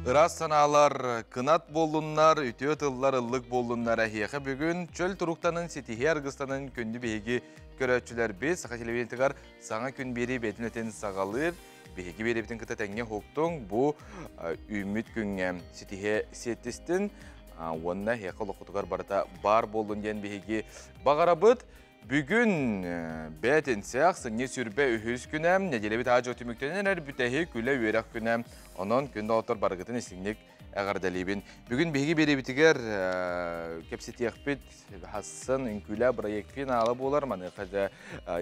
Iras sanalar, kınat bolunlar, ütüye tıllar, ıllık bolunlar ahiyaka bugün çöl turuktanın setihi argıstanın kündü beygi köröçüler biz, sağa televizyon sana gün beri betin öten sağalır, beygi beri bitin kıta tenge hoktun bu ümit günge setihi settistin, onunla hiyaka lokutukar barata bar bolun diyen beygi bağarabıt. Bugün betin siyahsın ne sürbe ühüz günem, ne delebi tacı ötümüktenen er bütehi küle üyerak günem. Onun günde otur bargıtın isimlik ağardalibin. Bugün begi beri bitiger kepseti yakbit Hassan Ünküla proyekt finalı bolar manı kaja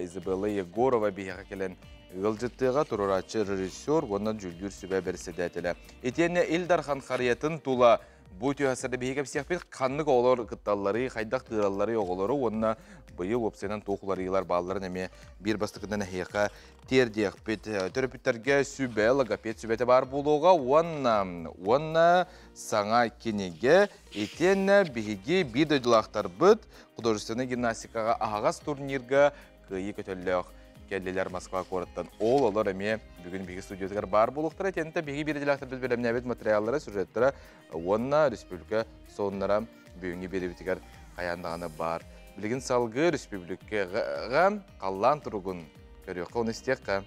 Izabella Yegorova bihi kelen Gılcıttığa tururaçı rejissör ondan jüldür sübe bersedetele. Etiyenne Ildarhan Kariyatın tula bu tüyasarda bihi kepsi yakbit kanlık olur kıttalları, kaydak tığralları oğulları onunla bıyıl opsiyadan toğuları yılar bağlıların eme bir bastıkından heyaka ter diyakbit terapütlerge sübe, lagapet sübete bar buluğa onna sana kinege etiyenne bihigi bir döydülaktar bıt Художественный гимнастикаға ағас турнирға күйі көтелліғ келлелер Москва қорыттан ол олар әме бүгін бігі студиятығар бар болуқтыр әтенті бігі береділақтар біз бөліміне әбет материаллары, сюжеттері онына республика соңынлара бүгінгі беребетігер қаяндағаны бар. Білігін салғы республикаға қалан тұрғын көріққа оны істеққа.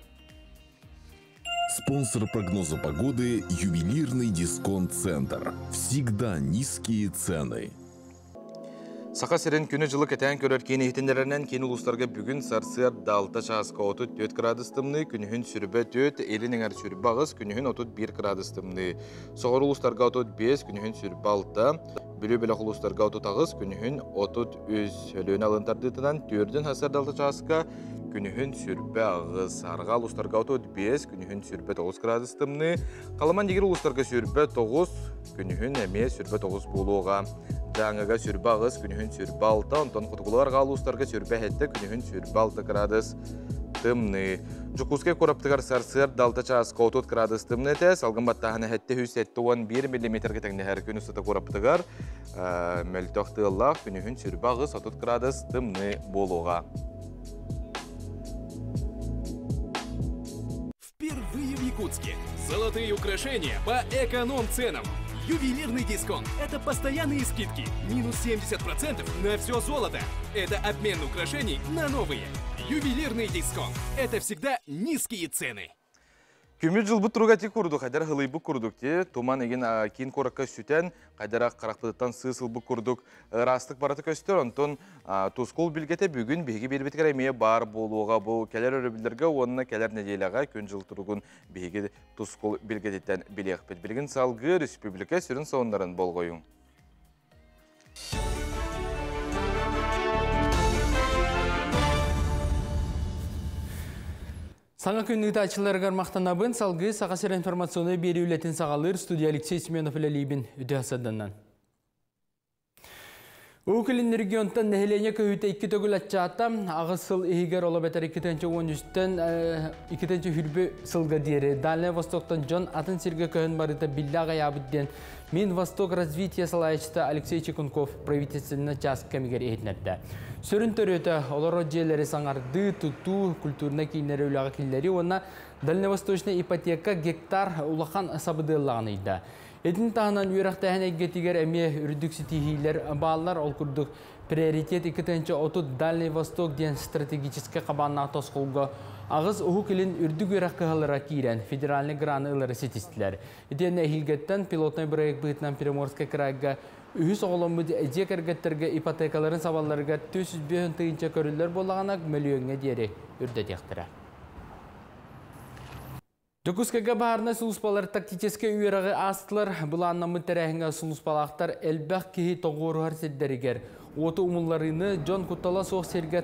Спонсор прогноза погоды – ювелирный дисконт-центр. Всегда низкие цены. Сақа сирен күні жылы кәтән көрер кені хетіндерінен кені ұлыстарға бүгін сарсыр далта шағысқа 34 градыстымны, күнігін сүрбе 4, елінің әр сүрбе ағыз, күнігін 31 градыстымны. Соғыр ұлыстарға 35, күнігін сүрбе 6, білі-білі ұлыстарға 30, күнігін 30 өлін алынтардытынан 4-ден хасар далта шағысқа, күнігін сүрбе ағыз. Арға ұлыстарға 35, күнігін сүрбе 9 градыстымны. Қаламан дегер ұлыстарға сүрбе 9, күнігін әме сүрбе 9 болуға. Даңыға сүрбе ағыз, күнігін сүрбе 6, онтан құтығылар ғалыстарға сүрбе әтті, күнігін сүрбе 6 градус тымны. Жүкузге қораптығар сарсыр далта часқа 30 градус тымны әтес, алғын баттағаны әтті 171 мм кетіңді әр күн ұстыда қораптығар мәлтоқты ұллақ, күнігін сүрбе ағыз 30 градус тымны болуға. Впервые в Якутске. Золотые украшения по эконом-ценам. Ювелирный дисконт – это постоянные скидки. Минус 70% на все золото. Это обмен украшений на новые. Ювелирный дисконт – это всегда низкие цены. Күмір жыл бұт тұруға тек құрдық, қайдар ғылай бұқ құрдық те, туман еген кейін қораққа сүтен, қайдара қарақпыдықтан сысыл бұқ құрдық, растық бараты көстер, онтон тұсқол білгеті бүгін бейгі бербетікер әмейе бар болуға, бұл кәлер өрібілдерге, онына кәлер неделіға күн жыл тұрғын бейгі тұсқол білгететтен білек бет. Білгін салғы республика сүрін соғындарын бол қойың. Саңа күннігді ачыларығар мақтанабын салғы сағасыр информационы бері үлетін сағалыр студия Алексей Семенов үлелейбін үді асадынан. Өкілін регионтан нәхелене көйті 2 төгіл атчаатта ағысыл егер ола бәтір 2-13-тен 2 хүрбі сылға дері. Дальный Востоктан Джон атын сирге көйін барыта биллаға ябыдден Минвосток развития салайчыты Алексей Чекунков правительственный час кәмігер ехетнәтті. Сөрін төрөті олар жерлері саңарды, тұту, культурна кейінері үліға келдері, онына дальневосточный ипотека гектар улахан сабыдылағын еді. Эдін тағынан үйрақтайын әйгетігер әме үрдік сетихейлер бағалар ол күрдік приоритет 2-30 Дальний Восток ден стратегическі қабанна тосқылғы ағыз ұғы келін үрдік үйраққығалыра кейрен федеральный граны ылары сетістілер. Эден әйгеттен пилотный проект бұғытнан Приморская крайға Үхіс оғылымыд әдек әргеттерге ипотекаларын сабаларыға 400 тыйынша көрілер болағанақ мөліөңе дері үрдетектірі. Жүкускеге бағарына сұлыспалар тактическе үйерағы астылар, бұл аннамы тәрәхіңі сұлыспалақтар әлбәқ кейі тоғырығар седдерігер. Оты ұмыларыны Джону Куттала соқ серге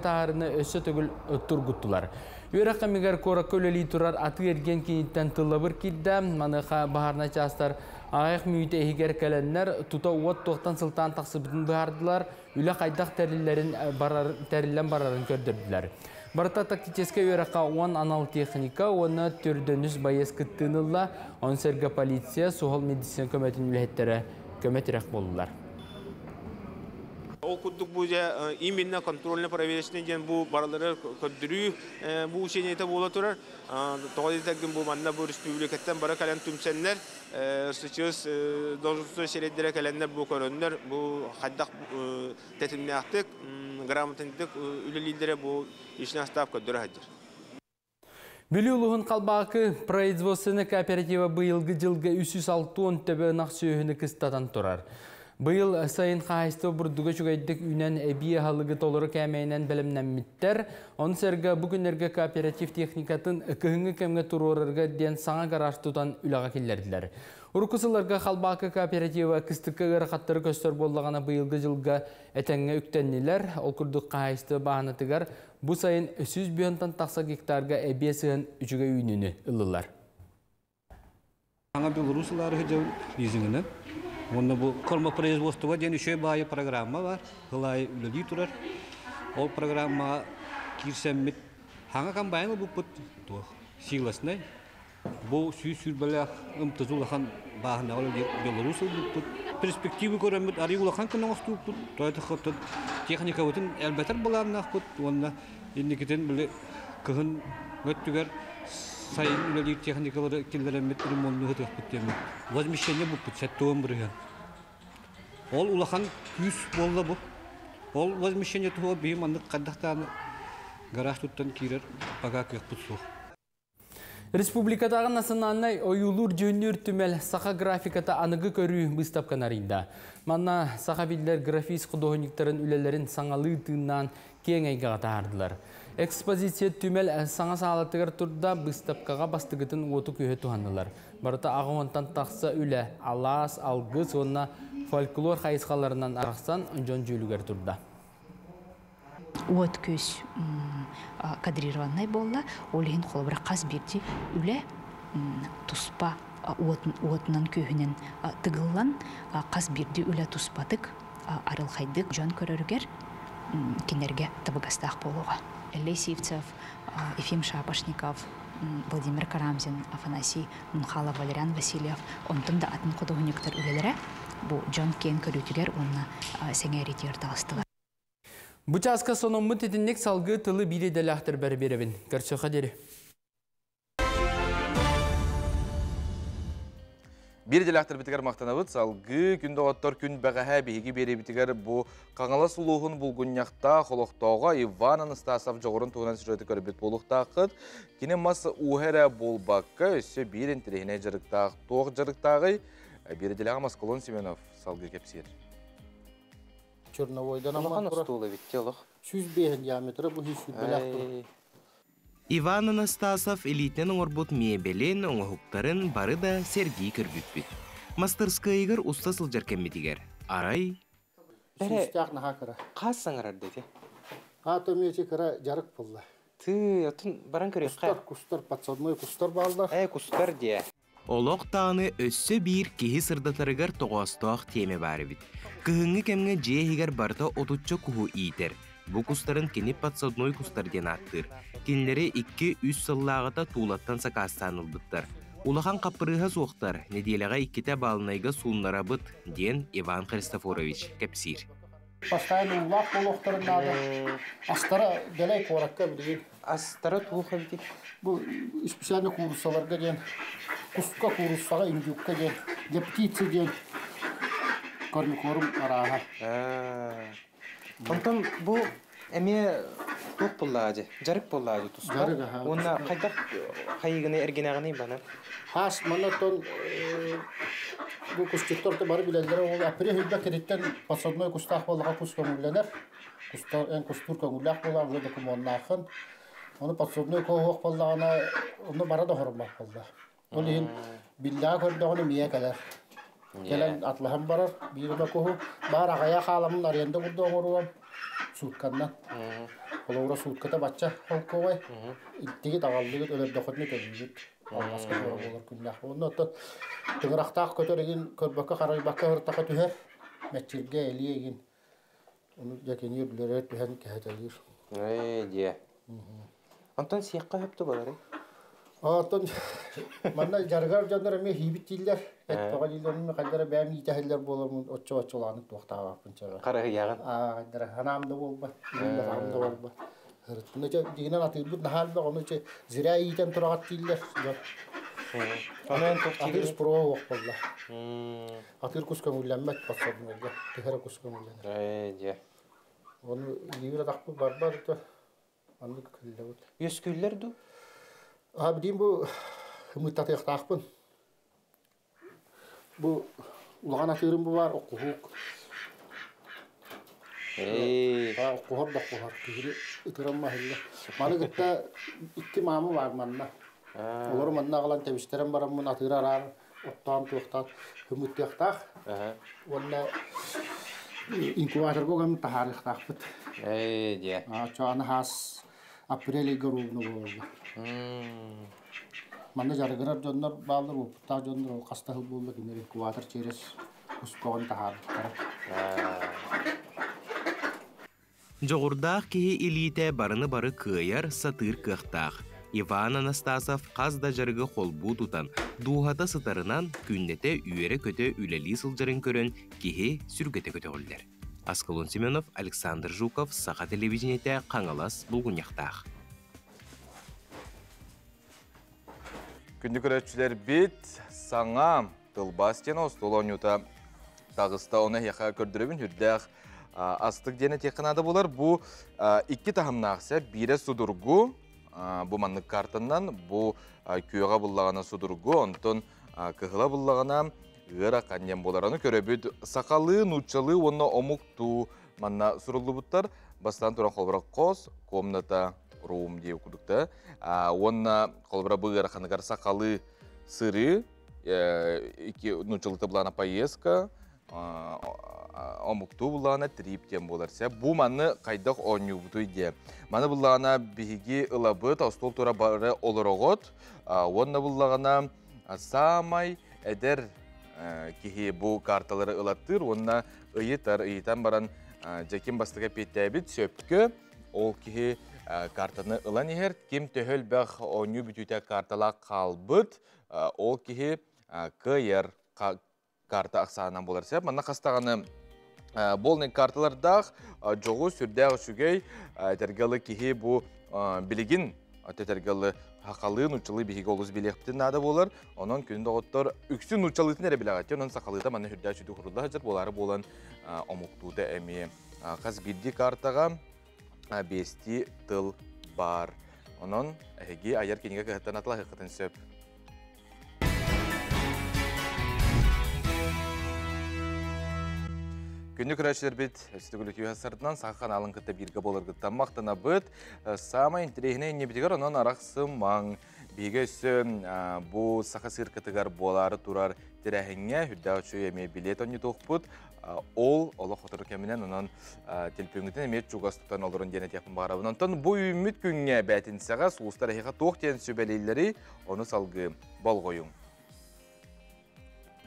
тағарыны өсі түгіл тұрғыттылар. Үйерақ қамегер қора көлелей тұрар аты ерген кенеттен тылабыр кейді, маныға бағарына частар ағайық мүйті егер кәлінлер тұта уат тоқтан сылтан тақсыбытын бағардылар, үлі қайдақ тәрілен барарын көрдірділер. Барыта тактическе үйераққа 10 анал техника, оны түрдініс байыз күттінілла, он серге полиция, соғыл медицина көметін үлеттері көметірек болылар. Ол курдук бу именно контрольно-проверочный ден бу баралары көддүрүү бу учениете бола турар. Тоғадетагын бу манна бу республикаттан бара калан түмсеннер, сычыз должностной середдере каленнер бу көрөннөр, бу хаддак тетимнактык, грамотандык үлелидере бу ишне астап көддүрө хаджыр. Бүлі ұлығын қалбақы производственный кооператива бұйылғы жылғы 360 төбі нақсүйіні кыстатан тұрар. Бұйыл сайын қайысты бұрдығы жүгейдік үнен әбие халығы толыры кәмейінен білімнәмміттер. Он сәргі бүгінерге кооператив техникатын күхіңі кәмге тұрорырға ден саңа гараж тұтан үліға келдерділер. Уркусыларға қалбақы кооператива кістіккі ғырақаттары көстер болдағана бұйылғы жылға әтәңі үктеннелер. Ол күрдік қайысты бағанатығар бұ сайын 300 бүйінтан тақса гектарға әбие сығын үчіге үйнені ұлылар. Аңа белорусылары жау лизингінен. Онда бұл колма производства ден еще бая программа бар. Хылай үлі тұрар. Ол программа кирсәммет. Аңа комбайны бұл бұд силасынай. Бұл сүй-сүрбәлі ұмтызулақан бағына олы белорусыл бұд. Перспективы көрәмет арый улақан күнің оқту бұд. Тойты қыптын техника бұтын әлбәтір боларынақ бұд. Онда ендекетен білі күхін өттігер сайын үлелі техникалары келдерәмет ремонтны ғытық бұд демет. Возмещение бұд бұд, сәттуын бұрыған. Ол улақан күс болды бұд. Ол возмещение тұғы бейім андық қаддақтаны гараж тұттан кейрер баға көк бұд соқ. Республикатағы национальный ойулур жөннөр түмел сақа графиката анығы көрі бұстапқан арында. Манна сақа билдер графис құдығыниктарын үлелерін саңалы тыңнан кең айгаға тағардылар. Экспозиция түмел саңа сағалатығыр тұрда бұстапқаға бастығытын оты көйе туғанылар. Барыта ағымонтан тақса үлі алас, алғы, сонына фольклор қайысқаларынан арақсан жон жөлігер тұрда. От көз кадрированный болла, олейін қолыбыра қаз берді үлі тұспа отынан көйінен тығылан қаз берді үлі тұспатық арылқайдық жон көріргер кенерге табығастақ болуға. Элей Сивцев, Ефим Шапошников, Владимир Карамзин, Афанасий Мунхалов, Валериан Васильев, онтым да атын құдығынектер үлелері бұл жон кен көрітігер онына сәңәрет ертағыстығы. Бұчасқа соның мұт етіндек салғы тылы биредел ақтыр бәрі беребін. Көрсіға дері. Биредел ақтыр бітігер мақтанабыд, салғы күнді оттар күн бәғәхә бейгі бері бітігер бұ қаңала сұлуғын бұлғынняқта қолықтауға Иван Анастасов жоғырын туғынан сүреті көрбет болуқтақыд. Кені масы уғәрі болбаққа өсі бірін тірехіне тоқ жарықтағы биредел аға Маскалон Семенов салғы кепсер. Черновойдан аман стула виттелох. 100 диаметры бу хисүбелак. Иван Анастасов элитнен орбут мебелен оңохуктарын бары да Сергей көрбүтпүт. Мастерскайгыр уста сылжар кемметигер. Арай Süstaq naha kara. кассаңарар деди. Ато мечи кара жарык болла. Ты отун баран көрөкка. Кустар подсадной кустар балдар. Кустар дие. Олоқ тааны өссө бир кихи сырдатарыгар тоғастуақ теме бары бит. Кыхыңы кемге жейгер барта отуччо куху иитер. Бу кустарын кенеп подсадной кустар ден аттыр. Кенлері 2-3 сыллағыта туулаттан сакастанылбыттар. Улахан қапырыға соқтар, неделяға 2 балынайға суынлара быт, ден Иван Христофорович кепсир. Постоянно улақ болуқтарын ады. Астара делай қоракка білген. Астара тууха бит. Бұл специальный курсаларға ден. Кустка курсаға индюкка ден. Птицы ден. Корм араға. Онтан бу эме тук боллаажы, жарык боллаажы туска. Жарык, аха. Онна кайдак хайыгыны эргенагыны бана. Хас манатон bu kuşçuklarda bari bilenler o apre hübbe keritten pasodnoy kustaq bolga kuskomulener. Kustar en kustur komulak bolar ve dokumonlaqın. Onu pasodnoy kohoq bolgana onu bara da hormak bolda. Olin billah görde onu miye kadar. Gelen atlaham barar birine kohu bara gaya halamın arayanda burada oruam. Sutkandan. Olara sutkata batça holkoy. İttigi dağaldığı öyle dokutne tezgit. Başka bir olur günah. Onu da tığıraqtaq kötöregen körbaka qaraybaqa hırtaqa tüher. Meçirge eliyegin. Onu jakenir bileret tühen kehatalir. diye. Ondan siyaqqa hepti bolary. Атын манна жаргар жандар эме хибиттилер. Эттога дилерин кайдара бәм итәһелләр буламын, оччо-оччоланы туктага пунчага. Карагы ягын. Кайдара ханамда болба, инде ханамда болба. Хыртны же дигенен атылбыт нахалда оны же зирә итен турагат дилер. Анан токтыгы. Атыр спро болла. Атыр кускан үләммәт пассадмыга. Тегәр кускан үләнә. Же. Оны ливра тақпы бар да. Аны кыллабыт. Өскүллер ду. Абдин бу хымыттаты яктакпын. Бу улаган атырым бу бар, окук. Окухор да окухор. Кири итырам махилла. Маны гытта икки мамы бар манна. Олар манна калан тебиштерем барам мын атырарар. Оттан туктан хымыт яктак. Онна инкубаторго гам тахарих тахпыт. Же. Чана хас апрель горубну болду. Манда жаргырар жоннор балдыр упта жоннор кастахыл болду кинер инкубатор через успогон тахар. Жоғырдақ кеге илите барыны бары кыйар сатыр кықтақ. Иван Анастасов қазда жарғы қолбу тұтан, дуғата сытарынан күннете үйері көте үлелі сылжарын көрін кеге сүргеті көте олдер. Аскалон Семенов, Александр Жуков, Сақа телевизионете қаңалас бұлғын яқтақ. Күнді көрәтшілер бет саңа тылбастен остолонюта тағыста оны яқа көрдірібін үрдәқ астық дені текінады болар. Бұ ikki тахымнақса бире судургу, бұ маннық картынан, бұ күйеға бұллағана судургу, онтын кығыла бұллағана ғыра қанден болараны көребід. Сақалы, нұтчалы, онына омуқту манна сұрылы бұттар. Бастан тұран қолбырақ қос, комната руым дей өкудікті. Онына қолбыра бұғыра қанығар сақалы сыры, нұтчалықты бұлағана поездка, омукту буллана триптен боларса. Бу маны кайдак онюбуту иде. Маны буллана биги ылабыт остол тура бары олорогот. Онна буллагана самай эдер кихи бу карталары ылаттыр. Онна ыйытан баран жаким бастыга петтебит сөпкө. Ол кихи картаны ылан ехер. Ким төхөл бәқ онюбутуйта картала қалбыт. Ол кихи кыйыр карта ақсағынан боларса. Мана қастағаны болны карталардақ жоғы сүрдәғі сүгей тәргалы кихи бұ білігін тәргалы хақалығын ұчылы бейгі олыз білектін нады болар. Onun күнінде оттар үксін ұчалытын әрі білағатты. Onun сақалыда маны хүрдәғі сүрді құрылда жыр болары болан омуқтуды әме. Қаз бірді картаға бесті тыл бар. Onun әйге айар кенеге кіғыттан атыла қиқытын сөп. Күнді көрәшілер бет өстігілі күйі сардынан саққан алын күтті бірге болыр күттан мақтына бұд. Сама интерегіне не бітігер, оның арақсы маң. Беге өсі бұл сақа сыр күтігер болары тұрар тірәхіңе хүрді өші еме билет оны тоқ бұд. Ол қотыры кәмінен оның телпіңгітін емет жүгас тұтан олырын дене текін бағарабын. Онтан бұл үміт күнге бәтін саға сұлыстар әйіға тоқ тен сөбәлейлері оны салғы бол қойың.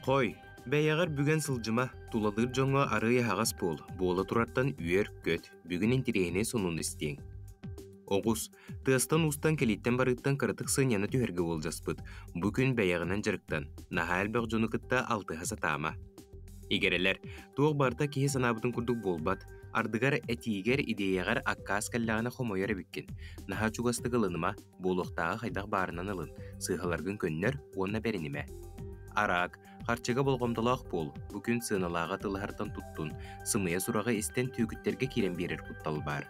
Қой, бәйәғар бүгін сылжыма туладыр жоңа арыя хағас бол, бола тұраттан үйер көт, бүгін интерегіне сонун істең. Оғыз, тыстан устан келеттен барыттан қарытық сыняны түйерге ол жаспыд, бүгін бәйәғынан жарықтан, наға әлбәқ жоны күтті алты хаса тама. Егерелер, туық барта кеге санабытын күрдік болбат, ардығар әтиегер идеяғар аққас кәллағына қомойары біккен. Наға чуғасты ғылыныма, болуқтағы қайдақ барынан алын, сыйғаларғын көннер онына бәрінеме. Арақ, қарчыға болғымдылақ бол, бүкін сыналаға тылғартан тұттын, сымыя сұраға істен түйгіттерге керен берер құттал бар.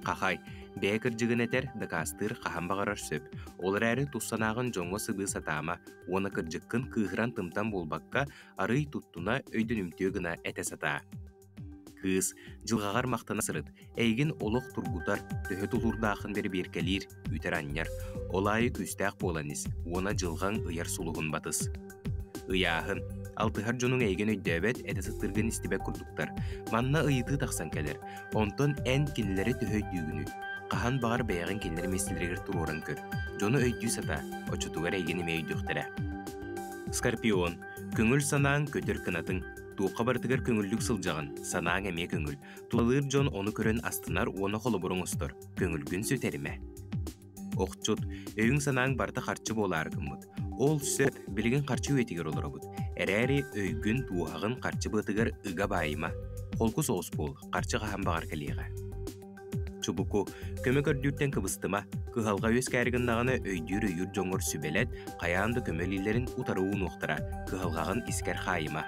Қақай, бәкір жығын әтер, дақастыр қаған бағарар сөп. Олар әрі тұссанағын жоңға сыбы сатама, оны кіржіккін күйғыран тымтан болбаққа арый тұттына өйдің үмтегіна әте сата. Кыз, жылғағар мақтана сырыт, әйгін олық тұргутар, төхі тұлырдақын бері беркелер, үтер аннар, олайы күстәқ боланиз, оны жылған ұяр сұлығын батыс. Ұяғын, алтығар жоның әйген өйдәбәт әді сыттырғын істебәк күрдіктар, манна ұйыты тақсан кәлер, онтон ән кенілері төхөй дүйгіні, қахан бағар бәйіғын кенілері месілдерігер тұрорын көр, жоны өйдүй сата, очытуғар әйген еме өйдіқтірі. Скорпион, көңіл санаң көтер кынатын, туққа бартығар көңілдік сылжағын, санаң әме көңіл, тулалыр жон оны көрін астынар оны қолы бұрын ұстыр, көңіл күн сөтеріме. Оқчут, өйін санаң барда қарчы болар кыммыт. Ол сөп білген қарчы өйтігер олар бұд. Әрәрі өйгін туағын қарчы бұтығыр ұға байыма. Қолқы соғыс бол, қарчы қаған бағар кәлеға. Чубуку, көмі көрдүрттен кыбыстыма, кыхалға өз кәрігіндағыны өйдүр үйір жоңғыр сүбелет, қаянды көмелилерін ұтаруын оқтыра, кыхалғағын искер қайыма.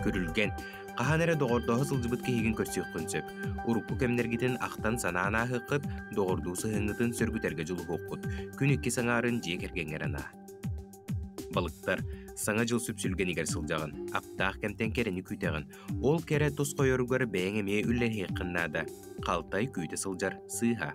Көрілген, қаханары доғырдығы сылжыбыт кейген көрсек күнсөп, ұрыққы кемнергетін ақтан санаана хыққыт, доғырдусы хыңытын сөргітерге жылы хоққыт, күн үкі саңарын жек ергенгерана. Балықтар, саңа жыл сүпсүлген егер сылжағын, аптақ кемтен керені күйтеғін, ол кере тұс қойырғыр бәңеме үллер хеққыннада, қалтай күйті сылжар сыйға.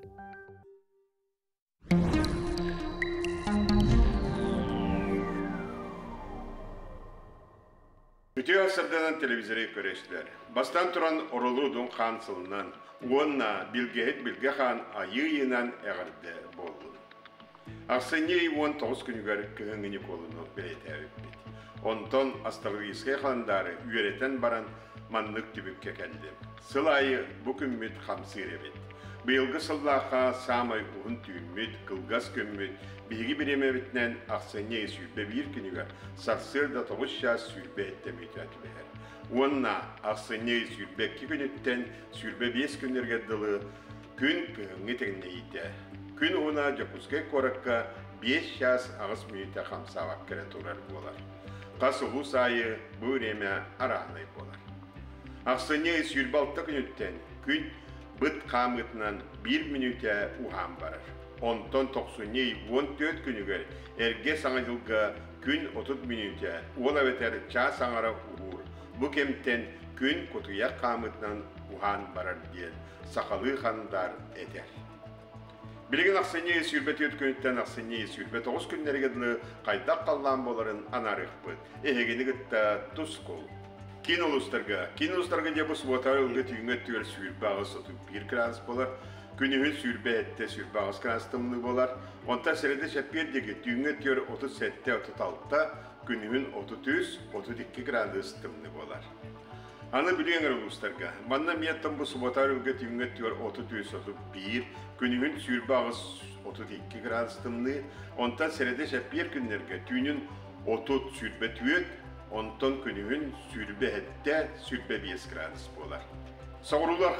Үтө асырдан телевизоры көрөштүлөр. Бастан туран оролуудун кансылынан, уонна билге хан айыйынан эгерде болду. Аксыне 19 күнгөр кыгыны колуну белетебит. Онтон астрологический хандары үйрөтен баран маннык түбүккө келди. Сылайы бу күммүт хамсыребит. Быйылгы сыллаха самай уун түймүт, кылгас көммүт, биги биремебитнен аксыне сүйбе бир күнүгө сарсырда 9 час сүйбе ettемит өтүбер. Уонна аксыне сүйбе 2 күнүттен сүйбе 5 күннерге дылы күн кыгыны тегнейте. Күн уна жокуске коракка 5 час агыс мүнөтө хамсабак кере турар болар. Касылуу сайы бу время арахнай болар. Аксыне сүйбе 6 күнүттен күн быт камытынан 1 минуте ухан барар. Онтон 14 күнігер әрге саңа жылға күн 30 минуте ола бетер ча саңара уғыр. Бұ кемтен күн көтуя камытынан ухан барар дел сақалы хандар етер. Білген ақсыне сүйрбет 4 күніттен ақсыне сүйрбет 9 күннергеділі қайдақ қаллан боларын анарық бұд. Егені күтті тұс қол. Кинолустарға дебі сұбатар үлгі түйіңе түгер сүйрбағы сұты 1 градус болар. Күнігін сүйрбе әтті сүйрбағыз қанастымны болар. Онта сәреді шәппердегі түйіңе түгер 37-36, күнігін 33-32 градус тымны болар. Аны білген ұлыстарға. Манна меттім бұл сұбатар үлгі түйіңе түгер 33-31, күнігін сүйрбағыз 32 градус тымны. Онта сәреді шәппер күнлерге түйінің 30 сүйрбе түйет, онтон күнігін сүйрбе әтті сүйрбе 5 градус болар. Сауырулар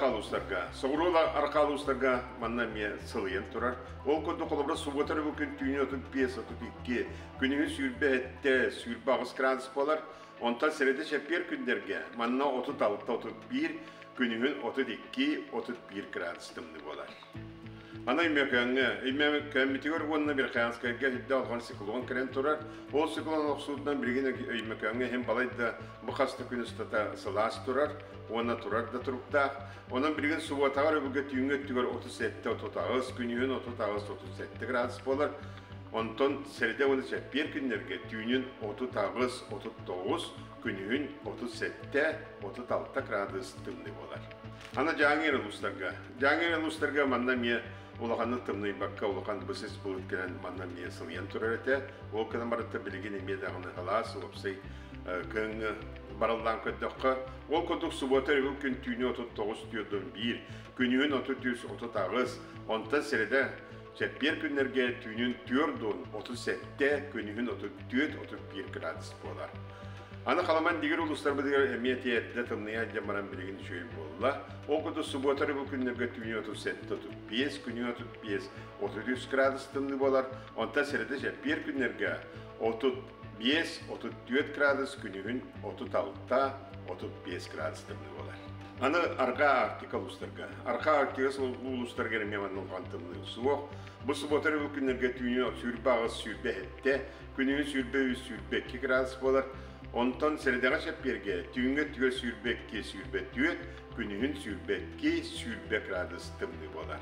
арқалыстарға манна ме сылыен тұрар. Ол күнді қолыбыра сұбатары бұл күн түйіне 35-32, күнігін сүйрбе әтті сүйрбе 5 градус болар. Онтан сәреді шәппер күндерге манна 36-31, күнігін 32-31 градус тымны болар. Ана имекәңітігер онына бір қиянскайға хидді алған сиклон кәрен тұрар. Ол сиклон оқсуыдан бірген имекәңі хем балайды бұқасты күн ұстата сылас тұрар. Ona turar da turukta. Onun bir gün suvatağır bugün tüyünge tüger 37-36, günüğün 36-37 gradus bolar. Ondan seride onu bir günlerge tüyünün 39-39, günüğün 37-36 gradus tımlı bolar. Ana Cangir Lustarga mandamiye ulağanı tımlı bakka ulağanı basit bulut gelen mandamiye sılyan turar ete. O kadar marıtta bilgin emiyede ağını halas, olapsay kıngı baraldan köddökka. Ол көдік сұбатыр бұл күн түйіне 39 түйеден 1, күнігін 30-39, онтан середе бір күнлерге түйінен 4-37, күнігін 34-31 градус болар. Аны қаламан дегер ұлыстар бұдығыр әметі әтті тымныя демаран білген жүйін болыла. Ол көдік сұбатыр бұл күнлерге түйіне 37-35, күнігін 35-33 градус тымны болар, онтан середе бір күнлерге 35-34 градус, күнігін 36-35 gradus tımlı olar. Anı arka Arktika uluslarga. Arka Arktika uluslarga meman olgan tımlı suoq. Bu subotarı bu günlerge tüyünü sürbe ağız sürbe hette, gününün sürbe 2 gradus bolar. Ondan seredana şepperge tüyünge tüyer sürbe 2 sürbe tüyet, gününün sürbe 2 gradus tımlı bolar.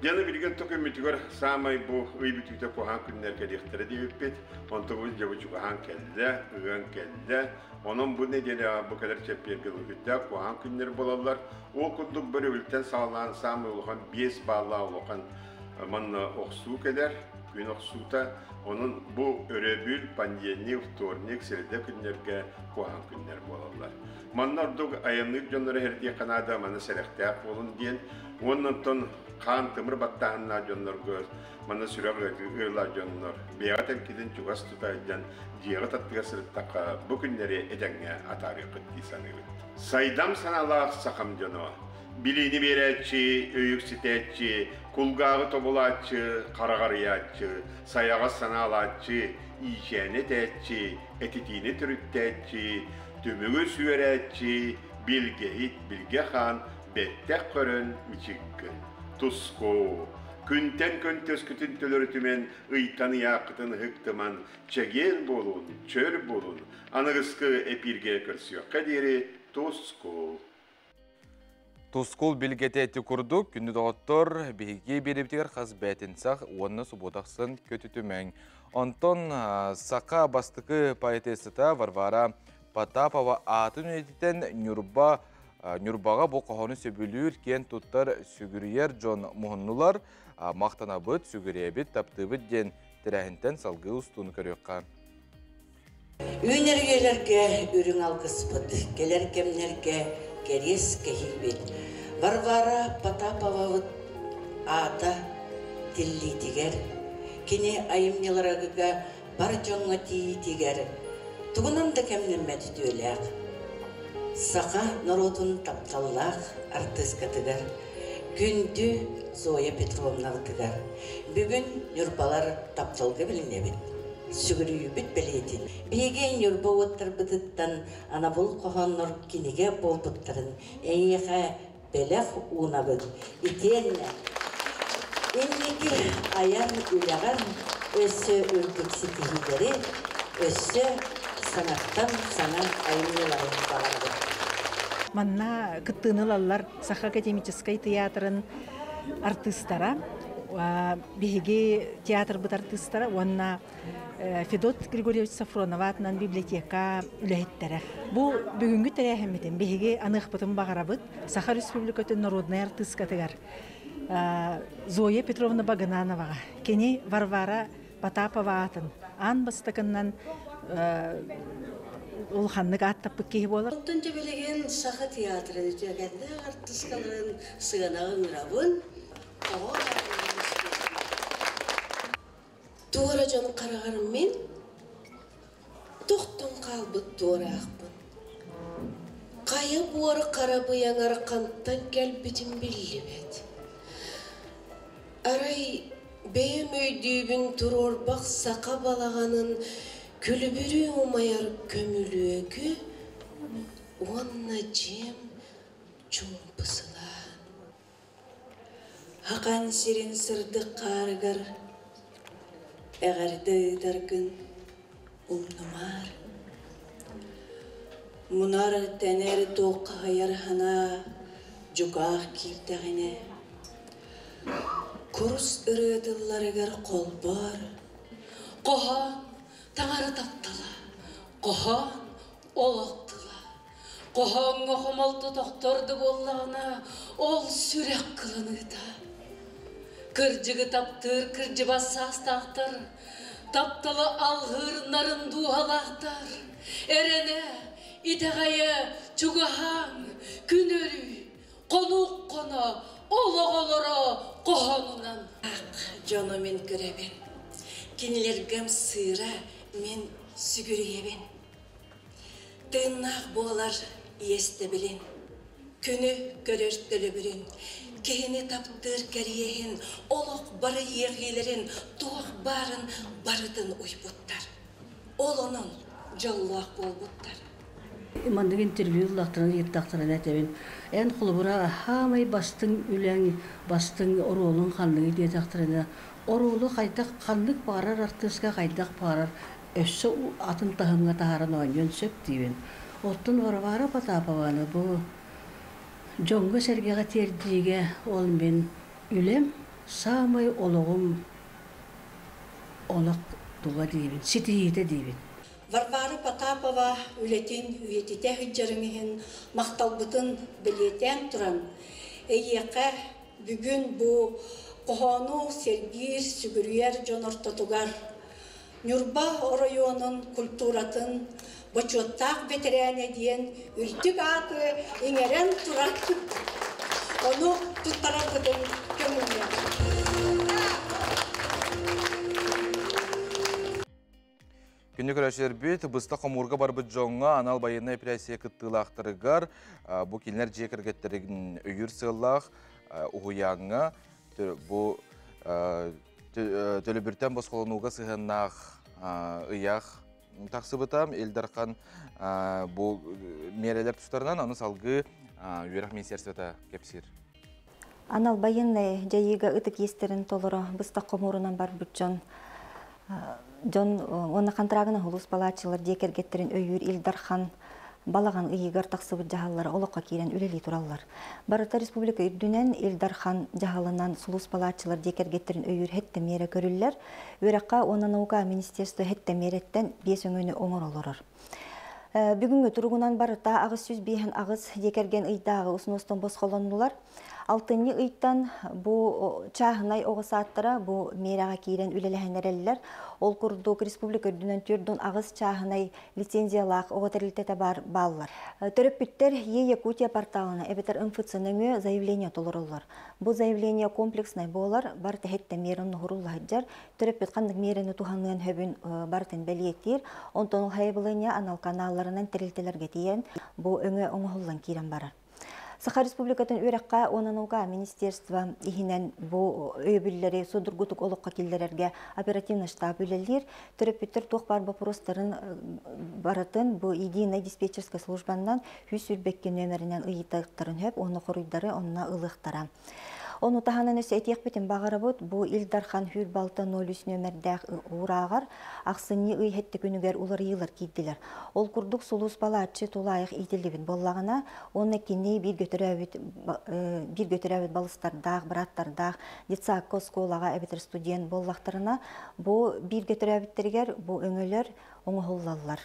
Yana bilgen tökümütügör samay bu ıybütüte kohan günlerge diktere deyipet. Ondan bu javucu kohan kelde, ıgan kelde. Onun bu nedeni bu kadar çepperge lühütte kohan günler bolarlar. O kunduk bir ülten sağlanan samay olğan 5 bağla olğan manna oqsu keder. күн оксута, onun bu öröbül pandemik вторник среде күннерге куан күннер болалар. Маннардук аянлык жонлары herdiye Канада маны серектәк болун диен, оннан қан тымыр баттаанна жонлар көз, маны сүрәк ыла жонлар. Беятен киден чугас тутайдан диягы таттыга сырттака бу күннәре эдәңгә атары кытты саныгы. Сайдам саналар сахам жоно. Билини беретчи, өйүк ситетчи, кулгагы тобулатчы, карагарыятчы, саяга саналатчы, ишени тетчи, этитини түрүттетчи, түмүгү сүйеретчи, билгейт, билгехан, беттек көрөн мичиккін. Туско, күнтен көнтөс күтін төлөрүтүмен ыйтаны яқытын хыктыман, чеген болун, чөр болун, анығысқы эпирге көрсөкке дери Туско. Тускул билгетети курдук, күнді доғыттор, бейге беріптігер қаз бәтінсақ, онны субудақсын көтітімен. Онтон сақа бастықы поэтесіта Варвара Потапова атын өйдетен Нюрбаға бұл қоғаны сөбілір кен тұттар сүгірер жон мұхыннулар, мақтана бұд, сүгіребіт, таптыбыд ден тірәхінтен салғы ұстуын көріққа. Үйнергелерге үрің алғыспыд, келер кемнерге керес кехилбет. Варвара Потапова ата тилли тигер, кини айымнеларыгыга бар жоңға тии тигер. Тугунан да кемнеммәді дөйләк. Сақа народун тапталлақ артыска тигер. Күнді Зоя Петровна тигер. Бүгін нүрбалар тапталғы білінебет. Сүгірі бүт білетін. Беген юрба оттар бұдыттан ана бұл қоғаннор кенеге бол бұттарын әйеға бәләқ уна бұд. Итенне. Еннеге аян үләған өсі үргіксі тегідері өсі санаттан сана айыныларын бағарды. Манна кыттынылалар Саха академической театрын артыстара, беге театр бұд артыстара, онна Федот Григорьевич Сафронова атынан библиотека үләйттәрі. Бұл бүгінгі тәрәхіметін беге анық бұтын бағарабыд Саха Республикатын народный артысқатығар. Зоя Петровна Баганановаға, кені Варвара Потапова атын. Ан бастықыннан ұлханлық аттаппық кейі болар. Оттан жебелеген Саха театры жегенде артысқаларын сығанағын ұрабын. Туора жон қарағарым мен тоқтың қалбыт туора ақпын. Қайы буары қарабы яңар қанттан кәлбетін білі бәд. Арай бәйім өйдүйбін тұрор бақ сақа балағанын күлібірі умайар көмілі өгі онна жем чумпысыла. Хақан сирен сырды қарығар Әғарды даргын ұмнымар. Мұнар тәнер тоққа ғайархана жүгақ кейптәғіне. Күріс үреді қол бар. Қоған таңары таптала, қоған олықтыла. Қоған ғоқымалты тоқтырды боллағына ол сүрек қылыныда. Кыржығы таптыр, кыржы басастақтыр, таптылы алғыр нарын дуалақтыр. Әрене, итағайы, чуғахан, күнөрі, қонуқ қона, олығылыры қоғанынан. Ақ, жоны мен көребен, кенелергім сыра мен сүгірейбен. Тыңнақ болар есті білін, күні көрерттілі білін. Кені таптыр кәрейін, олық бары егейлерін, туақ барын барытын ұйбұттар. Олының жаллақ болбұттар. Мандық интервью лақтырын, еттақтырын әтебін. Ән құлыбыра хамай бастың үләң, бастың оролың қанлығы детақтырыны. Оролы қайдақ қанлық барар, артысқа қайдақ барар. Өссі атын тағымға тағарын ойын сөп дейбін. Оттың Варвара Потапованы бұл Жоңғы сәргеға тердіге ол мен үлем, самай олығым олық туға дейбін, сетейді дейбін. Варвара Потапова үлетін үйетіте хүджарыңығын мақталбытын білетен тұран. Әйеқі бүгін бұл Kohonu Sergir Sügürüyer Jonortotugar. Nurba rayonun kulturatın Boçottaq veterane diyen ültük atı ingeren turat. Onu tuttarapıdın kömürler. Күнні көрәшілер бет, бұста қомурға бар бұд жоңға анал байына эпилясия кыттылақтырығар, бұ келінер жекіргеттерігін өйір сыллақ, ұғыяңға, бұ төлі бүртен босқолынуға сығынақ ұяқ тақсы бұтам, елдарқан бұ мерелер тұстарынан аны салғы үйерақ министерствета кепсір. Анал байынны жайыға ұтық естерін толыры бұста қомурынан бар бұд жон. Жон оны қантрағына хулус балачылар декергеттерін өйір Илдархан балаған ұйығар тақсыбы жағалары олыққа кейрен үлелей туралар. Барыта республика үрдінен Илдархан жағалынан сулус балачылар декергеттерін өйір хетті мере көрілер. Өраққа оны науға министерство хетті мереттен 5 өңіні оңыр олырыр. Бүгінгі тұрғынан барыта ағыз сөз бейхін ағыз декерген ұйдағы ұсыныстан бос қоланылар. Алтынны ыйттан бу чахнай оғысаттыра бу мераға кейрен үлеләхенерелілер. Ол күрдік республика үрдінен түрдің ағыз чахнай лицензиялақ оғытарилтеті бар балылар. Төріп бүттер Якутия порталына әбетер МФЦ-ныңы заявление толырылар. Бу заявление комплексный болар, барты хетті мерін ғырулы хаджар. Төріп бүткандық меріні туханлығын хөбін бартын бәлиеттер. Онтон хайбылыня анал каналларынан тәрілтелерге тиен бу өңі оңғылын кейрен барар. Саха Республикатын өрәққа онануға министерство ихинен бу өйбіллері судыргутук олыққа келдерерге оперативный штаб үлелер. Түріп бүттір тоқ бар бапыростарын баратын бу единый диспетчерская службаннан хүс үрбекке нөмірінен ұйытақтарын хөп, оны құруйдары онына ұлықтара. Оны таханан өсі әтек бітін бағары бұд, бұ Илдархан хүр балты 03 нөмірдәқ урағар, ақсыны ұйхетті күнігер улар елір кейділер. Ол күрдік сұлыс бала атшы толайық етілдігін боллағына, оны кенне бір götürəvit balыстардақ, біраттардақ, детсақ сколаға әбетір студент боллақтарына, бұ бір götürəvitтерігер, бұ өңілер оңығылалар.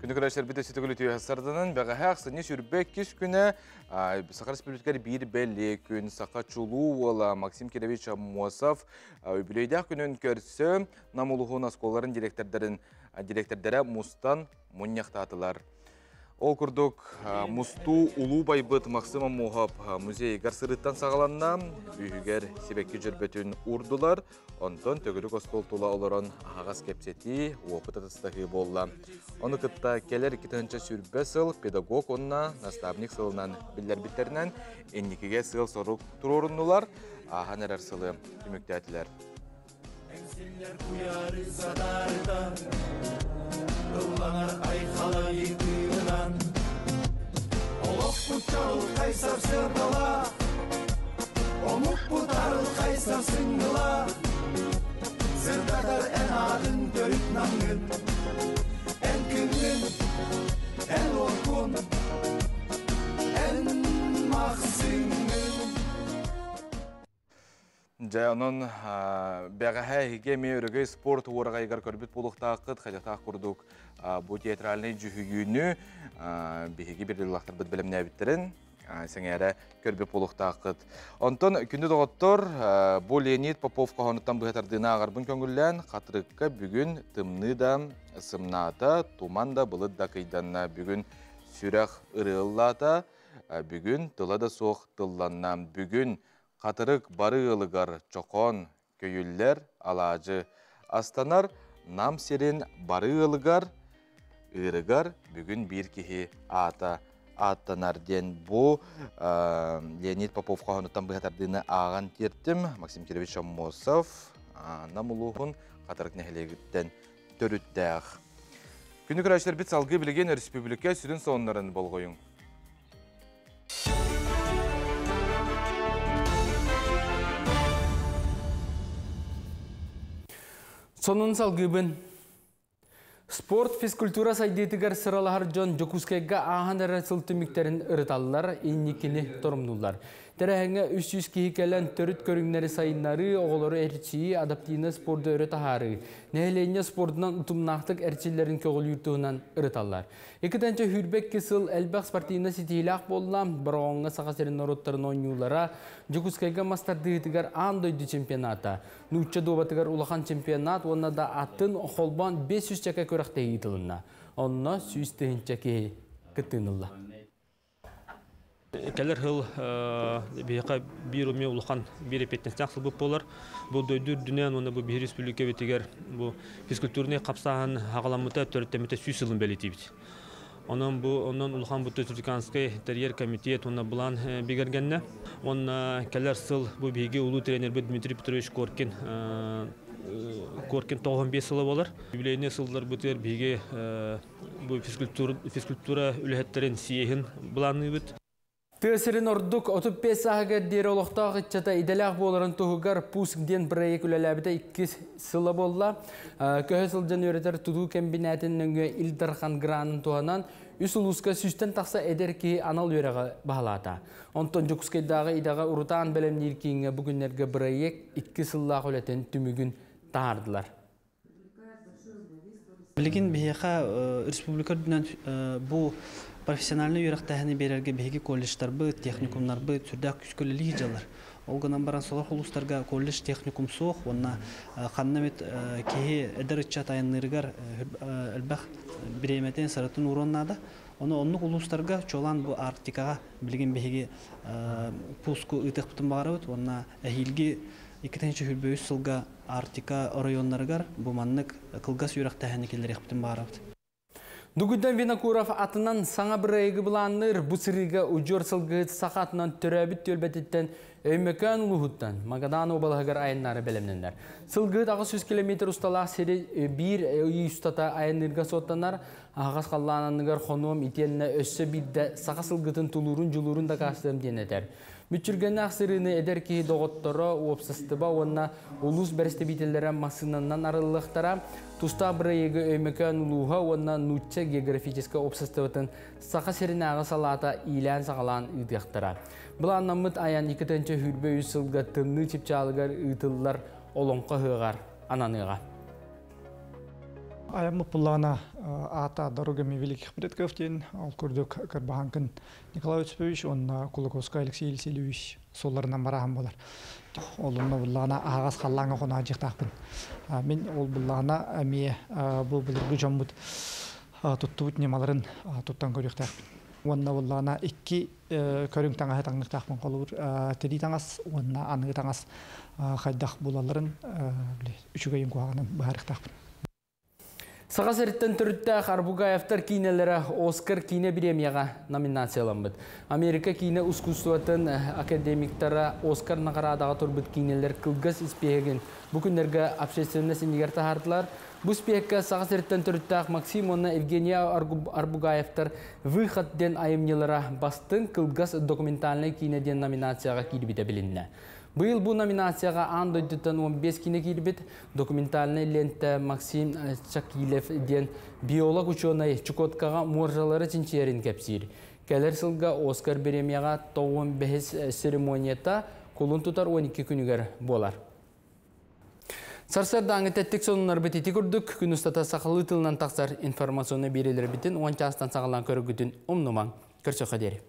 Күнді көрәшілер біті сөйтігілі түйе ғасырдының бәғі әқсіне сүрбек кеш күні Сақа Республикар бір бәлі күн Сақа Чулу ола Максим Кирович Мосов өбілейдәқ күнін көрсі намылығын асколарын директордары Мустан Мұнияқтатылар. Ол күрдік Мусту Улу байбыт Максима Мохап музей ғарсырыттан сағаланна үйігер себекке жүрбетін ұрдылар. Онтон төгілік оскол тула оларын ағас кепсеті опыт атыстағы болла. Оны күтті келер 2-ші сүрбе сыл педагог онына наставник сылынан білдер біттерінен еннекеге сыл сорук тұрорынылар аған әрір сылы үміктәтілер. Әнсілер құяры задардан, ұлланар айқалы етуінан, олық бұтарыл қайсар сырдала, омық бұтарыл қайсар сыңғыла, сырдадар ән адын төріп наңын, ән күнін, ән оркун, ән мақсыңын. Жай онын бәғәхә хигеме өрігі спорт уырға егер көрбіт болуқтақыт, қажақтақ күрдік бұл театральный жүхігіні бігеге бір лақтар бұд білімне әбіттерін сәңәрі көрбіт болуқтақыт. Онтон күнді доғыттыр бұл Леонид Попов қағаныттан бұғатардығына ағарбын көңіллән қатырыққа бүгін тымны да сымната, туман да бұлыд да қиданна бүгін сүрәқ ұрыллата, бүгін тыла да соқ тылланнам бүгін қатырық бары ылығар чоқон көйіллер алажы астанар нам серен бары ылығар ырығар бүгін бір кехе аттанар ден бұ Леонид Попов қағаныттан бұғатардығына аған тертім Максим Кирович Мосов намылуғын қатырық нәхелегіттен төріттәқ. Күні күрәшілер біт салғы білген республика сүрін соңларын болғойын. Сонун салгыбын. Спорт физкультура сайдетігер сыралахар Джон Жокускайга ағанары сылты миктерін ұрыталылар, инникіні тұрымдулар. Terehenge 300 kişi gelen törüt körünleri sayınları, oğulları erçiyi, adaptiyine sporda öğret aharı. Neheleyince sporundan utumnaqtık erçillerin köğül yurtuğundan ırıtallar. İkidençe Hürbek Kısıl Elbaks Partiyinde sitilak bolan, Bıroğunga Sakaserin Norotların oynulara, Cukuskayga Mastardığıtıgar Andoydu çempionata. Nuçça Dobatıgar Ulakan çempionat, onda da atın holban 500 çaka körekte yitilina. Onna süstehinçeki kıtınılla. Келер хыл бияка бир уме улхан бир петтен сылбып болар. Бу дөйдүр дүнен оны бу бир республика бетигер бу физкультурный капсаган хагаламыта төрөттөмөтө сүйсүлүн белетибит. Онон улхан бу республиканский терьер комитет оны булан бигергенне. Онна келер сыл бу биге улуу тренер Дмитрий Петрович Коркин 95 сылы болар. Юбилейный сылдар бутер биге бу физкультура үлөһөттерин сиехин буланыбыт. Тесерин ордук 35 саһага дер олохтаа гычата иделах боларын тугар пусгден проект үлеләбидә 2 сылы болла. Көһө сылдан өретер тудуу комбинатының Илдархан гранын туанан үсулуска сүстен такса эдер ки анал өрәгә баһалата. Онтон Жукускайдагы идага урутан белемнер кийинге бүгүннәргә проект 2 сыллах үлетен түмүгүн таардылар. Билген бияха республика дүнен бу профессиональный юрактахны берерге беги колледждар бы, техникумнар бы, сүрдәк күскөлле жалар. Олганан баран солар хулустарга колледж техникум соқ, онна ханнамет кеһи эдерчат айныргар элбах биреметен саратын уроннада. Онны хулустарга чолан бу Арктикага билген беги пуску ытыктын барыбыт, онна эхилги 2-нче хүлбөй сылга Арктика районнаргар бу маннык кылгас юрактахны келер эхптин барыбыт. Дугудан Винокуров атынан саңа бірайғы бұланыр бұсырыға ұжор сылғыт сақатынан түрәбіт төлбәтеттен өймекан ұлығыттан Магадан обалығығар айыннары бәлемнендер. Сылғыт 600 км ұсталақ сері бір үй ұстата айынырға соттанар, ағас қаллананығар қонуым итеніне өссі бірді сақа сылғытын тұлырын жұлырын да қастырым денетер. Мүчіргені ақсырыны әдер кейі доғыттары опсыстыба, онына ұлыс бәрісті бітелері масынынан арылықтара, тұста бірайығы өймекан ұлуға, онына нұтча географическа опсыстыбытын сақа серін ағы салата илән сағалан ұйдықтара. Бұл анамыт аян 2-нче хүрбе үсілгі тымны чипчалығар ұйтылылар олонқа ғығар ананыға. Аямы пулана ата дорогами великих предков тен, ал күрдік Карбаханкин Николай Уцепович, он Кулаковский Алексей Елисеевич соларынан бараған болар. Олымны бұллана ағас қаллаңа қона жықтақпын. Мен ол бұллана әме бұл бұлырғы жамбыд тұтты бұт немаларын тұттан көріктақпын. Онна бұллана 2 көрің таңа таңнықтақпын қолыр. Теді таңас, онна анығы таңас қайдақ бұлаларын үшігейін қуағынан бағарықтақпын. Саға сәріттен түріттәқ Арбугаевтар кейнелері Оскар кейне премияға номинацияланбыд. Америка кейне ұскустуатын академиктара Оскар нағарадаға тұрбыд кейнелер кылгас іспеген бүкіндерге общественне сенегер тахардылар. Бұл спекка саға сәріттен түріттәқ Максим онна Евгения Арбугаевтар выходден айымнелара бастың кылгас документальный кейнеден номинацияға кейлбіде білінне. Бұл бұл номинацияға андойдыттан 15 кине келбет документальный лента Максим Чакилев ден биолог ученый Чукоткаға моржалары чинчерин кәпсир. Кәлер сылға Оскар премияға 15 церемонията қолын тұтар 12 күнігер болар. Сарсардағы тәттік сонынар бітеті күрдік, күн ұстата сақылы тылынан тақсар информацияны берелер бітін, 10 частан сағылан көрігітін ұмныман. Көрсі қадері.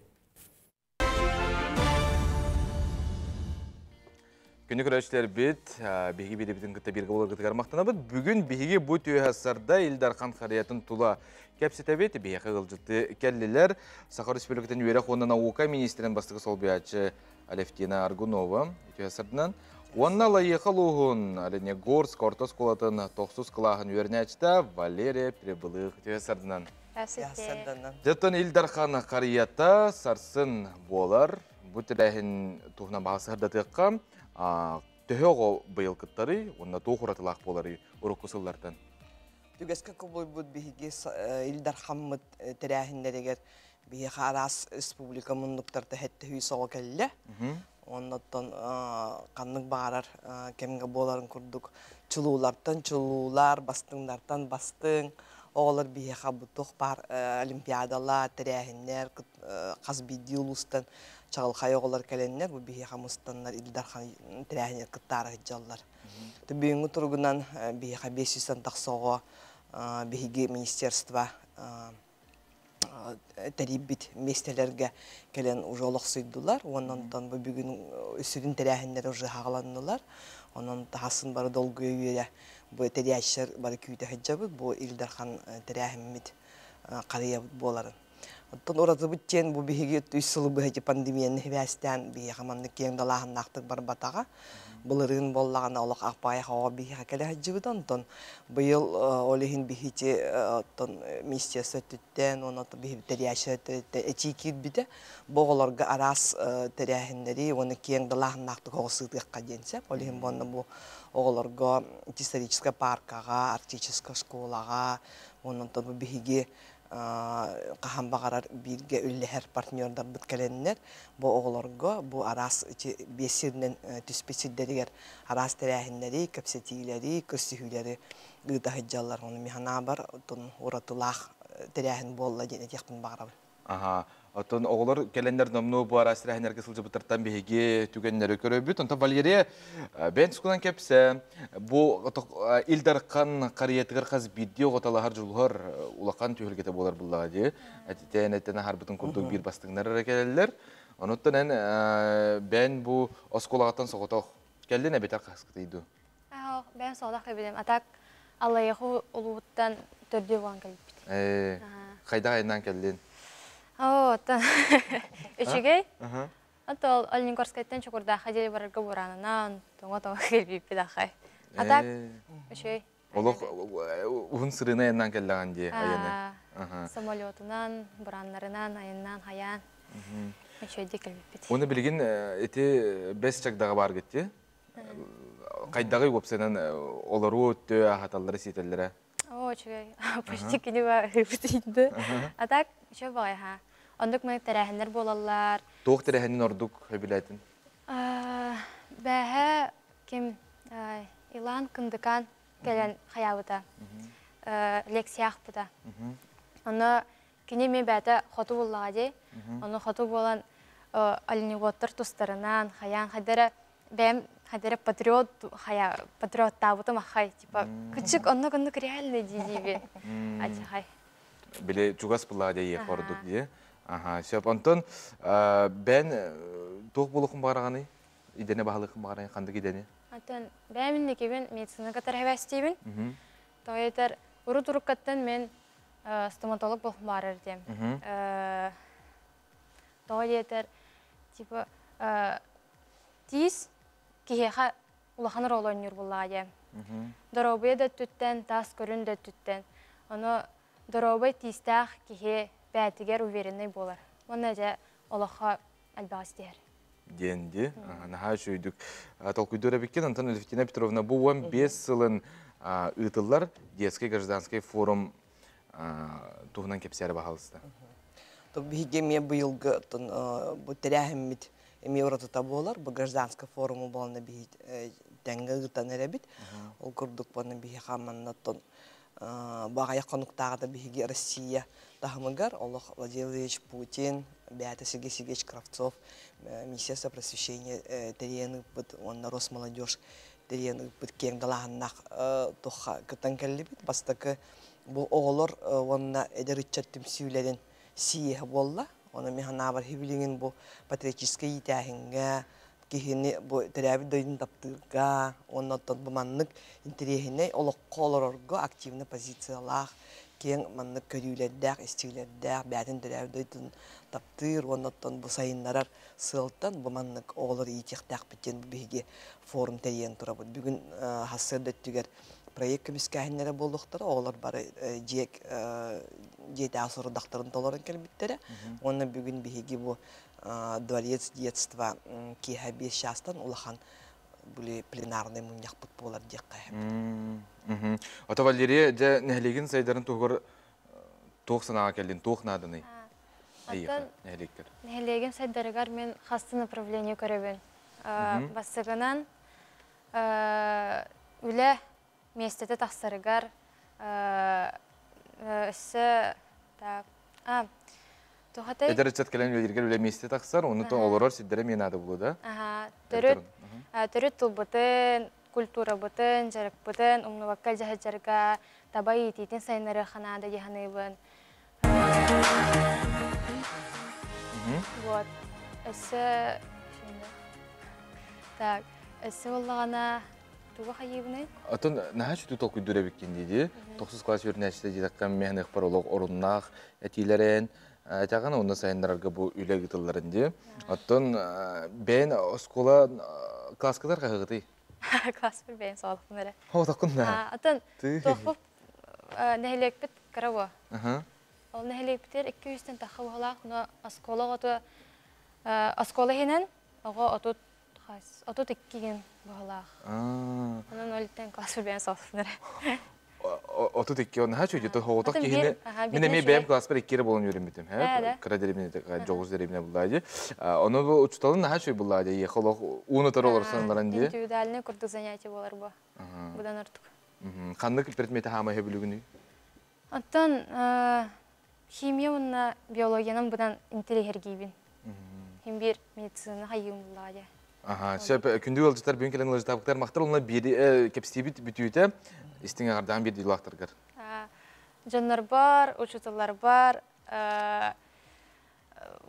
Күні көрәшілер бет, беги бері бітін күтті бергі болар күтті қармақтана бұд. Бүгін беги бұт өйхасарда Илдархан қариятын тұла кәпсеті бет, беги қығылжықты кәлілер. Сақар Республикатын өйрек онына ОК министрін бастығы сол бейатшы Алевтина Аргунова өйхасардынан. Онна лайықы луғын әліне Горск, Ортос қолатын 9 қылағын өрнәчті Валерия Прибылық өйхасардынан. Жаттан Илдархан қарията сарсын болар. Бұт рәхін тұғынан бағысығырда тұққа. Төһөго быйыл кыттары, онна тоохуратылақ болары урукку сыллардан. Түгеске көбой бұд бейге Илдар Хаммыд тәрәхіндерегер бейге Арас Республика мұндықтарды хәтті хүй соға кәлі. Оннаттан қанның бағарар кәмге боларын күрдік. Чылулардан чылулар, бастыңдардан бастың. Оғылар бейге бұттық бар олимпиадалар, тәрәхіндер, қазбиді ұлыстан чағылхай оғылар кәленнер, бұл бейі қамыстанлар Илдархан тірәхінер қыттары хыджалар. Бүгінгі тұрғынан бейі 500-тан тақсоғы бейгі министерства тәриббит местелерге кәлен уже олық сұйдылар. Онан бұл бүгін үсігін тірәхінер уже хағаланылар. Онан тағасын бары долғы өйері бұл тәрәшер бары күйті хыджабы, бұл Илдархан тірәхінмет қария боларын. Оттон ораты бүттен бұл бейгі үйсілі бұхеті пандемияны хевәстен бейі қаманны кейін далағын нақтық бар батаға. Бұл ұрығын боллағына олық ақпайы қауға бейі қәкелі хаджыбыды. Онтон бұйыл олығын бейхеті министерство түттен, оны бейхі тәрияшы әтейкет біді. Бұғыларға арас тәрияхіндері, оны кейін далағын нақтық оғысыдыққа денсеп. Олығын бұны бұл оғыларға историческа паркаға, артическа школаға, онын бейхеге қахан бағарар бірге үлләхер партнердар бүткәленнер. Бұл оғыларға, бұл арас бесірінен түспесілдерігер арас тәрәхіндері, көпсетейлері, көстігілері ғыда хыджалар. Оны механа бар, оратылақ тәрәхін болла дене тектін бағарабы. Отон оғылар кәлендер номну bu ara sirahiner kısılcı bıtırtan bihigi tügenleri köröbüt. Onta Valeriya ben çıkılan kepse bu ildarkan kariyetigar kaz video gotalar julhar ulakan tühülgete bolar bullağa diye. Etene harbıtın kurduk bir bastığınları kelleler. Onuttan ben bu oskolağatan soğutak geldi ne beter kaskıtıydı. Ben soğutak ebildim. Atak Allah'ı uluğuttan tördüğü olan geldi. Kayda ayından geldin? Üçüge. Atol Alinkorskay'tan çukurda haceli bararga buranından toңа gelbip daha. Atak üçüge. Олық ұғын сырына айынан келдіған де айаны. Самолетынан, буранларынан, айынан, хаян. Üçüge gelbip. Оны білген еті бәс чақдағы бар кетті. Қайдағы өпсенен олару өтті ағаталары сетелері. Üçüge. Почти кенева өтейді. Atak üçüge бағай ха. Onduk mı terehender bolallar. Toğ terehenin orduk biletin. Bəhə kim ilan kındıkan gelen hayavıda. Leksiyaq buda. Onu kini me bədə xotu bollağa de. Onu xotu bolan alinivotlar tustlarından hayan hadere bəm hadere patriot tabutu maxay tipa küçük onduk реально диди. Ачай. Bile çugas bollağa de orduk diye. Şöp ondan ben toğ buluqum bağırağını, idene bağlıqım bağırağını, qandı gideni? Ben minneke ben medisina qatar həvəsteyim. Toğayetər, uru turuq qattan men stomatolog buluqum bağırır deyim. Toğayetər, tipa, tiz kihəqa ulaqanır olanıyor bullağa deyim. Dorobaya da tütten, tas körün de tütten. Onu dorobay tiztaq kihə bәтігер уверенный болар. Оны да Аллахқа әлбағыз дейір. Денді. Наға жүйдік. Толкуйдура беккен, Антон Эльфетина Петровна, бұл 15 жылын ұйтылар детский гражданский форум туғынан кепсәрі бағалысты. Бейге мен бұйылғы тәрәхіммет еме ұратыта болар. Бұл гражданский форумы болына бей тәңгі ұтан әрәбет. Ол күрдік бұны бей қаманнаттын бағая қонуқтағы да бейге Россия Тахмагар, Олег Владимирович Путин, Беата Сергей Сергеевич Кравцов, Министерство просвещения территориальных, он Росмолодежь территориальных, кеңдалағаннақ тоқа кітанкәлі бит. Бастакы бұл оғылыр, онына әдірітчаттым сүйілерін сие болла. Оны механа бар хевіліңін бұл патриотический етәхінге, кехіне бұл тәрәбі дөйдің таптырға, оннаттан бұл маннық интерегіне олық қолырырға активны позициялақ, кен маннық көрүлердәк, истейлердәк, бәтін тәрәбі таптыр, оннаттан бұл сайынларар сылттан бұл маннық оғылыр етектәк біттен бұл бейге форум тәрейен тұра бұл. Бүгін хасырды түгер проект көміскәхінлері болдықтары, оғылыр бары жеті асыры дақтарын толарын кәлбіттері. Оны бүгін бейге бұл дворец детства кеха 5 шастан улахан бүлі пленарный мұнияқ бұт болар дек қайым. Ата Валерия, жа нәхлеген сайдарын туғыр тоқ санаға келден, тоқ надыны? Нәхлеген сайдарығар мен қасты направление көребен. Басығынан үлі местеті тақсарығар өсі Тухатай. Эдер чат келен үлергер үлеместе тақсар, оны то олорор сиддере мен ады булу да. Ага, төрөт тулбутын, культура бутын, жарык бутын, умнубакка жахаджарга, табай ититин сайнары ханада яханыбын. Вот. Эссе... Так, эссе боллағана туға хайыбыны? Атын наха чүту толку дүребеккен дейді. 9 класс өрнәшті дедаққан мәхнек бар олық орыннақ әтилерін. Әтіған оны сайындарарға бұл үйлі ғытыларынды. Атын бәйін оскола класскадар қағыды? Класс бір бәйін соғылықпын әрі. О, тақын да? Атын тоқып нәхелек біт қарауы. Ол нәхелек бітер 200-тен тақы болақ. Оскола ғыты оскола хенен оға отут 2-ген болақ. Onun 10-тен класс бір бәйін соғылықпын әрі. Отут 2 оны хачу жето хоотак кихине мене ми бэм класс бір 2 болон жүрем битем. Кыра деремне жогуз деремне буллады. Оны бу учталын хачу буллады. Ехолок унутар олар санларын ди. Индивидуальный курдук занятие болар бу. Будан артык. Кандык предмети хама хебилүгүнү? Аттан химия уна биологиянын будан интеллигергибин. Химбир медицина хайым буллады. Ага, шеп күндү олжутар бүгүн келен олжутабыктар мактар онлар бири кепстибит бүтүүтө истиңе кардан бир дилактыргар. Жаннар бар, учуталар бар.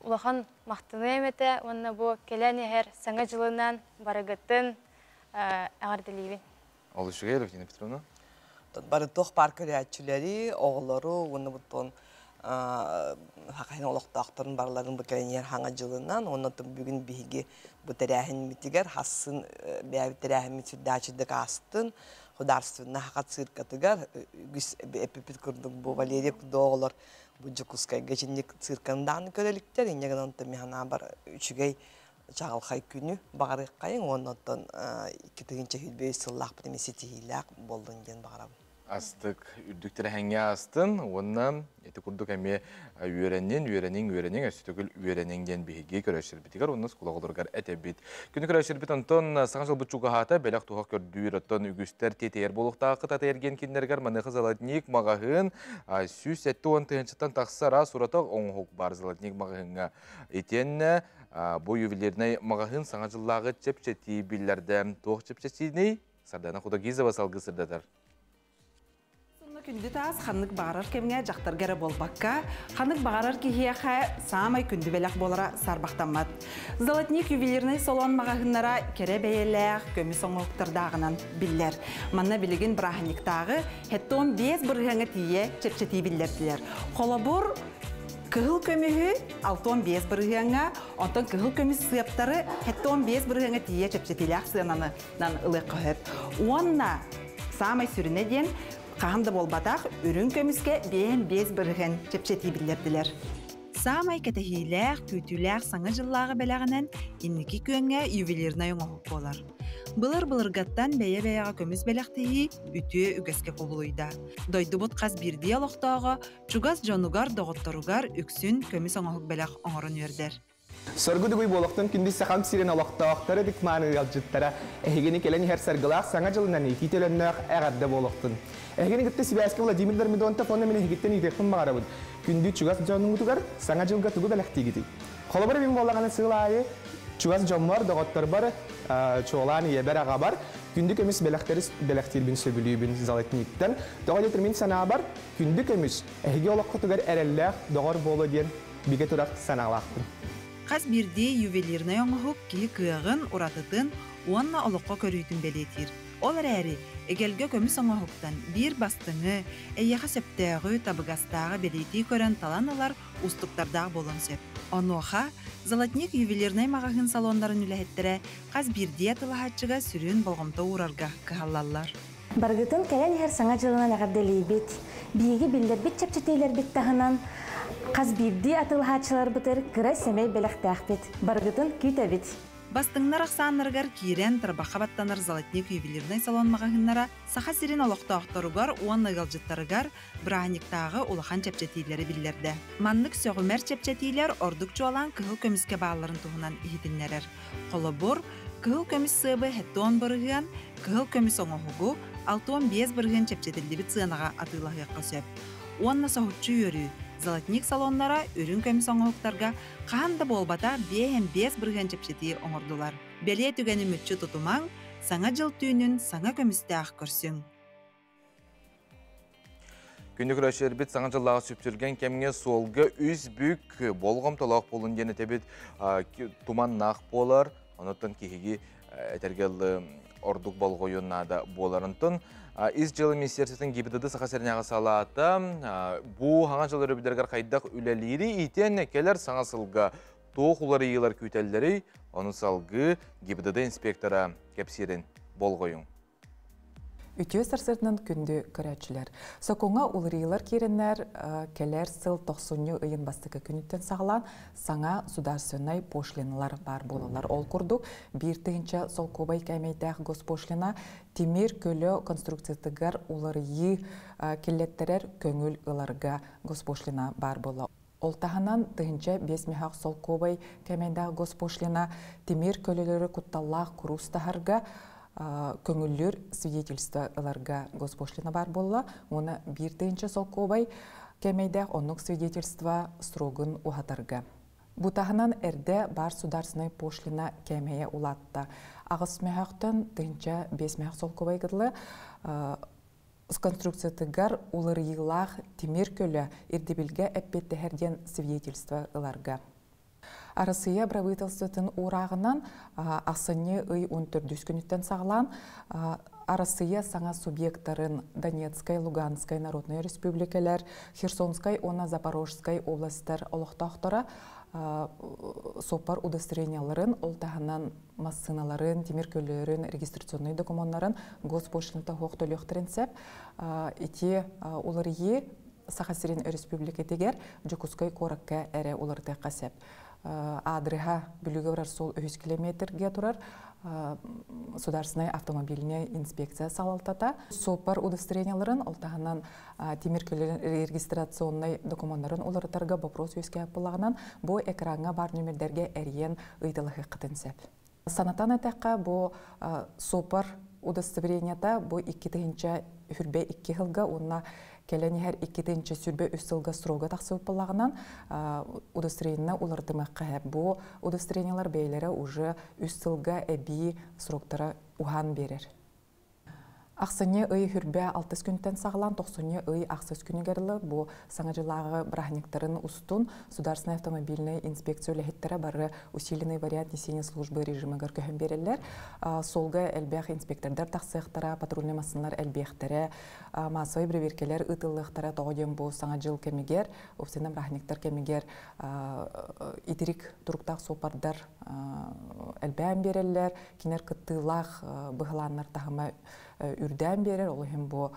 Улахан мактаны эмете, онна бу келен хер саңа жылынан барыгытын агардылыбын. Ол ушуга Елена Петровна? Бары тох паркыриятчылары, оғылары, оны бұттон хақайын олықтақтарын барларын бүкәлінер хаңа жылынан, оннатын бүгін бігі бұтырәхін митігер, хасын бәбітірәхін митүрдәчідік астын, Хударственна хақат циркатыгар, үгіс эпипит күрдік бұл Валерия Күдоғылар, бұл жүкускай гәчіндік циркандан көреліктер, енеген онты механа бар үшігей чағылқай күні бағарық қайын, оннаттан 2-тігінші хүлбей сыллақ бұтымы сетихилақ болдың ден бағарабын. Астык үрдүктері хәңе астын, оннан еті күрдік әме үйеренің, өстігіл үйереніңден бейге көрәшір бітігер, оннан скула қолырғар әті бит. Күні көрәшір бит, онтон саңа жыл бұтчуға хата, бәліқ туғақ көрдүйір, оттон үгістер тетер болуқтақы татайерген кендергер, манықы залатник мағағын, сүйс әтті он тығыншыттан тақсара сұратық оңғық бар залатник мағағынға етен, бұл ювелеріне мағағын саңа жыллағы чепчеті білдерді тоқ чепчетіне сардана Худагизова салғы сырдадар. Күнді таз қанық бағарар кемге жақтар гәрі болбаққа, қанық бағарар кейхеяқа самай күнді бәләқ болара сарбақтамад. Золотник ювелирный солон мағағынлара кере бәйеләқ көмі соңылықтырдағынан білдер. Манна білеген бірахыниктағы хеттон 5 бірғаңы тие чепчеті білдерділер. Қолабыр кығыл көмігі 6-5 бірғаңа, онтан кығыл көмі сыяптары хеттон 5 бірғаңы тие чепчетіләқ сыянаны ылық қығып. Онна самай сүріне ден қағымды болбатақ, үрін көміске бейін 5 бірген чепчеті білдерділер. Самай кәтәхейләқ, көтіләқ саңы жыллағы бәләғінен инники көнге ювелирна оңғық болар. Бұлыр-бұлырғаттан бәйе-бәйеға көміз бәләқтігі үтіе үгәске қолуыйда. Дойды бұт қаз бірдей алықтағы, чугас жонугар доғыттаругар үксін көміз оңғық бәләқ оңырын өрдер. Сөргүдүгүй болуқтың күнді сақам сирен алықтағықтары дік маны алжыттара, әхегені келені хәр сәргілақ саңа жылынан еті теліннақ әғарды болуқтың. Әхегені күтті Сибайский Владимир Дармидонтов оны мен әхегеттен етектің мағарабын. Күнді чугас жонның ұтығар саңа жылға тұғы бәләқтегеді. Қолыбыры мен болағаны сылайы, чугас жонлар доғыттар бар, чоғлан ебер аға бар, күнді көміс бәләқтер сөбілейбін залетниктен. Доға детермен сана бар, күнді көміс әхеге олыққы тұғар әрелләқ доғар болу ден биге тұрақ саналақтың. Қаз бірде ювелирный оңғық кейі күйіғын ұратытын, онна олыққа көрійтін бәлетір. Олар әрі, әгелге көміс оңғықтан бір бастыңы, әйеға сөптәғі табығастағы бәлеті көрін таланылар ұстықтардағы болын сөп. Оныға, Золотник ювелирный мағағын салондарын үләхеттірі қаз бірде тылағатшыға сүрін болғымта ұрарға кығалалар. Барғытын кәлен әр саңа жылынан әғарделей бет, бейгі білдер бет чәпчетейлер бет тағынан, қаз бірде атылғатшылар бұтыр кіра сәмей бәліқтәқ бет, барғытын күйті бет. Бастыңнар ақсанырғар кейрен тұрбаққа баттаныр Золотник ювелирный салон мағағынлара сақа сирен олықтағықтаруғар уан ұғалжыттарығар бірағаниктағы улахан чәпчетейлері білдерді. Маннық сөғімер чәпчетейлер ордық жуалан кығыл көміске бағаларын тұғынан ехетінлерер. Қолы бұр, кығыл көміс сыбы хеттон бұрығын, кығыл көміс оңығығы 6-5 бірген чәпчетелді біт сынаға атылығы қосып. Онна соғытчы өрі, Золотник салоннара өрін көміс оңылықтарға қағанда болбата 5-5 бірген чепшеті оңырдылар. Беле түгені мүтчі тұтумаң, саңа жыл түйінін саңа көмісті ақ көрсің. Күнді күрәшер бит саңа жыллаға сүптірген кемге солғы үз бүк болғым толақ болын дені тәбет туман нақ болар, оныттың кейігі әтергелі ордук болғойыннада боларынтын. Из жылы министерствотың гибидады сақа сәрняға салаты, бұ хаңа жылы өрібідергер қайдақ үләлері итен келер саңа сылға тоқ улары елар күйтәлдері, оны салғы гибидады инспектора кепсерін болғойын. Үтіе сарсырынан күнді көрәтшілер. Сокуңа улырыйлар керінлер келер сыл 90 ұйын бастықы күніттен сағылан саңа сударсынай пошлиналар бар болалар. Ол күрдік бір түйінші сол көбай кәмейдәқ госпошлина темир көлі конструкциятығар улырыйы келеттерер көңіл ұларға госпошлина бар бола. Ол тағынан түйінші 5 мехақ сол көбай кәмейдәқ госпошлина темир көлілері құтталлақ күрустағарға көңіллер свидетельство ыларға госпошлина бар болла, оны бір түйінші сол көбай кәмейдәқ онық свидетельство строгын ұғатарға. Бұтағынан әрді бар сударсынай пошлина кәмейе ұлатты. Ағыс мәхақтын түйінші 5 мәхақ сол көбай кідлі конструкциятығар улырыйлақ темір көлі ердебілге әппетті әрден свидетельство ыларға. Арасыя правительствотын урағынан асыне ый 14 күніттен сағылан Арасыя саңа субъекттарын Донецкай, Луганскай народный республикалар, Херсонскай, она Запорожскай областар олықтақтары сопар удостоверенияларын, олтағынан массыналарын, темір көлерін, регистрационный документларын госпошлинта хоқтөліқтірін сәп, ете оларые Сахасирин республикетегер Жокускай коракка әрі оларды қасеп. Адрыға бүлігі барар сол 100 километрге тұрар сударсынай автомобильне инспекция салалтата. Сопар удостоверенияларын, олтағынан темір көлерін регистрационный документларын олардарға вопрос өске апылағынан бұл экранға бар нөмірдерге әріен ұйдылығы қытын сәп. Санатан әтәққа бұл сопар удостоверенията бұл 2-тігінші хүрбе 2 жылға, онына Келені әр 2-тінші сүрбе үстілгі сұрога тақсы өппілағынан удостоверениялар олардымаққа әп. Бұл удостоверениялар бейлері уже үстілгі әбей сұрақтары ұған берер. Ақсыне үй хүрбе 6 күнттен сағылан, 90 үй ақсыз күні кәрілі. Бұл саңа жылағы брахниктарын ұстын сударсынай автомобильный инспекция өліхеттері бары усиленный вариант несения службы режимігір көхін берелер. Солғы әлбәқ инспектордар тақсықтара, патрульный масынлар әлбәқтері, массовый проверкелер ұтылықтары тоғыден бұл саңа жыл кемегер, офсенім брахниктар кемегер итерик тұрықтақ сопардар әлбән берелер, кенер күттылақ бұғыланлар тағыма үрдән берер, олығын бұл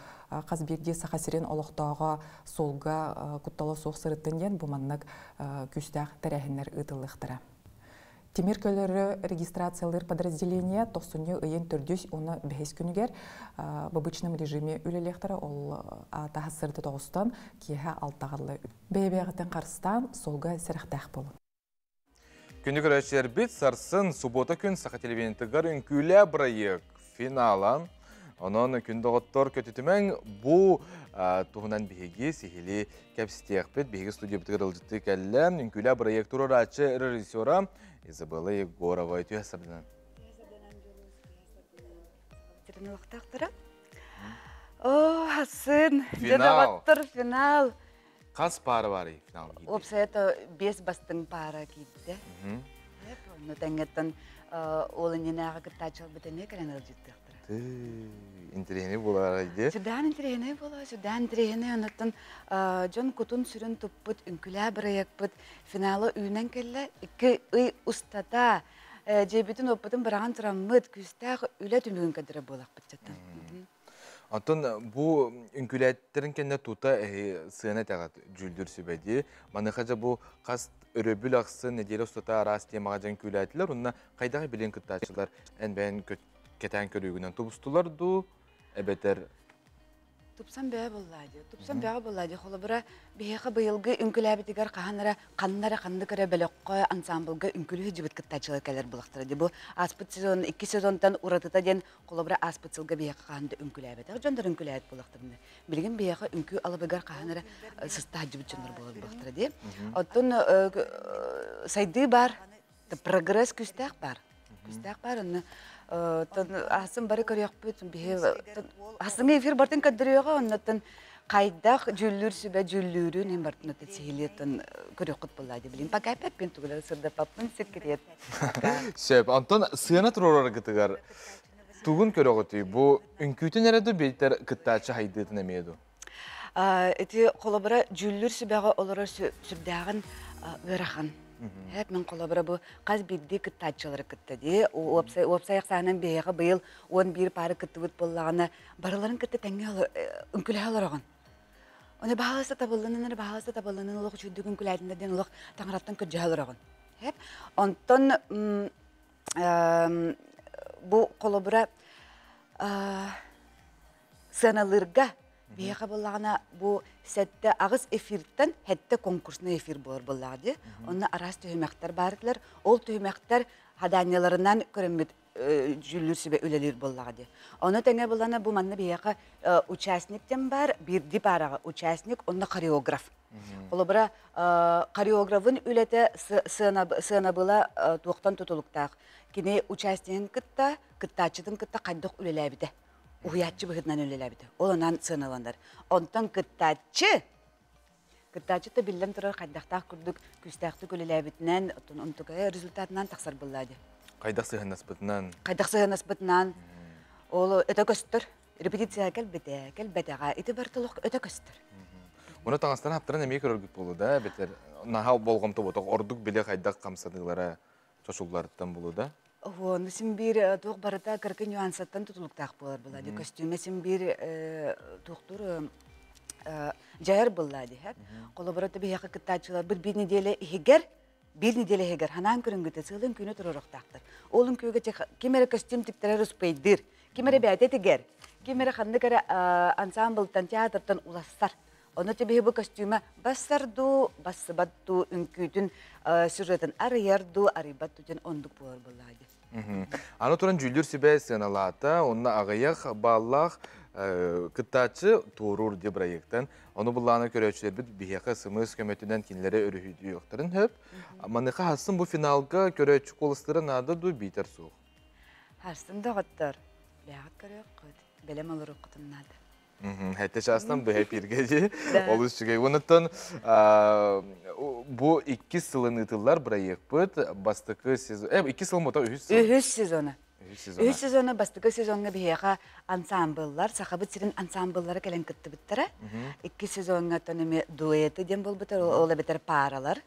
қазберде сақасырен олықтауға солға құтталы соқ сырыттын ден бұманнық күстәқ тәрәхінлер ұтылықтыра. Темір көлері регистрациялар подразделения 90 ұйын түрдіс оны 5 күнігер в обычном режиме үлелектері ол атағы сырды тоғыстан кейі алтағылы. Бәйбәғітен қарыстан солға сәріқтәқ болу. Күнді көрәшер бит сарсын суббота күн сақа телевизиятығар үнкілі бірайық финалан. Onun күнді ғыттор көтітімен бұл туғынан бейге сихили кәпсітеқ бет бейге студия бітігір ұлжытты кәлі үнкілі проекторы рачы режиссера Изабелла Егорова өте әсірден. Хасын, финал. Қас пары бар финал кейді? Опса, это 5 бастың пара кейді. Но тәңгеттен олыненағы күттачыл бітіне кәрен ұлжытты. Интерегені болар айде? Сүрдән интерегені болар, сүрдән интерегені онаттан жон кутун сүрін тұппыт, үнкілі біраяк бұт, финалы үйінен кәлі, үкі үй ұстата, жебетін оппытын біраған тұрамыд, күстәқ үлі түмігін кәдірі болақ бұт жаттан. Антон, бұл үнкіләттерін кәнде тута сыйына тәғат жүлдір сөбәді. Манықажа бұл қас өрөбіл ақсы неделі ұстата арас темаға жан күләтілер, онына қайдағы білен күттачылар ән бәйін кетен көрігінен тұбыстылар ду, әбетер Тупсан бәе боллады. Тупсан бәе боллады. Холобра бәеге быелгы үнкүләбитигәр каннара канды кере беләккә ансамблга үнкүлү җибет кыттачылар кәләр булыктыр. Бу аспыт сезон 2 сезондан уратыта ден холобра аспытсылга бәеге канды үнкүләбит. Җандар үнкүләбит булыктыр. Билген бәеге үнкү алыбыгар каннара сыста җибет җандар булыктыр ди. Оттон сайды бар, прогресс күстәк бар. Күстәк бар. Асын бары көрөк бүт бие асын эфир бартын кадырыга оннан кайдак жүллүр сүбө жүллүрүн эм бартын өтө сихилеттен көрөк кыт булады билин пока опять пен тугла сырда папын секрет Сөп Антон сыяна туророр гытыгар тугун көрөгөтү бу үнкүтүн эреду бейтер кыттачы хайдытын эмеду эти колобра жүллүр сүбөгө олорор сүбдагын ырахан Hep men kolabora bu kaz bildi kıttaççıları kıttı diye. O opsayak sahnen beyağı bıyıl 11 parı kıttı bıt bollağına baraların kıttı tenge ünküle alırağın. Onu bağlısı tabalının oluq çüddük ünküleydinde den oluq tanırattan kıtcı alırağın. Hep ondan bu kolabora sınalırga Beyağı bollağına bu sette ağız efirten hette konkursuna efir bolor bolladı. Onda aras tühümekler barıklar. Ol tühümekler hadanyalarından körümbüt jüllür sübe ölelir bolladı. Onu tenge bollağına bu manna beyağı участникten var. Bir dip arağı участник, onda koreograf. Olabıra koreografın ülete sığınabıla tuğuktan tutuluktağ. Kine участникten kıtta, kıttaçıdın kıtta kaydık ülelebide. Uyatçı bıhıdından öylelebidi. Olandan sığınalanlar. Ondan kıttaçı da bilden turar kaydaqtaq kurduk, küstaqtı öylelebitinden, ondan rezultatından taqsar bulladı. Qaydaq sığınasbıtından? Qaydaq sığınasbıtından. Olu öte köstür. Repetisiya kelbeteğa. Iti bartılıq öte köstür. Onu tağıstan haptıran emeği körülgük bolu da, beter. Naha bolğam tobotak, orduk bile qaydaq qamsadıqlara çoşullardan bolu da. Onu sim bir tuğ barıda kırkı nüansattan tutuluktaq bolar buladı. Kostüme sim bir tuğdur jayar buladı hep. Kolaborata bir yakı kıttaçılar bir nedele heger. Hanan körüngüte sığılın köyüne tururaqtaqtır. Olun köyge kimere kostüm tiptere ruspaydır. Kimere bəyte tiger. Kimere xandı kere ansambıldan, teatrdan ulastar. Onu tabi bu kostüme basıbattu, ünkütün sürretin arıyardu, aribattu'dan onduk bolar buladı. Аны туран жүлдүр сибе сыналата, онна агаяк, баллах, кыттачы турур де проекттен. Оны булланы көрөчүлөр бит бияка сымыз көмөтүнөн кинлере өрүхүдү жоктурун хөп. Маныка хасын бу финалга көрөчү колустары нада ду битер суу. Хасын да готтор. Бягат көрөк кыт. Белем алыр окутуннады. Хәтте шастан бу хеп иргеди. Олус чыгай. Онуттан bu 2 сылын ытыллар проект бит. Бастыкы сезон. 2 сыл мота 3 сыл. 3 сезону. 3 сезону бастыкы сезонга бияка ансамбльлар, сахабыт сирин ансамбльлары келен кытты биттера. 2 сезонга төнеме дуэты дем болбутар, ола бетер паралар.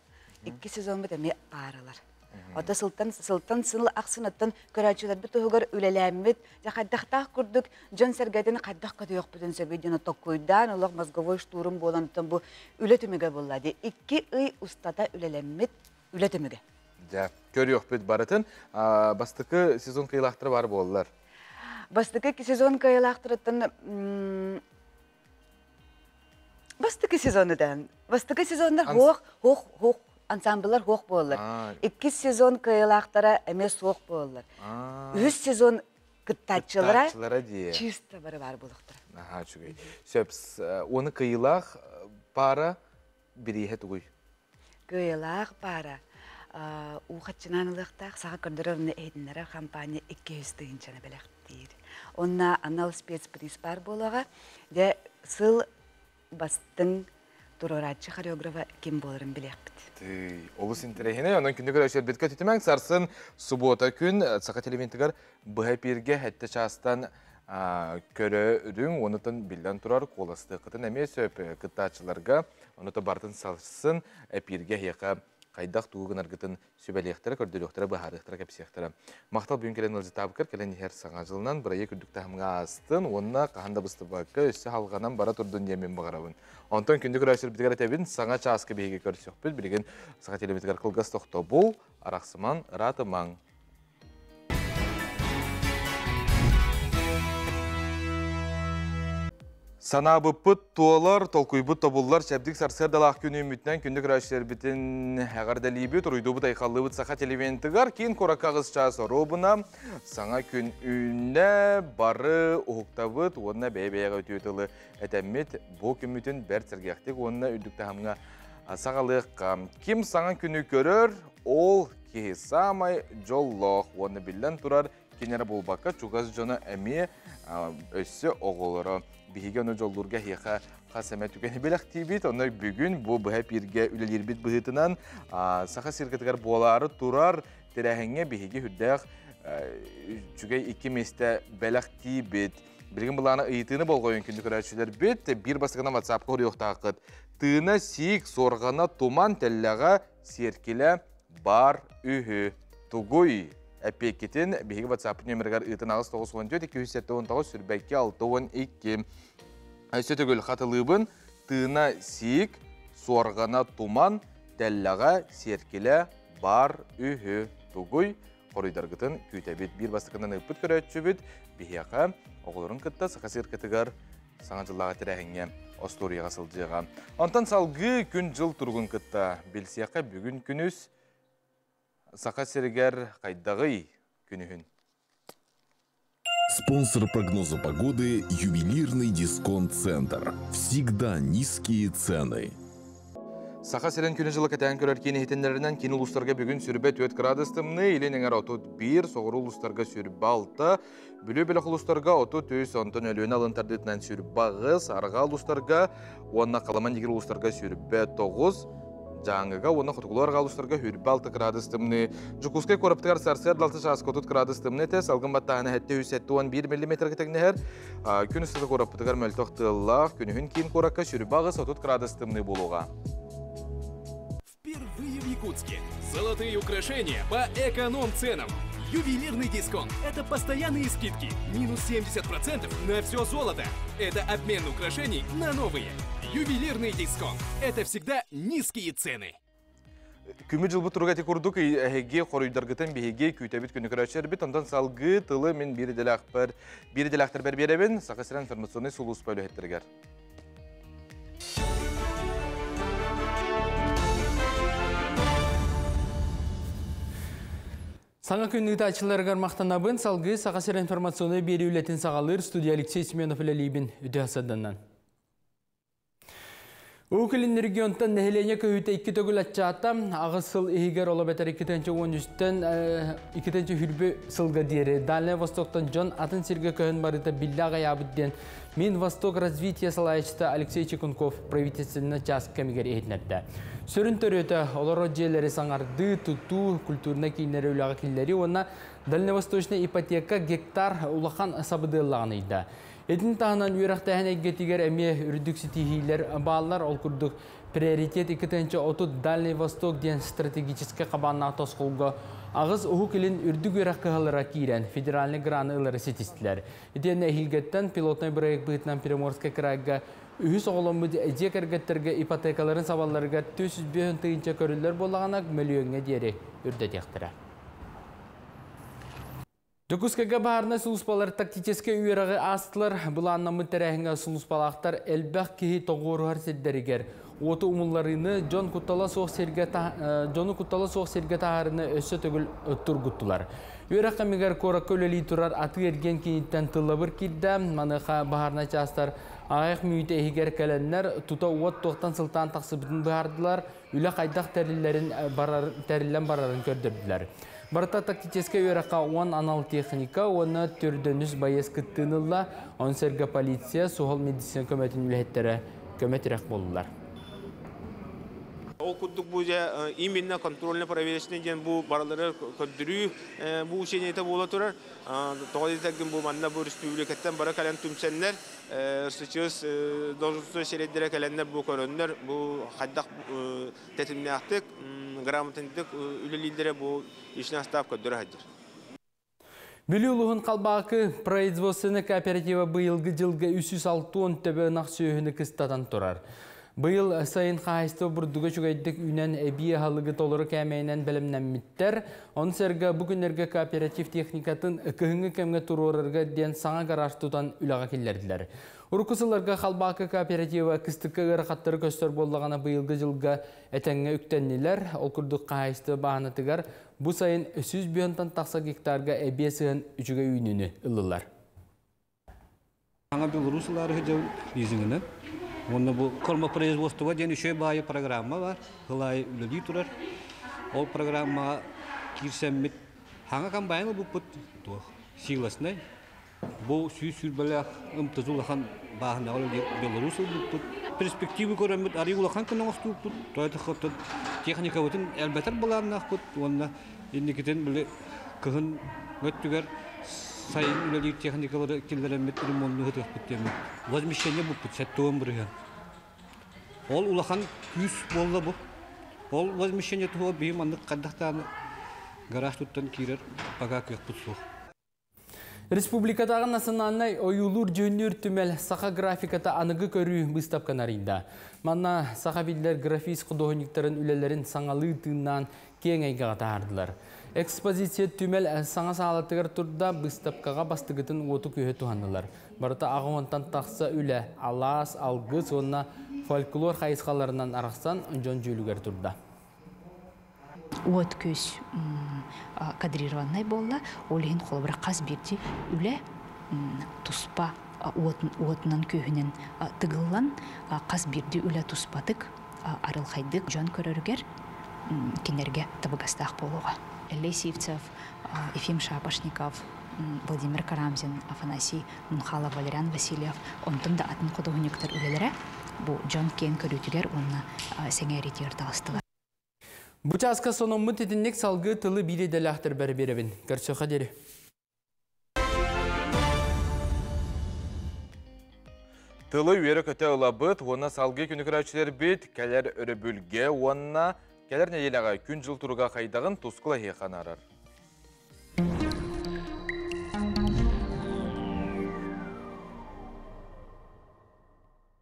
2 сезон бетеме паралар. Ата сылтан сыл аксынаттан көрәчүләр бит тугар үлеләммит. Жакаддактак курдук, жон сәргәден каддак кадык бүтән сәбидән токуйдан, улак мозговой штурм болантан бу үлетемегә буллады. 2 ый устата үлеләммит үлетемегә. Ja, görüyor bit baratın. Bastıkı sezon kıyılaktırı var bollar. Bastıkı sezon kıyılaktırıtın bastıkı sezonudan. Bastıkı sezonlar hoq ansambıllar hoq bollar. 2 sezon kıyılaktıra emes hoq bollar. 3 sezon kıttaççılara çista var buluqtır. Aha, çügey. Söps, onu kıyılak para birihe tuğuy. Kıyılak para. Uğaçınanılıqtaq sağa kördürörüne eydinlere kampanya 200 tığınçana belek deyir. Onna anal spetspriz bar bolağa de sıl bastın turoratçı koreografa kim bolarım bilek bit. Olus interehine, ondan kündü görüşür bitke tütümen sarsın subota gün sağa televintigar bıhep irge hette çastan körürün, onutun bilden turar kolastığı kıtın eme söp kıttaçılarga, onutu bartın salsın epirge yaka Qaydaq tuğun argıtın sübeliyektere, kördülüktére, baharıqtere, kapsiyektere. Maqtal bugün kelen ılcı tabıkır, kelen her sağa жылынан buraya kürdükte hamga astın, onna qahanda bısты bakı, üssü halganan bara turdun yemin bağırabın. Ondan kündü kürəşir bitigər etəbin, sağa çaskı beyge körsük bil, bilgin sağa telemetikar kılgaz toxto bul, araqsıman, ratıman. Санабыппыт туалар, толкуйбыт тобуллар, шәбдік сарсырдалақ күні үмітнен күндік рәшілер бітін әғардалейбіт, ұйдубыт айқалыбыт сақа телевентігар, кейін коракағыз час оробына, саңа күн үйіне бары ұғықтабыт, онына бәй-бәйға өтеуітілі әтәммет, бұл күмітін бәр сәргектік, онына үдікті хамға сағалық. Кім саңа күні көрір, ол кеғі самай жоллоқ, оны білден тұрар, кенері болбаққа чуғаз жона әме өссі оғылыры. Биһиге оны жолдурга хиха қасаме түкені белек тибит, оны бүгін бұл бұға бірге үлелер бит бұғытынан сақа сиркетігер болары тұрар тәрәхіңе биһиге хүддәқ жүгей 2 месте белек тибит. Бірген бұланы ұйытыны болғойын күнді көрәтшілер бет, бір басығына WhatsApp көрі оқтақыт. Тыны сик сорғана туман тәлләға серкелі бар үйі тұғой. Әпекетін бігі WhatsApp нөміргер ұйтын ағыз 914-219 сүрбәкке 612. Сөтігіл қатылыбын тыына сик, сорғана туман, тәлләға серкелі бар үйі тұғой. Қорыйдарғытын күйтәбет бір бастықынан ұппыт көрәтші бет, бігеға оғылырын күтті сақасыр кітігер саңа жылаға тірәхіңе осторияға сылжыға. Антан салғы күн жыл тұрғын күтті белсияқа бүгін күніз Сақа сергер қайдағый күнігін. Спонсор прогноза погоды – ювелирный дисконт-центр. Всегда низкие цены. Сақа серен күні жылы кәтән көрер кені хетенлерінен кені ұлыстарға бүгін сүрбе 4 градустымны, елен әңір 31, соғыру ұлыстарға сүрбе 6, бүлі-бөлі ұлыстарға 30 онтын өліуін алынтардетінен сүрбе 5, арға ұлыстарға, онына қаламан егер ұлыстарға сүрбе 9, Жаңыға оны құтығылар ғалыстарға хүрбі 6 градустымны. Жүкускай қораптығар сарсер 6 шасқотут градустымны тәс, алғын баттағаны әтті 171 мм кетігінер. Күн үстігі қораптығар мөлтоқтылақ, күнігін кейін қораққа сүрбі 30 градустымны болуға. Впервые в Якутске. Золотые украшения по эконом-ценам. Ювелирный дисконт – это постоянные скидки. Минус 70% на все золото. Это обмен украшений на новые. Ювелирный дисконт – это всегда низкие цены. Күмі жылбы тұрға тек ұрдық әйге қорыйдарғытын бейге күйтәбет күні көрәшер бет, ондан салғы тылы мен бері делақтар бәр беребін, сақасыран информационный сұлыс бәлі әттіргер. Саңа күннігді ачыларғар мақтанабын, салғы сақасыр информационы бері үлетін сағалыр студия Алексей Семенов үлелейбін үді асадынан. Өкілін регионтан нәхелене көйті 2 төгіл атчаатта ағысыл егер ола бәтір 2-13-тен 2 хүрбі сылға дері. Дальный Востоктан Джон атын сирге көйін барыта билляға ябыдден Минвосток развития салайчыты Алексей Чекунков правительственный час кәмігер ехетнәтті. Сөрін төрөті олар жерлері саңарды, тұту, культурна кейінері үліға келдері, онна дальневосточный ипотека гектар улахан сабыдылағын еді. Эдін тағынан үйрақтайын әйгетігер әме үрдік сетихейлер бағалар ол күрдік приоритет 2-30 Дальний Восток ден стратегическі қабанна тосқылғы ағыз ұғы келін үрдік үйрақ қығылыра кейрен федеральный граны ұлары сетістілер. Еден әйгеттен пилотный проект бұғытнан Приморская крайға үйіс оғылымы дек әргеттерге ипотекаларын сабаларыға 400 тыйынша көрілер болағанақ мөліөңе дері үрдетектірі. Жүкускага бағарына сұлыспалар тактическе үйерағы астылар, бұл аннамы тәрәхіңі сұлыспалақтар әлбәқ кейі тоғырығар седдерігер. Оты умыларыны Джону Куттала соқ серге тағарыны өсі түгіл тұргыттылар. Үйераққа мегер қора көлелей тұрар аты ерген кейіттен тылабыр кейді, маныға бағарына частар ағайық мүйті егер кәлінлер тұта уат тоқтан сылтан тақсыбытын бағардылар, үлі қайдақ тәрілен барарын көрдірділер. Барта тактическе үйраққа 10 анал техника, оны түрдініс байыз күттінілла, он сәргі полиция, соғыл медицина көметін үлеттері көметірек болылар. Ол күрдік бұл именно контрольно проверочный ден бұл баралары көддірі бұл үшенеті бола тұрар. Тоғадетәгін бұл манна бұл республикаттан бара кәлен түмсәнлер, сычыз должностной середдері кәленлер бұл көрінлер, бұл қайдақ тәтімне ақтық, грамотындық үлелейдері бұл ішіне астап көддірі хаддыр. Бүлі ұлығын қалбақы производственный кооператива бұйылғы жылғы 360 төбі нақсүйіні кыстатан тұрар. Бұйыл сайын қағайсты бұрдығы жүгайдық үйнен әбие халығы толыры кәмейінен білімнәмміттер. Он сәргі бүгінерге кооператив техникатын күхіңі кәмге тұрорырға ден саңа гараж тұтан үліға келдерділер. Урукусыларга халбакы кооператива кыстыкка ырақаттары көстөр боллағана быйылғы жылға әтәңе үктеннелер, ол күрдік қайысты бағанатыгар бұ сайын 300 бионтан тақса гектарға әбесіғын үчіге үйнүні ылылар. Аңа белорусылары жау лизингінен. Онда бұл корма производства ден үші байы программа бар, ғылай үлі тұрар. Ол программа кирсәммет. Аңа камбайны бұл бұд силасынай. Бұл сүй-сүрбәлі ұмтызулақан бағында олы белорусыл бұл. Перспективы көрәмет арый улақан күнің оқты бұл. Тойты қоттын техника бұтын әлбәтір боларынақ бұл. Онда ендекетен білі күхін өттігер сайын үлелі техникалары келдерәмет ремонтны ғытық бұттемет. Возмещение бұл бұт, сәттуын бұрыған. Ол улақан күс болды бұл. Ол возмещение тұғы бейім андық қаддақтаны гараж тұттан кейрер баға көк бұт соқ. Республикатағы национальный ойулур жөннүр түмел саха графиката анығы көрі бұстапқан арында. Манна саха билдер графис құдығыниктарын үлелерін саңалы тыңнан кең айгаға тағардылар. Экспозиция түмел саңа сағалатығыр тұрда бұстапқаға бастығытын оту көйе туғандылар. Барыта ағуантан тақса үлі алас, алғы, сонына фольклор қайысқаларынан арақсан жон жөлігер тұрда. От көз кадрированный болла, олейін қолыбыра қаз берді үлі тұспа отынан көйінен тығылан қаз берді үлі тұспатық арылқайдық жон көріргер кенерге табығастақ болуға. Элей Сивцев, Ефим Шапошников, Владимир Карамзин, Афанасий Мунхалов, Валериан Васильев, онтын да атын құдығынектер үлелері бұл жон кен көрітігер онына сәңәрет ертағыстылар. Бұчасқа соның мұтетіннек салғы тылы биредел ақтыр бәрі беребін. Көрсөқа дері. Тылы үйері көте ұлабыт, оны салғы күні күрәчілер бет, кәлер өрі бүлге, онына кәлер нәйеліға күн жыл тұруға қайдағын тұскыла хеқан арар.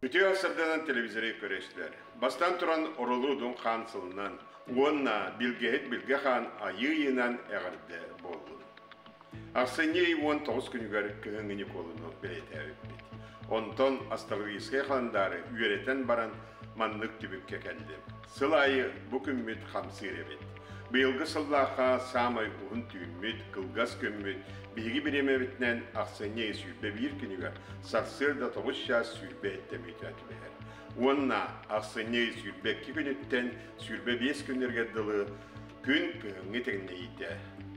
Үте асырдан телевизоры көрештілер. Бастан тұран орылудың қансылынан, онна білге қан айыйынан әғірді болды. Ақсыне 19 күнігер күнгіні қолыны білеті өппет. Онтон астарлығысқай қандары үйереттен баран манлық түбікке кәлді. Сылайы бүкіммет қамсыр ebet. Биылғы сыллаға самай ұғын түйінмет, қылғас көммет, бигі біремебетінен ақсыне сүйбе бір күнігер сақсырда 9 жас сүйбе әттемет әтілер. Онна ақсыне сүйбе 2 күніттен сүйбе 5 күнерге дылы күн күңі тегінейді.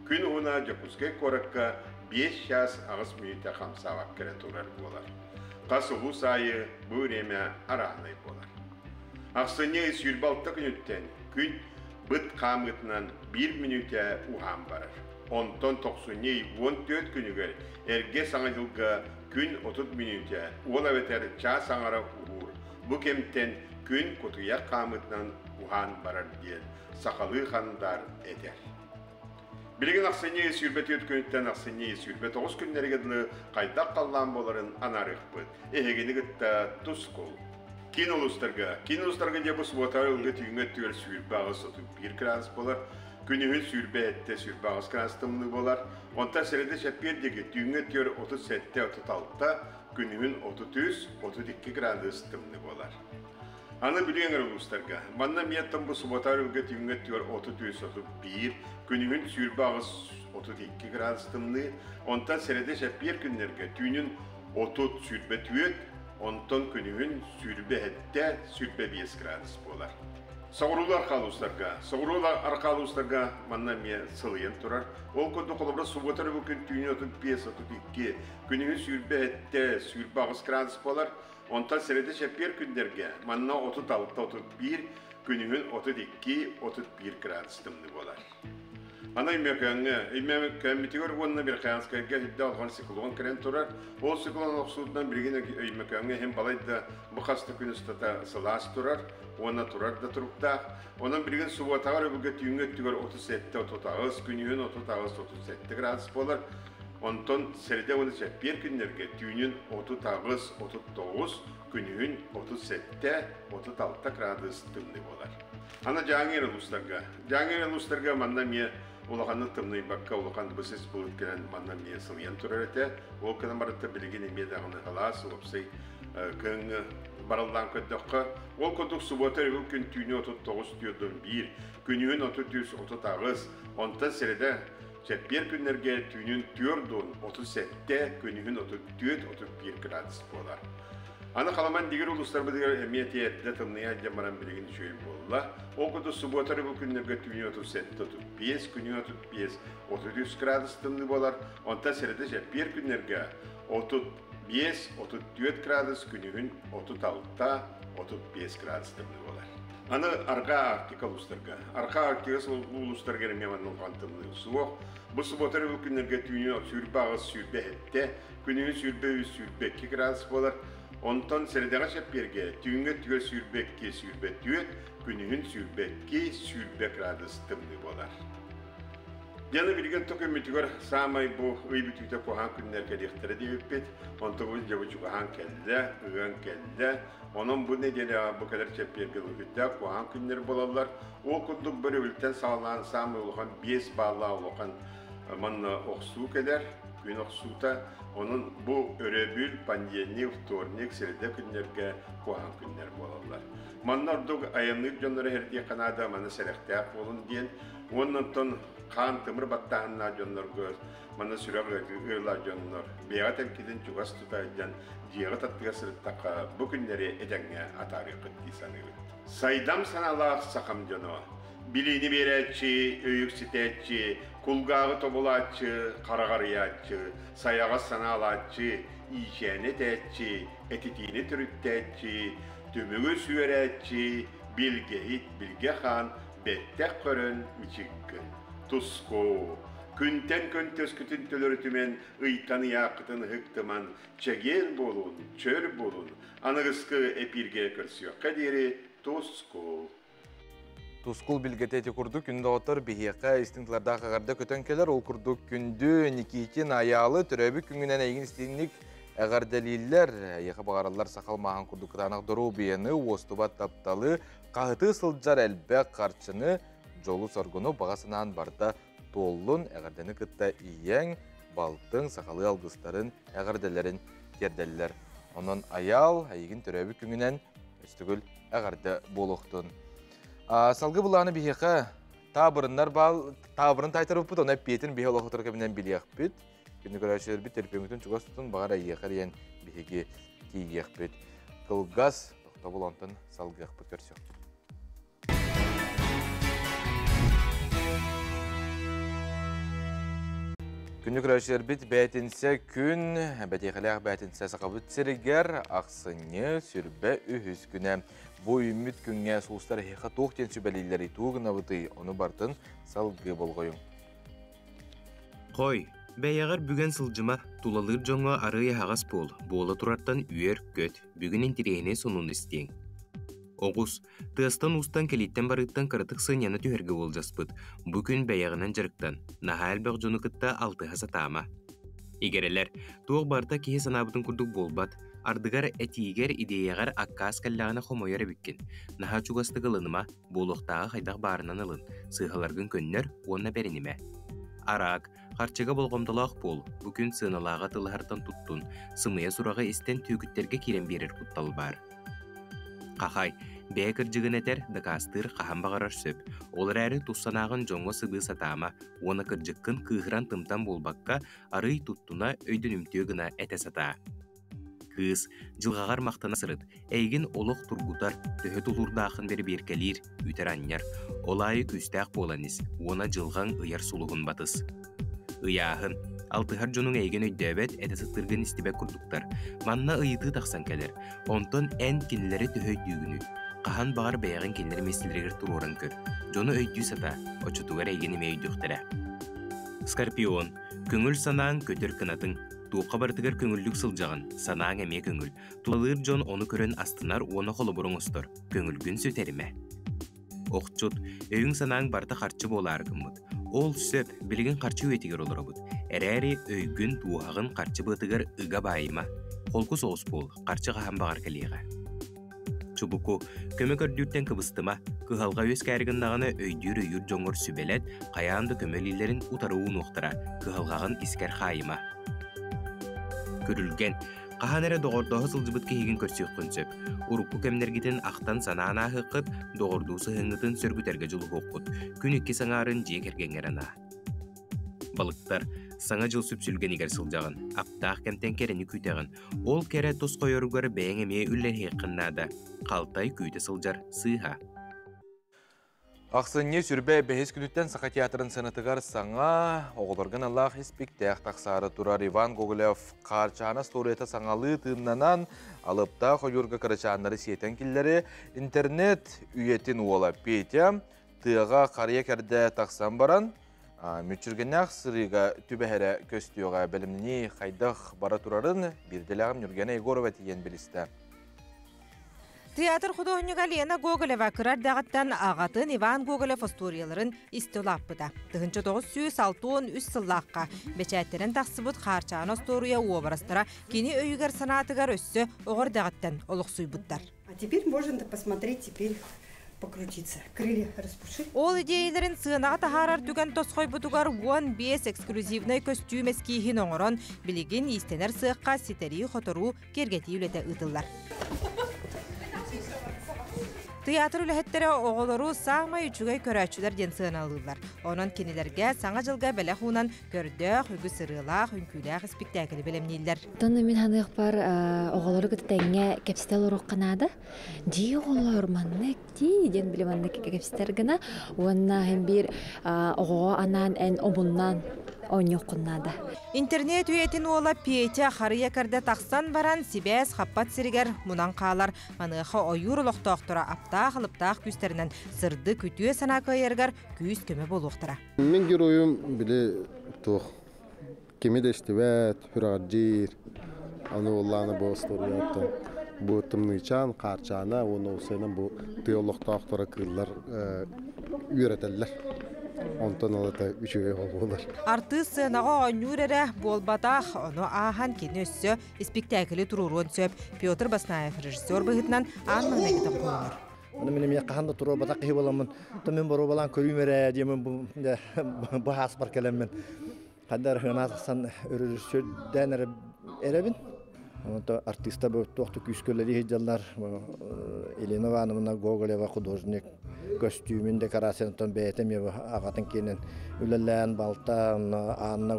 Күн оңына жөкізге қорыққа 5 жас ағыс мүйті қамсағақ кәрі тұрар болар. Қасы ұлы сайы бұл реме арағынай болар. Ақсыне сүйбе 6 күніттен күн бұт қамытынан 1 минуте ұған барар. Онтон 14 күнігер әрге саңа жылға күн 30 минуте ол әветер жа саңара ұғыр. Бұл кемттен күн көтіяқ қамытынан ұған барар ден сақалы қандар әдер. Білген ақсыне сүйрбе 4 күніттен ақсыне сүйрбе 9 күннергеділі қайдақ қалған боларын анарық бұд. Әгені күтті тұс қол. Кин ұлыстарға дебі сұбатар ұлғы түйінгі түр сүйрбе ағыз 31 градус болар. Күнігін сүйрбе әтті сүйрбе ағыз градустымны болар. Онта сәреді шәппердегі түйінгі түр 37-36, күнігін 33-32 градустымны болар. Аны білгенер ұлыстарға. Манна меттім бұл сұбатар ұлғы түйінгі түр 33-31, күнігін сүйрбе ағыз 32 градустымны. Онта сәреді шәппер күнлерге түйінін 30 сүйрбе түйет, онтон күнігін сүйрбе әтті сүйрбе 5 градус болар. Сауырулар арқалыстарға манна мен сылыен тұрар. Ол күнді қолыбыра сұбатар бүкін түйін 35-32, күнігін сүйрбе әтті сүйрбе 5 градус болар. Онтан сәреді шәппер күндерге манна 36-31, күнігін 32-31 градус тымны болар. Ана имекәңгітігер онына бір қиянскайға хидді алған циклон кәрен тұрар. Ол циклон оқсудынан бірген имекәңгі hem балайды бұқасты күн ұстата сылас тұрар. Ona turar da turupta. Onun birgin suvatağır öbürge tüyünge tüger 37-30 günüğün 30-37 gradus bolar. Ondan seride onu bir günlerge tüyünün 30-39 günüğün 37-36 gradus tümlü bolar. Ana Cangir Lustarga manna miye улаханны тымный бакка улахан бысыз булып келен манна мие сылыян турар эте. Ол кынан барытта билген емедағыны халас, олапсай Kın baraldan köddökü, ol koduk subotar evil gün tüyünü 39 diyordun 1, günüğün 30 ağız, onta seride bir günlerge tüyünün tüyordun 37'te, günüğün 34-31 gradus bolar. Ana kalaman diğer uluslar bu diğer emniyetiyette tımlıya cemaran bilgin şöyle bolla. O koduk subotar evil günlerge tüyünü 37-35, günüğün 35-33 gradus tımlı bolar, onta seride bir günlerge 35-34 gradus, günüğün 36-35 gradus tımlı bolar. Ana arka Arktika uluslarga. Arka Arktika uluslarga memanın kantımlı soğuk. Bu subotar bu günlerge tüyünü sürbe ağız sürbe hette, günüğün sürbe 2 gradus bolar. Ondan seridana şepberge tüyünge tüyü sürbe 2 sürbe tüyü, günüğün sürbe 2 sürbe gradus tımlı bolar. Yana bilgen toku mütügör samay bu ıybütüte kohan günlerge diktere deyipet. Ondan bu javucu kohan kelle, ıgan kelle. Onun bu nedeni bu kadar çepberge lühütte kohan günleri bolarlar. O kunduk bir ülten sağlanan samay olukan 5 bağla olukan manna oksu keder. Gün oksuta onun bu örebül pandemik vtornik seride günlerge kohan günler bolarlar. Mannar dog ayanlık jonları her diye Kanada manna selekte olun diyen. Ondan kan tımır battağınlar jonlar göz, manna sürer ırlar jonlar. Beya telkiden çugas tutaydan, ciğer tatlıya sırıttaka bu günleri edenge atarı kıttı sanırım. Saydam sanalar sakam jono. Bilini beretçi, öyük sitetçi, kulgağı tobulatçı, karagarıyatçı, sayağa sanalatçı, işene tetçi, etitiğini türüttetçi, tümüğü süveretçi, bilgehit, bilgehan, bettek körün, miçikkün. Tusko, künten küntöz kütün tölörütümen, ıytanı yakıtın hıktıman, çegen bolun, çör bolun, anıgıskı epirge kırsiyo kaderi, Tusko. Tuskul bilgeteti kurduk, günde otur bihiyaka istinktlarda kagarda kötönkeler ol kurduk gündü Nikitin ayalı türöbü küngünen egin istinlik eğerdeliller, yaka bağırlar sakal mahan kurduk kıtanak duru biyeni, ostubat taptalı, kahıtı sılcar elbek karçını, jolu sorgunu bağasынан barda tollun eğerdeni kıtta iyen, baltın, sakalı algısların, eğerdelerin terdeller. Onun ayal, egin türöbü küngünen üstügül eğerde boluktun. Salgı bulağını bihiyaka tabırınlar bal, tabırın taytarıp bud, ona piyetin bihi olaqıtır kebinden biliyaq bit. Günü görüşler bit, terpengütün çugas tutun, bağır ayyakar yen bihigi tiyiyaq bit. Kılgaz, dokta bulantın salgı yaq bit görsüyor. Günü görüşler bit, bәтінсе күн, бәтейхіләқ бәтінсе сақабыт сірігер, ақсыны сүрбә үхіз күні. Bu ümit günge soğuslar heqa toğten sübəlilləri tuğuna bıtı, onu bartın salgı bolğoyun. Qoy, bəyəğər bügən sılcıma tulalır jonga arıya hağas bol, bola turartan üyer göt, bügün intireyine sonun isteyin. Oğuz, tığıstan ustan kelitten barıttan karatık sığınyanı tüherge olcaspıt, bugün bəyəğinan jarıktan, naha elbaq jonu kıtta 6 hasa tama. Egereler, tuğ barta kehe sanabıtın kurduk bolbat, ardıgar etiger ideyagar akkas kallağına homoyara bükkin. Naha çugastı kılınıma, boluqtağı haydaq barınan alın, sığhalargın könner onna berinime. Arak, harçıga bolğomdalaq bol, bugün sığınalağa tılhartan tuttun, sımıya surağı isten tügütlerge kiren berir kuttal bar. Qahay, bey kırcıgın eter, dıkastır qahan bağarar söp. Olar әрі tussanağın jongo sıdı satama, ona kırcıkkın kıhıran tımtan bolbakka, arıy tuttuna öydün ümtüğüna ete sata. Kız, jılğagar maqtana sırıt, eygin oloq turgutar, töhöt ulurdağın beri berkelir, üter anyar, olayı küstaq bolanis, ona jılğan ıyar suluğun batız. Iyahın, altıhar jonun eygen öydöbet ete sıttırgın istibek kurduktar, manna ıyıtı taqsan keler, onton en kinleri töhöydüğünü, qahan bağır bəyağın kinleri mesliregir tururan kör, jonu öydüğü sata, oçutugar eygenime öydüqtara. Skorpion, köngül sanağın kötür kınatın, tuğqa bartıgar köngüllük sılcağın, sanağın eme köngül, tulalır jon onu körön astınar onu holoburun ustor, köngülgün söterime. Oqçut, öyün sanağın barta qarçı bolar kımmıd. Ol söp, bilgin qarçı öetiger olurabud. Erəri öygün tuğağın qarçı bıtıgar ıga bayıma. Kolku soğus bol, qarçı qahan bağar kaliyağa. Çubuku, kömök ördürtten kıbıstıma, kıhalga öz kәрgindağını öydür öyür jongur sübelet, qayandı kömölillerin utarıuğun uqtara, kıhalgağın isker xayıma. Körülgen, Қаһанары доғырдоғы сылжыбыт кехеген көрсек қөнсөп. Урукку кемнергитін ақтан санаана хыққыт, доғырдусы хыңғытын сөргітерге жылы хоққыт. Күн үкке саңарын жие кергенгерана. Балықтар саңа жыл сүпсүлген егер сылжағын, аптақ кемтен керені күйтеғін. Ол кере тұс қойырғары бәйін әмей үллер хеққыннады. Қалтай күйті сылжар сыйға. Ақсынне сүрбе бәйіз күніттен Сақа театрын сынытығар саңа оғылырғын Аллах еспектәқ тақсары тұрар Иван Гоголев қарчаны сториеті саңалы тыыннанан алыпта қойырғы қырычанлары сетен келлері интернет үйетін уола петя тыға қария кәрді тақсан баран мүтчіргеннәқ сырыға түбәхәрі көстіуға бәлімні қайдақ бара тұрарын бірделағым Нүргена Егорова тиген білісті. Театр художника Лена Гоголева кырар дағыттан ағатын Иван Гоголев историяларын истолаппыда. Тығынчы 963 сыллаққа бәчәттерін тақсыбыт қарчаны история образтара кені өйгер санатығар өссі оғыр дағыттан олық сұйбыттар. А теперь можно посмотреть, теперь покрутиться. Крылья распуши. Ол идеяларын сığınağa тахарар түген тосқой бұтығар 15 эксклюзивный костюм эскейхин оңырын білеген истенер сığыққа сетері хотору кергеті үлеті ұтылар. Театр үләхеттері оғылыру сағмай үчігай көрәчілер ден сығыналылар. Онын кенелерге саңа жылға бәлі хуынан көрдіқ, үгі сырылақ, үнкіләқ спектаклі білемнейлер. Тонны мен ханық бар оғылыру күттәңе кәпістел ұрық қанады. Дей оғылыр маннық, дей ден білеманнық кәпістер гына. Онна hem bir оғыға анан ән обуннан ойнық құннады. Интернет үйетін ола пейте қарыя кәрді тақсан баран сибәс қаппат сірігер мұнан қалар. Маныққа ойыр ұлықтақтыра аптақ-алыптақ күстерінен сырды күтуе санақы ергер күс көмі болуқтыра. Мен героем біле тоқ кеме дәштібәт, хүрағаджир, аны оланы бұл историяттың. Бұл тымнычан, қарчана, оны осайынан бұл тыолықтақтыра кырлар үйретелер. Онтан алата үшіге болар. Арты сынаға ойнурері болбатақ, оны ахан кені өссі спектаклі тұруруын сөп. Петр Баснаев режиссер бұғытынан анмағына кетіп қолыр. Оны менің қағанда тұру батақ үй боламын. Төмен бару балан көрімері демін бұхас бар кәлеммен. Қадар ғанатықсан режиссерден әребін. Артиста бұл тоқты күскөлері хеджалар. Елена Ивановна Гоголева художник. Костюмин декорациянтан бәйтем ағатын кенен үлелән балта Анна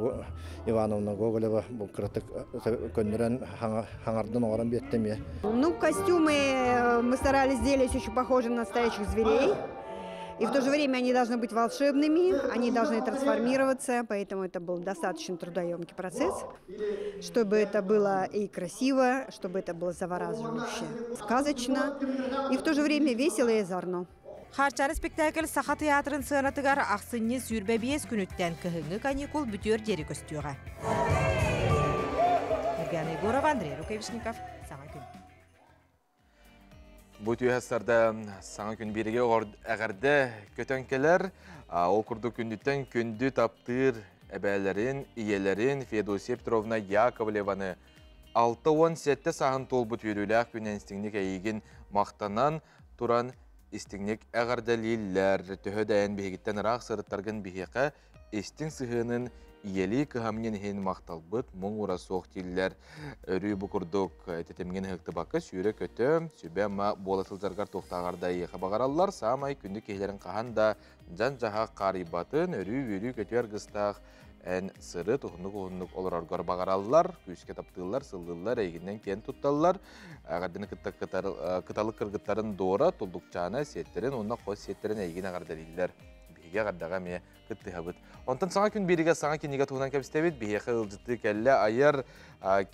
Ивановна Гоголева бұл қыртық көндірен хаңардан оран беттем. Ну, костюмы мы старались сделать очень похожи на настоящих зверей. И в то же время они должны быть волшебными, они должны трансформироваться, поэтому это был достаточно трудоемкий процесс, чтобы это было и красиво, чтобы это было завораживающе, сказочно, и в то же время весело и озорно. Харчаны спектакль Сақа театрын сығынатығар ақсынне сүрбе 5 күніттен кіхіңі каникул бүтер дері көстіуға. Нүргена Егорова, Андрей Рукавишников, Саңа күн. Бұл түйәстарда Саңа күн береге әғірді көтөнкелер, ол күрді күндіттен күнді таптыр әбәлерін, иелерін Федосия Петровна Яковлеваны 6-17 сағын толбы түйріләқ күн әнстіңнік әйеген мақтанан тұран истигник әғардалилер төһөдәйін бігіттен рақ сырыттарғын бігеқа истин сығының иели кыхамнен хен мақталбыт мұң ұра соқ тиллер өрі бұқырдық тетемген хықты бақы сүйрі көті сөбе ма болатылжарғар тоқтағарда еқа бағаралар самай күнді кейлерін қағанда жан-жаға қарибатын өрі көті арғыстақ ән сыры тұхындық оларарғар бағаралар, күйіске таптылар, сылдылар, әйгінен кен тұтталар, ағардыны қыталық қырғыттарын дора, тұлдықчаны сеттерін, онына қос сеттерін әйгін ағардарилер. Бейге ағардаға ме күтті хабыт. Онтан саңа күн береге саңа кенеге туғынан кәпістебет, бейге ұлжытты кәлі айыр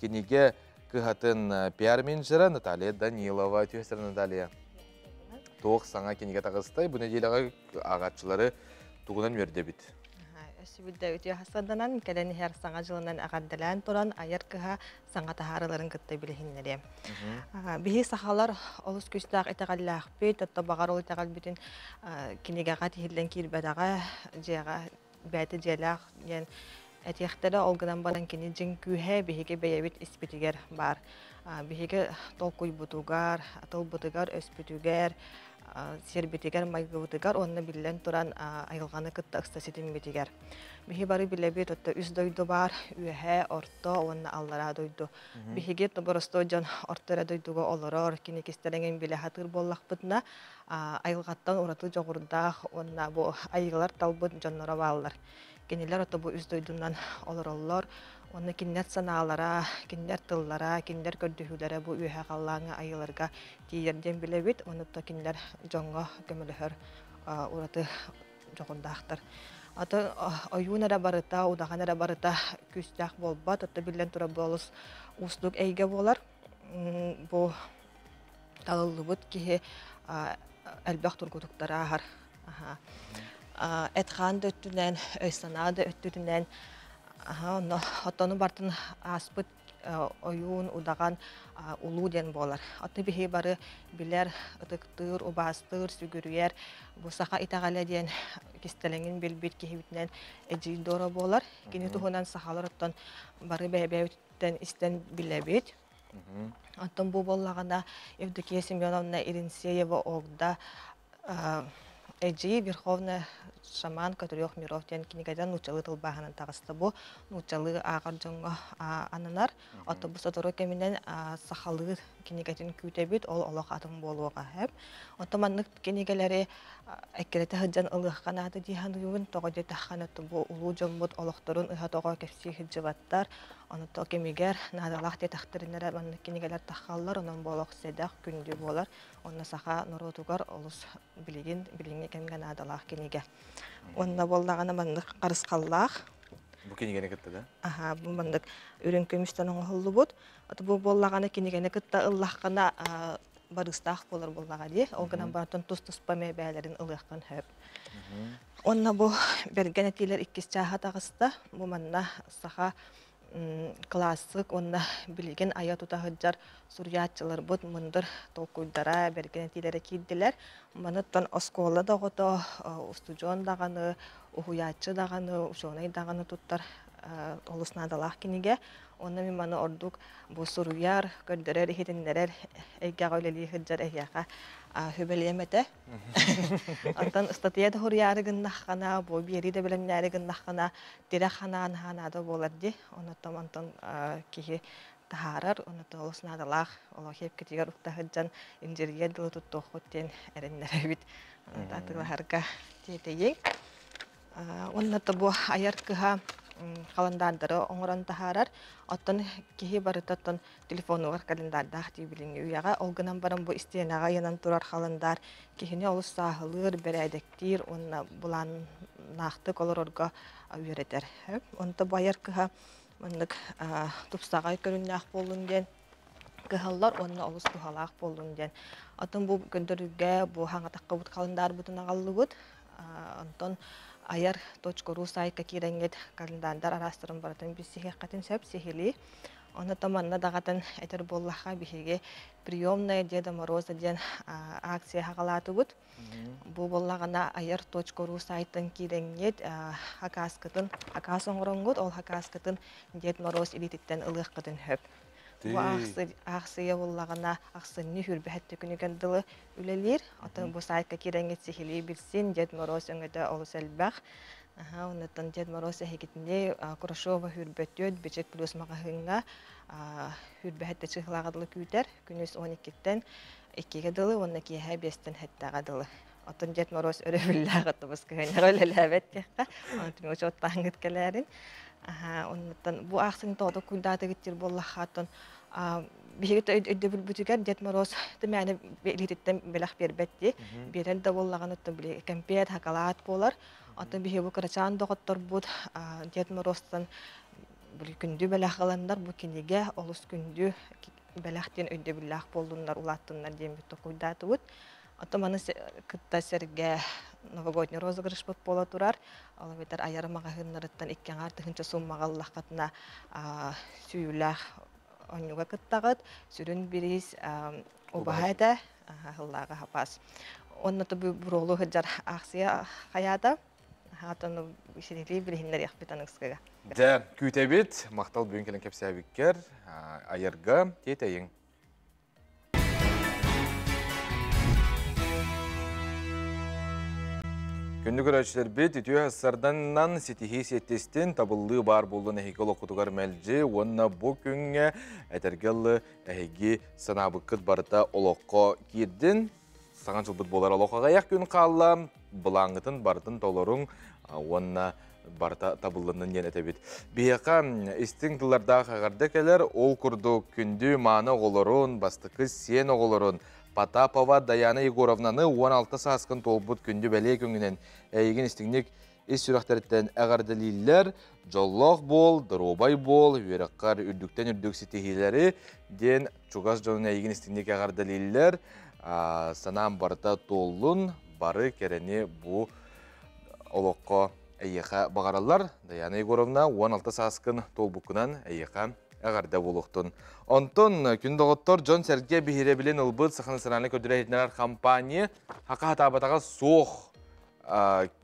кенеге күхатын пиар менеджері Наталья Данилова. Түйестер Наталья. Тоқ саңа кенеге тағыстай, бұны дейліға ағатшылары туғынан өрдебет. Өсібілді өте хасаданан, кәләні әр саңа жылынан ағаддалан тұран айыр кыға саңа тахарыларын күтті білігінлері. Бігі сақалар олыс көстіғ әтіғаллақ бөт, отта бағар ол әтіғал бүтін кенегаға тихілден келбәдаға жеға бәті желақ, әтіқтері олғынан баран кені жын күйе бігі бәйәбет іспетігер бар. Бігі толқуй бұтуғар, атыл бұтығар өспетігер, сербетигер майгыбытыгар онна биллен туран айылганы кытта ыкстаситин битигер. Бихи бары билебит отта үз дойду бар, үэхэ, орто, онна аллара дойду. Бихиге тоборосто жон ортора дойдуга олорор, кини кистеренген биле хатыр боллақпытна, айылгаттан ураты жоғырдақ, онна бу айылар талбыт жоннора баллар. Кинилер отта бу үз дойдунан олороллор, онна киннер санаалара, киннер тыллара, киннер көрдүхүлere бу үэхэ қаллаңа айыларга тиерден билебит, онутта киннер жоңго көмөлөхөр ураты жоғырдақтар. Ата оюнара барыта, удаханара барыта күстәк болбат, ата билен тура болус услуг әйге болар. Бу талылыбыт кихи әлбәк тургутуктара ахар. Әтхан дөттүнен, өйсанады өттүнен, отону бартын аспыт оюн удаган улу ден болар. Аты бихи бары билер ытыктыр, убастыр, сүгүрүер, бу саха итагале ден кистеленген билбит кихибитнен эжидора болар. Кини тухунан сахалар оттон бары бәйбәйттен истен билебит. Оттон бу боллагана Евдокия Семеновна Иринсеева огда эжи Верховная шаман Катурёх Миров тен кинигайдан нучалы тылбаханан тагысты бу нучалы агар жоңго ананар автобус оторо кеминен сахалы кинигайдан күтебит ол олох атым болуга хеп отоманнык кинигелери эккерете хыджан ылыхканаты дихануун тогоде таханаты бу улуу жомбут олохторун ыхатого кепси хыджыбаттар онуто кемигер надалах те тахтырынара маннык кинигелер тахаллар онон болох седах күндү болар онна саха норотугар олус билигин кемген надалах киниге онна боллагана мандык карыскаллах бу кинигене кытты да бу мандык үрүн көмүстөн оңоллубут аты бу боллагана кинигене кытта ыллахкана барыстах болар боллага ди олгынан бартын тус-туспа мебелерин ылыхкан хөп онна бу бергенетилер иккис чаха тагыста бу манна саха классык онна билген ая тутахыджар сурьячылар бут мындыр толкуйдара бергенетилери кийдилер манаттан оскола дагото устужон даганы ухуячы даганы ушонай даганы туттар олуснадалах киниге онна ми маны ордук бу суруяр көрдөрөр хитиннерер эггагөлели хыджар эяка хөбелемете аттан статьяда хуруярыгын нахана бу бириде белемнәрыгын нахана тираханан ханада боларди онотом антон кихи тахарар онотом олуснадалах олохеп кетигер уктахыджан инжирге дылы туттохоттен эреннеребит татыларга тетейин оннато бу аяркыга календардары оңорон тахарар оттон кихи барытаттан телефонугар календардаах тибилинги уяга олгынан баран бу истиенага янан турар календар кихини олус саахылыр берәдектир онна булан наахты колорорго үйретер онто баяркыга мындык тупсагай көрүннәах болун ден кыһаллар онна олус тухалаах болун ден оттон бу көндөрүгө бу хаңатакка бут календар бутуна галлыбыт онтон ayar.ru сайка киреңгет календардар арастырын баратын бисиге катын сөп сихили. Оны таманна дагатын этер боллаха бихиге приемная Деда Мороза ден акция хагалаты бут. Бу боллагана ayar.ru сайтын киреңгет хакаскытын хакасоңронгут ол хакаскытын Дед Мороз илититтен ылык кытын хөп. Ақсыя боллагана ақсынны хүрбәһәтте күнүгән дылы үлелер. Атын бу сайтка киреңгет сихили билсин Дед Мороз өңөдө олус элбәх. Оннан Дед Мороз хегитне Курашова хүрбәттөт бичек плюс магахынга хүрбәһәтте чыгылагыдлы күтер. Күнүс 12-тен 2-ге дылы, онна киһә 5-тен хәттәгә дылы. Атын Дед Мороз өрөбүлләгә тубыс кыһынга ләбәт кәхкә. Антын өчөт таңгыт кәләрин. Оннан бу ақсын тоодо куйдаты гиттер боллахатын бихигит өйдөбүл бүтүгер Дед Мороз тэмәне билиттен белах бербетти берен да боллаган оттон биле кемпет хакалаат болар атын бихи бу карачан доготтор бут Дед Морозтан бул күндү белах каландар бу киниге олус күндү белахтен өйдөбүллах болдундар улаттындар дембит куйдаты бут атаманы кытта серге новогодний розыгрыш бут бола турар. Ал бетер аярмага хыннарыттан 2-артыгынча суммагаллах катына сүйүлах онюга кыттагыт сүрүн бирис убахайда хыллага хапас. Оннато буролу хыджар акция хаята хатаны иширили бириннер яхбетаныгсыга. Да, күтебит мактал бүгүн келен кепсябиккер аярга тетейин. Күнді көрәтшілер бет, үтіе ғасырданнан сетихи сеттестен табылы бар болуын әйгіл оқытуғар мәлжі, онына бұ күнге әтергелі әйгі санабыққыт барыта олыққа кердін. Саған жылбыт болар олыққа аяқ күн қалам, бұлаңғытын бартын толырың, онына барта табылының ен әтебет. Бияқа істің тыларда қағарды кәлер, ол күрді күнді маны оғылырын, бастықы сен оғылырын. Потапова Даяна Егоровнаны 16 сасқын толбут күнді бәле күнгінен әйген істіңнік ес сүрақтарыттен әғардалилер, жоллақ бол, дұробай бол, вераққар үрдіктен үрдік сетихилері ден чуғас жонын әйген істіңнік әғардалилер санам барта толын бары кәріне бұ олыққа әйеқа бағаралар. Даяна Егоровна 16 сасқын толбукынан әйеқа әғарда болуқтын. Онтон күндіғыттор Джон Серге бейіре білен ұлбыт сақаны сыраны көдірі етінер компания хақа хатабатаға соқ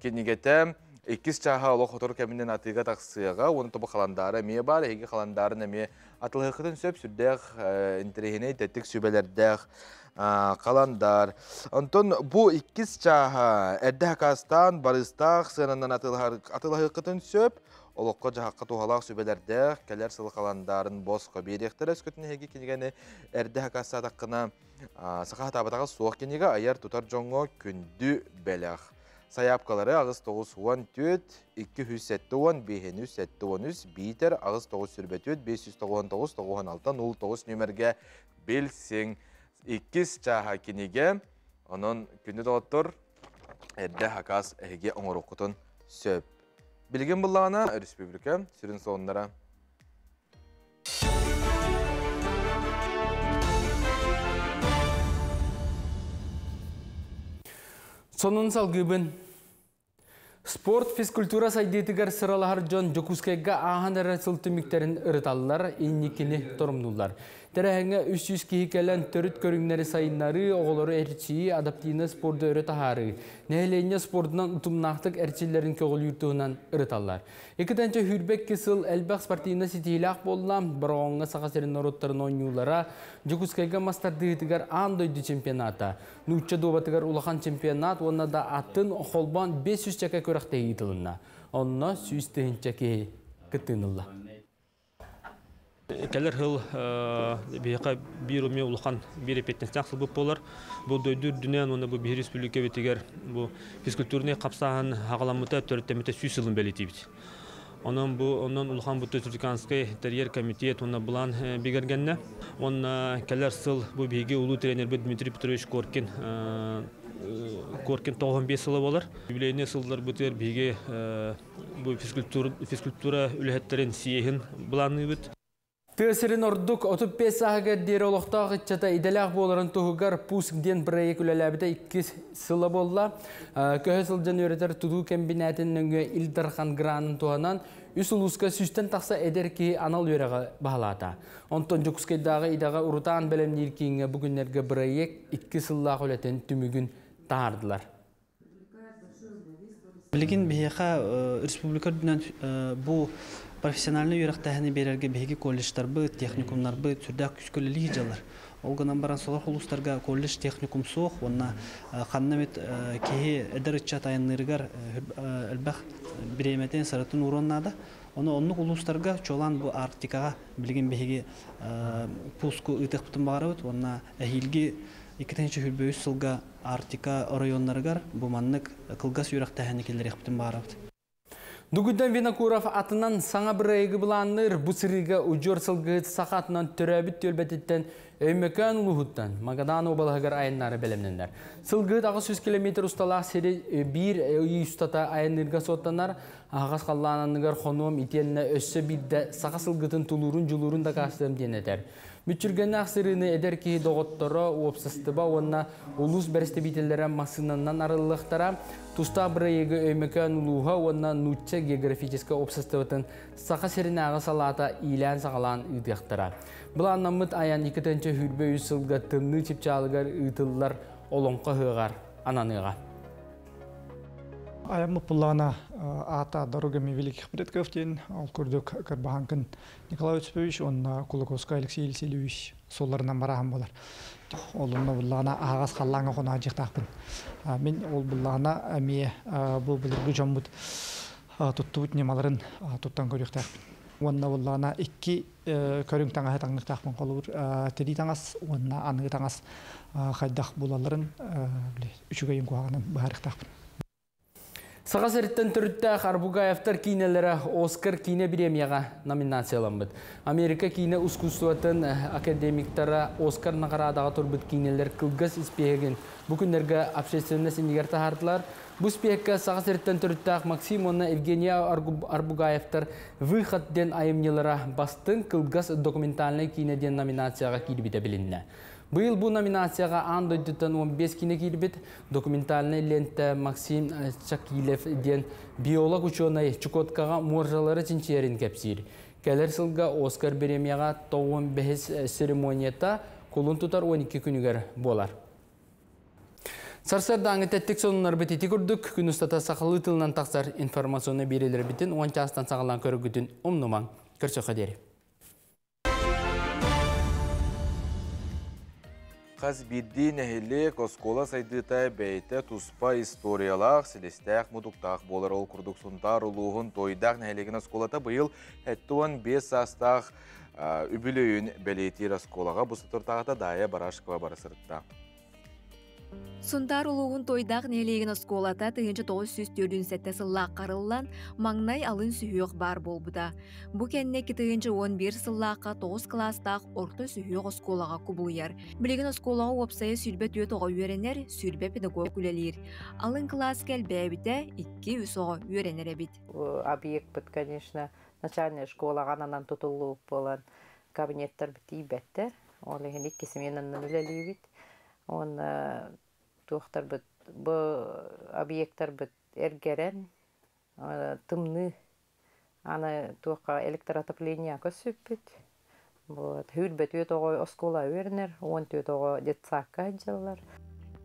кенегеті 2 чаға олық отыр кәмінен атыға тақсыға, оны тобы қаландары ме бар, әйгі қаландарын әме атылықытын сөп сүрдәқ интерегіне тәттік сөбелердәқ қаландар. Онтон бұл 2 чаға әрді хақастан барыстақ сырынан атылықытын сөп, олыққа жағаққа туғалақ сөбелерді кәлер сылы қаландарын босқа беректір өскөтіне әге кенегені әрді хақаса таққына сақа табатаға соқ кенеге аяр тұтар жоңға күнді бәләқ. Саяпқалары ағыз 9-14, 207-5-13, бейтер ағыз 9-4-599-96-09 нөмерге белсің 2 чаға кенеге, оның күнді доғыттыр әрді хақас әге оңыр оқытын сөп. Білген бұллағына республика сүрін соғындара. Сонын салгыбын. Спорт физкультура сайдетігер сыралар Джон Жокускайга ағын әрі сылтымиктерін ұрыталылар, еннекені тұрымдулар. Тәрәңі 300 кейкелен түріт көріңнері сайынлары оғылары әрчиі адаптивны спорды өрі тахары. Нәйлене спордынан ұтымнақтық әрчилерін көғыл юртуынан ұрыталылар. Екітінші хүрбек кесіл әлбәқ спортивны сетейлақ болылам, бірғаңға сақасерін ороттарын ойнулара Жокускайга мастардығытығар андойды чемпионата. Нұтча добатығар улахан чемпионат, онына да атын қолбан 500 чақа көріқті етілінна. Онына 100 чақа күттіңілі. Кәлер хыл бейқа бір өме ұлған бір епеттен сақсыл бұп болар. Бұл дөйдір дүнен, оны бұл бір республика өтегер физкультурны қапсағын ағаламыта төрттеметі сүйсілін бәлеті бейт. Онын ұлған бұтты Түрканскай терьер комитет оны бұлан бегергенне. Оны кәлер сыл бұл бейге ұлы тренер Дмитрий Петрович Коркин 95 сылы болар. Юбилейне сылдар бұтер бейге физкультура үліхеттерін сиехін бұланы бұт. Тесерин ордук 35 сағыға дері олықтағы чата иделяқ боларын тұғығар пуск-ден бірайек үләләбіде 2 сылы болла. Көхі сылжан өретер тұту кәмбинәтін өңі Илдархан гранын туғанан үс ұлысқа сүстен тақса әдер ки анал өреға бағалата. Онтон Жокускайдағы идаға ұрытан бәлемнер кейінге бүгінлерге бірайек 2 сыллақ өлетін түмігін тағардылар. Білген бейеқа республика дүнен бұл профессиональный үйрақтағыны берерге бейге колледждар бұ, техникумдар бұ, түрдәк күскөлі лейджалар. Олғынан баран солар қолыстарға колледж техникум соқ, онына қаннамет кейі әдір үтчат айынларығар әлбәқ біреметен саратын ұроннады. Оны онны қолыстарға чолан бұ Арктикаға білген бейге пуску ұйтық бұтын бағары бұд, онына әйілге 2-ші хүрбөйіз сылға Арктика районларығар бұ маннық қылғас үйрақтағыны келер еқпітін бағары бұд. Дугудан Винокуров атынан саңа бір әйгі бұланыр бұсырыға ұжор сылғыт сақатынан түрәбіт төлбәтеттен өймекән ұлығыттан Магадан обалығығар айыннары бәлемнендер. Сылғыт ағыз 100 километр ұсталақ сері бір өй ұстата айынырға соттанар, ағыз қаллананығар қоном итеніне өссі бірді сақа сылғытын тұлырын жұлырын да қастырым денетер. Мүчіргені ақсырыны әдер кейі доғыттары опсыстыба, онына ұлыс бәрісті бетелері масынаннан арылықтара, тұста бір егі өймекән ұлуға, онына нұтча географическа опсыстыбытын сақа серін ағы салата илән сағалан ұйдықтара. Бұл аннамыт аян 2-ші хүрбе үсілгі тымны чепчалығар ұйтылылар олонқа ғығар ананыға. Аямы пулана ата дорогами великих предков ден, ал күрдік Карбаханкин Николай Уцепович, он Кулаковский Алексей Елисеевич соларынан барахан болар. Олымны бұллана ағас қаллаңа қона жықтақпын. Мен ол бұллана әме бұл бұлырғы жамбыд тұттыбыт немаларын тұттан көріқтақпын. Онна бұллана ikki көрің таңа таңнықтақпын қолыр. Теді таңас, онна анығы таңас қайдақ бұлаларын үшігейін қуағынан бағарықтақпын. Сағас әріттен түрітті Арбугаевтар кейнелері Оскар кейне премияға номинацияланбыд. Америка кейне искусствотын академиктары Оскар нағарадаға тұрбыд кейнелер кылгас испеген. Бүкіндерге общественны сендегер тахардылар. Бұл спекке сағас әріттен түрітті Максим онна Евгения Арбугаевтар выходден айымнелері бастың кылгас документальный кейнеден номинацияға кейлбеті білінді. Бұл номинацияға андойдыттан 15 кине келбет документальный лента Максим Чакилев ден биолог ученый Чукоткаға моржалары тинчерин кәпсир. Кәлер сылға Оскар премияға 15 церемонията қолын тұтар 12 күнігер болар. Сарсардағы тәттік сонынар бітеті күрдік, күн ұстата сақылы тылынан тақсар информационны берелер бітін, 10 астан сағылан көрігітін омнуман көрсі қадері. Қаз бидді нәхелек оскола сайдыта бәйті туспа историялақ, селестәқ мұдықтақ болар ол күрдік сұнтар ұлуғын тойдақ нәхелеген осколата бұйыл әттуан 5 астақ үбілейін бәлейтер осколаға бұсы тұртағыта дайы барашқыва барасырытта. Сундар улуғын тойдақ нәлеген осколата 1904 сыллақ қарылан маңнай алын сүйіқ бар болбыда. Бұ кәнне 2011 сыллаққа 9 кластақ орта сүйіқ осколаға күбілер. Білеген осколаға опсайы сүрбет өт оға үйренер, сүрбе педагог күлелер. Алын класс кәлбәбіде 2 үс оға үйренер әбіт. Объект бұд, конечно, начальная школа ғананан тұтылу болан кабинеттер біті бәттер. Ол еген 2 семенанын үлелі бит. Он туохтар бит бу объекттар бит эргерен тымны аны туохка электроотопление көсүппүт. Вот хүлбет өтөгө оскола өрнер, 10 өтөгө детсакка жаллар.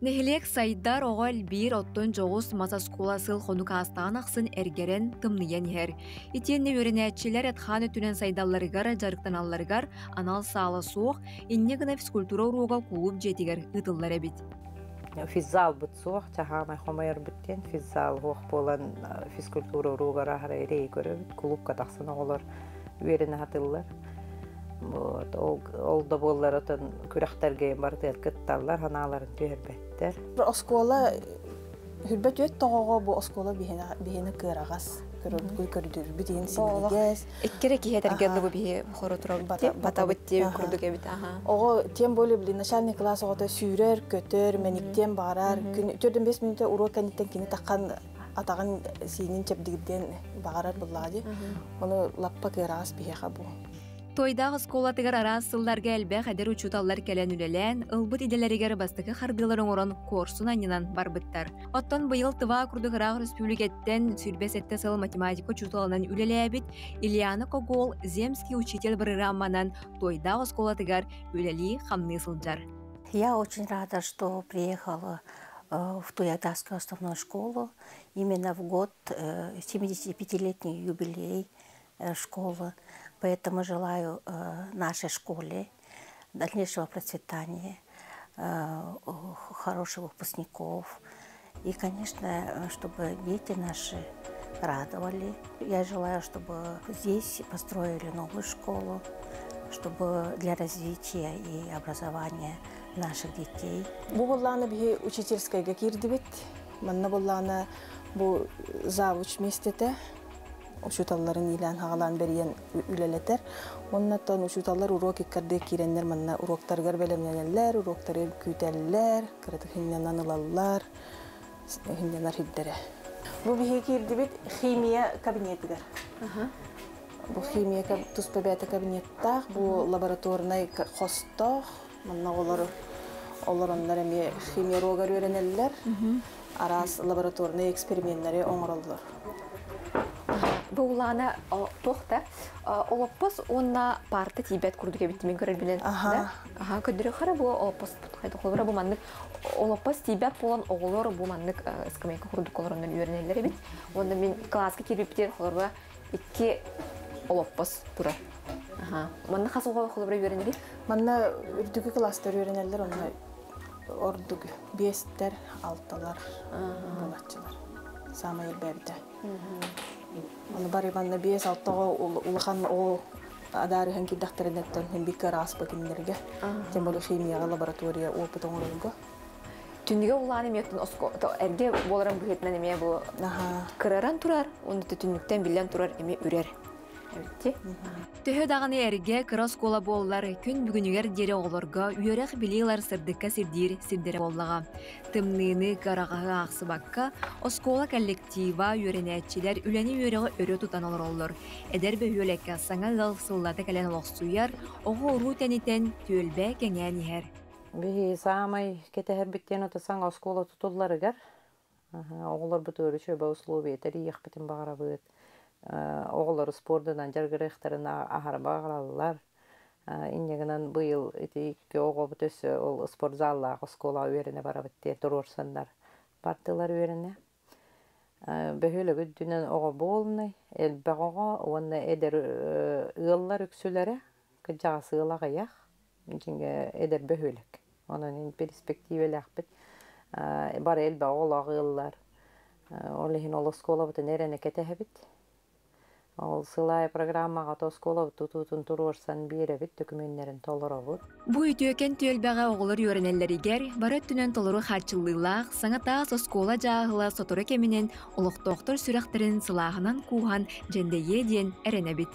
Нехилек сайдар оғал бір оттон жоғыз масаскола сыл қонук астан ақсын әргерен тымныян ер. Итенне өрінәтчілер әтхан өтінен сайдалларығар, жарықтан алларығар, анал салы соқ, иннегіна физкультура ұруға кулуп жетігер ұтыллар әбет. Физзал бұт соқ, чахамай қомайыр бүттен, физзал оқ болан физкультура ұруға рахара әрей көріп, кулупқа тақсын оғылар өріні атылар. Ол да болар отын күрәхтәрге барды кытталлар, ханаларын түйербеттер. Оскола хүрбет өт тоғыға бұл оскола бейіні кырағас, көрдір бітейін сенегез. Эккере кихетергенді бұл бейі қоры тұрар бата бүттей күрдіге біт. Оғы тем болы білі начальный класс оғыда сүйрер, көтер, мәниктен бағарар. 4-5 минута урок кәнеттен кені таққан атаған сейінен чәпдігіден бағарар бұллады. Оны лаппа кырағас бейеға бұл. Тойдағы сколатығар арас сылларға әлбә қадер учуталлар кәлән үлелән, ылбыт иделерігер бастықы қардыларын орын корсын айнынан барбыттар. Оттан бұйыл тыва күрдіғырақ республикеттен сүрбесетті сыл математика учуталынан үлеләбіт, Ильяна Когол земский учитель программанан тойдағы сколатығар үлелі қамны сылджар. Я очень рада, что приехала в Туягдавскую основную школу. Именно в год 75-летний юбилей школы. Поэтому желаю нашей школе дальнейшего процветания, хороших выпускников. И, конечно, чтобы дети наши радовали. Я желаю, чтобы здесь построили новую школу, чтобы для развития и образования наших детей. Бу болланы бе учительскайга кирдибит. Манна болланы бу завуч местете. Учуталларын илан хағалан берген үлелетер. Оннаттан учуталлар урок иккарды киреннер манна уроктаргар белемненелер, уроктары күйтәлләр, кырытык хиннянан ылаллар, хиннянар хиддере. Бу бихе кирдибит химия кабинетигер. Бу химия туспебәте кабинеттах, бу лабораторный хостох, манна олар эми химия рогар өренеллер, арас лабораторный эксперименттери оңороллар. Бұлана тоқта, олаппас онна парты тибет күрдіге біттімен көрер білен. Көдірі қара бұл олаппас қайды қолыра бұл маңдық олоппас тибят болан оғылар бұл маннык скамейка құрдық оларынан үйренелері бит. Онда мен класска кирбиптер оларға 2 олоппас тұра. Манна қасуға оларға үйренелер? Манна үрдігі кластар үйренелер, онна ордуг 5-тер 6-лар болатчылар. Сама елбәрді. Оны бар ебанна 5-6-ға улахан ол адарыхан киддахтарынеттен биккар аспа киндерге. Тем более химия лаборатория опыт оңырылғы. Түнніге уланы мектен әрге боларан бұхетінен еме бұл кыраран тұрар, оны түнніктен білен тұрар еме үрер. Төһө дағаны әрге кыра скола боллар күн бүгінігер дере оғыларға үйерек білейлар сырдыққа сирдері боллаға. Тымныны қарағаға ақсыбаққа оскола коллектива үйеренәтчілер үләні үйерегі өрі тұтан олар олар. Әдер бөхөлекке саңа ғалсыллады кәлен олықсуяр, оғы ұру тәнітен төлбә кәңән ехер. Бихи самай кетәһәр биттен отасаң оскола тұтылар егер. Оғылар бұт өрі шөбі условия, тәрі еқ бітін бағара бұд. Оғылар спордадан жаргырықтарын ахарба ғалалар. Иннегінен бұйыл итекі оғы бұтөсі ол спортзаллағы скола өйеріне бара бітте тұрорсандар. Партылар өйеріне. Бөхілі күддінен оғы болыны, әлбәқ оғы, оны әдер ұғылар үксілері, күджағы сығылағы яқ, әдер бөхілік. Оның перспективелі ақпет. Бар әлбәқ олағы ұғылар. Олығын ол скола бұты нәрені кәтәхі біт. Ол сылай программаға то скола тұтутын тұрорсан бері бит документтерін толыр олыр. Бұ үтіөкен төлбәға оғылыр үйренелерігер, бары түнен толыры қатшылылақ, саңата соскола жағылы соторы кемінен олық-тоқтыр сүрәқтерін сылағынан куған жендейе ден әріне бит.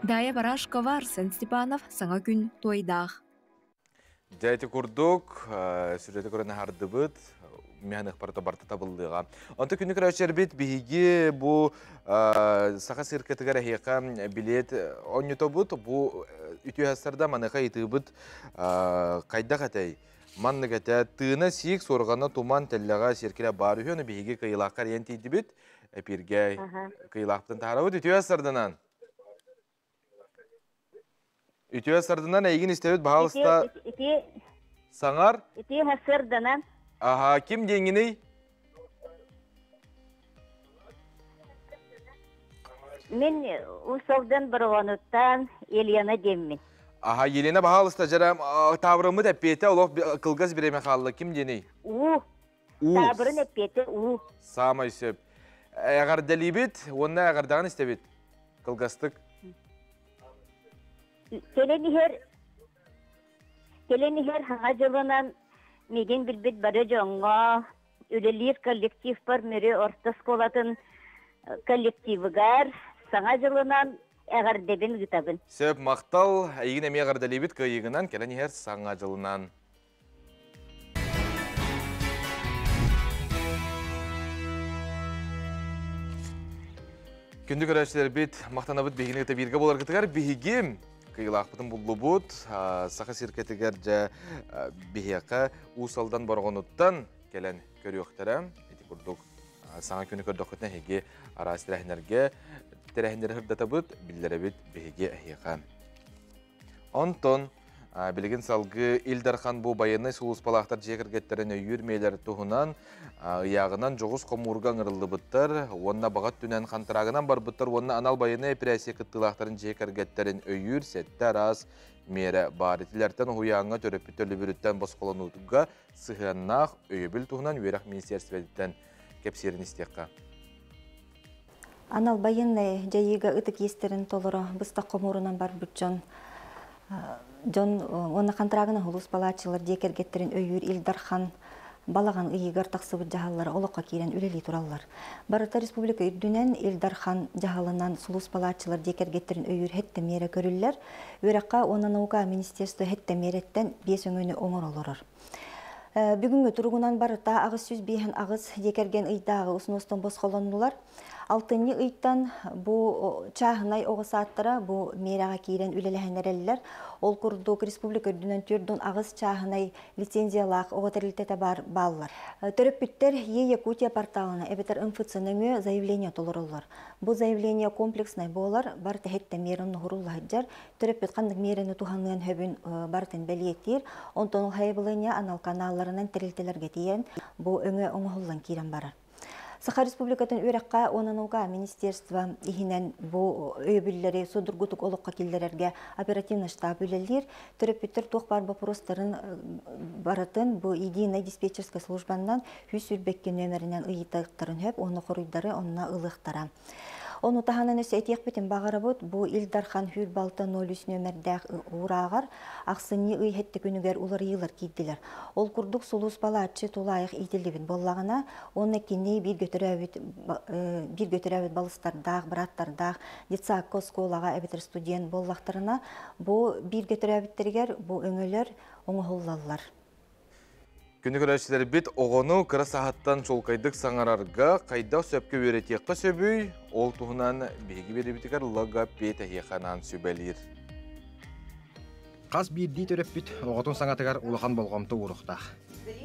Дая Барашкова, Арсен Степанов, саңа күн тойдақ. Жайты күрдік, сүреті көріне харды бұд, механик парта барта табылдыға. Онты күні көрәшер бет бейге бұ сақа сиркетігер әйеқа билет онюто бұд, бұ үті әстерді маныға еті бұд қайда қатай. Манны кәті тыны сиік сорғаны туман тәліға сиркелі бар үйені бейге қиылаққа рейін тейді бұд, әперге қиылақтың тағара бұд үті әстердінен. Үті әстердінен әйгін істеуіт бағалыста саңар? Үті әстердінен. Аха, ким деңгені? Мен ұсылдан бұрғануттан Елена деммін. Аха, Елена бағалыста жарам табырымы дәппеті олық қылғыз біреме қалды. Ким дені? Табырын әппеті Самай сөп. Әғар дәлебет, онына әғардағын істебет? Қылғастық? Келенігер хаңа жылынан меген білбет бары жоңға үлелер коллектив бар мөрі орта сколатын коллективігар саңа жылынан әғардебін ғытабын. Сөп мақтал, әйгін әме әғардалебет көйігінен келенігер саңа жылынан. Күнді көрәшілер бет мақтанабыт бейгіне өте берге болар күтігер бейгім. Кыйлақпытын бұллы бұд, сақа сиркетігер жа бейеқа ұсалдан барғануттан келен көрі өқтірі. Әті күрдік саңа күні көрдік күтіне хеге арас тәрәхіндері хүрдата бұд, білдері бет бейге әйеқа. Онтон, білген салғы Илдархан бұ байыны сұлыс балақтар жекіргеттерін үйірмейлер тұғынан, яғынан жоғыз қомурған ұрылды бұттар, онына бағат түнен қантырағынан бар бұттар, онына анал байыны әпірәсе күттілақтарын жекіргеттерін үйір, сәттер аз мері бар. Етілерден ұяңа төріпі төлі бүріттен басқолан ұтуға сығаннақ өйбіл тұғынан өйрақ министерстветтен кепсерін істеққа. Анал байыны жайыға ұтық естерін толыры бұста қомурынан бар бұтжан. Жон оны қантырағына ұлыс балачылар жекергеттерін өйір Илдархан балаған ұйығар тақсыбыт жағалылар олыққа кейлен үлелей тұралылар. Барыта республика үрдінен Илдархан жағалынан сұлыс балачылар жекергеттерін өйір хетті мере көрілілер. Өраққа оны наука министерство хетті мереттен 5 өңіні оңыр олырыр. Бүгінгі тұрғынан барыта ағыз сөз бейін ағыз жекерген ұйдағы ұсыныстан бос қоланылар. Алтынны ыйттан бу чахнай оғысаттыра бу мераға кейрен үлеләһенереллер. Ол курдук республика үрдінен түрдін ағыз чахнай лицензиялақ оғытырылтеті бар баллар. Төріп бүттер Якутия порталына әбетер инфоциныңы заявление толырылыр. Бу заявление комплексный болар, бар тәхетті мерін ғырулы хаджар, төріп бүткандық меріні туханығын хөбін бартын бәлиеттер, онтон хайбылыня анал каналларынан тірілтелерге тиен, бу өңі оңғылын кейрен барар. Саха Республикатын өрәққа онануға министерство ихинен бу өйбіллері судыргутук олыққа келдерерге оперативный штаб үлелер, түріп бүттір тоқ бар бапыростарын баратын бу единой диспетчерской службаннан хүс үрбекке нөмірінен ұйытықтарын хөп, оны құруйдары онына ылықтара. Оны таханын өсі әтек бітін бағары бұд, бұ Илдархан Хүр Балта 03 нөмірдәқ урағар, ақсыны ұйхетті күнігер улар елір кейділер. Ол күрдік сұлыс балатшы толайық етілдігін боллағына, оны кеней бір götürəvit balыстардақ, біраттардақ, детсакко сколаға әбетір студент боллақтарына, бұ бір götürəvittергер, бұ өңілер оңығылалар. Күні көрәшілер бит оғыну кіра сағаттан чолқайдық саңарарға қайда сөпке өретеққа сөбүй, ол тұғынан бейгі бері бітігер лыға бет әйеқанан сөбәлер. Қас бірдей төріп біт оғытын саңатығар ұлыған болғамты ұрықтақ.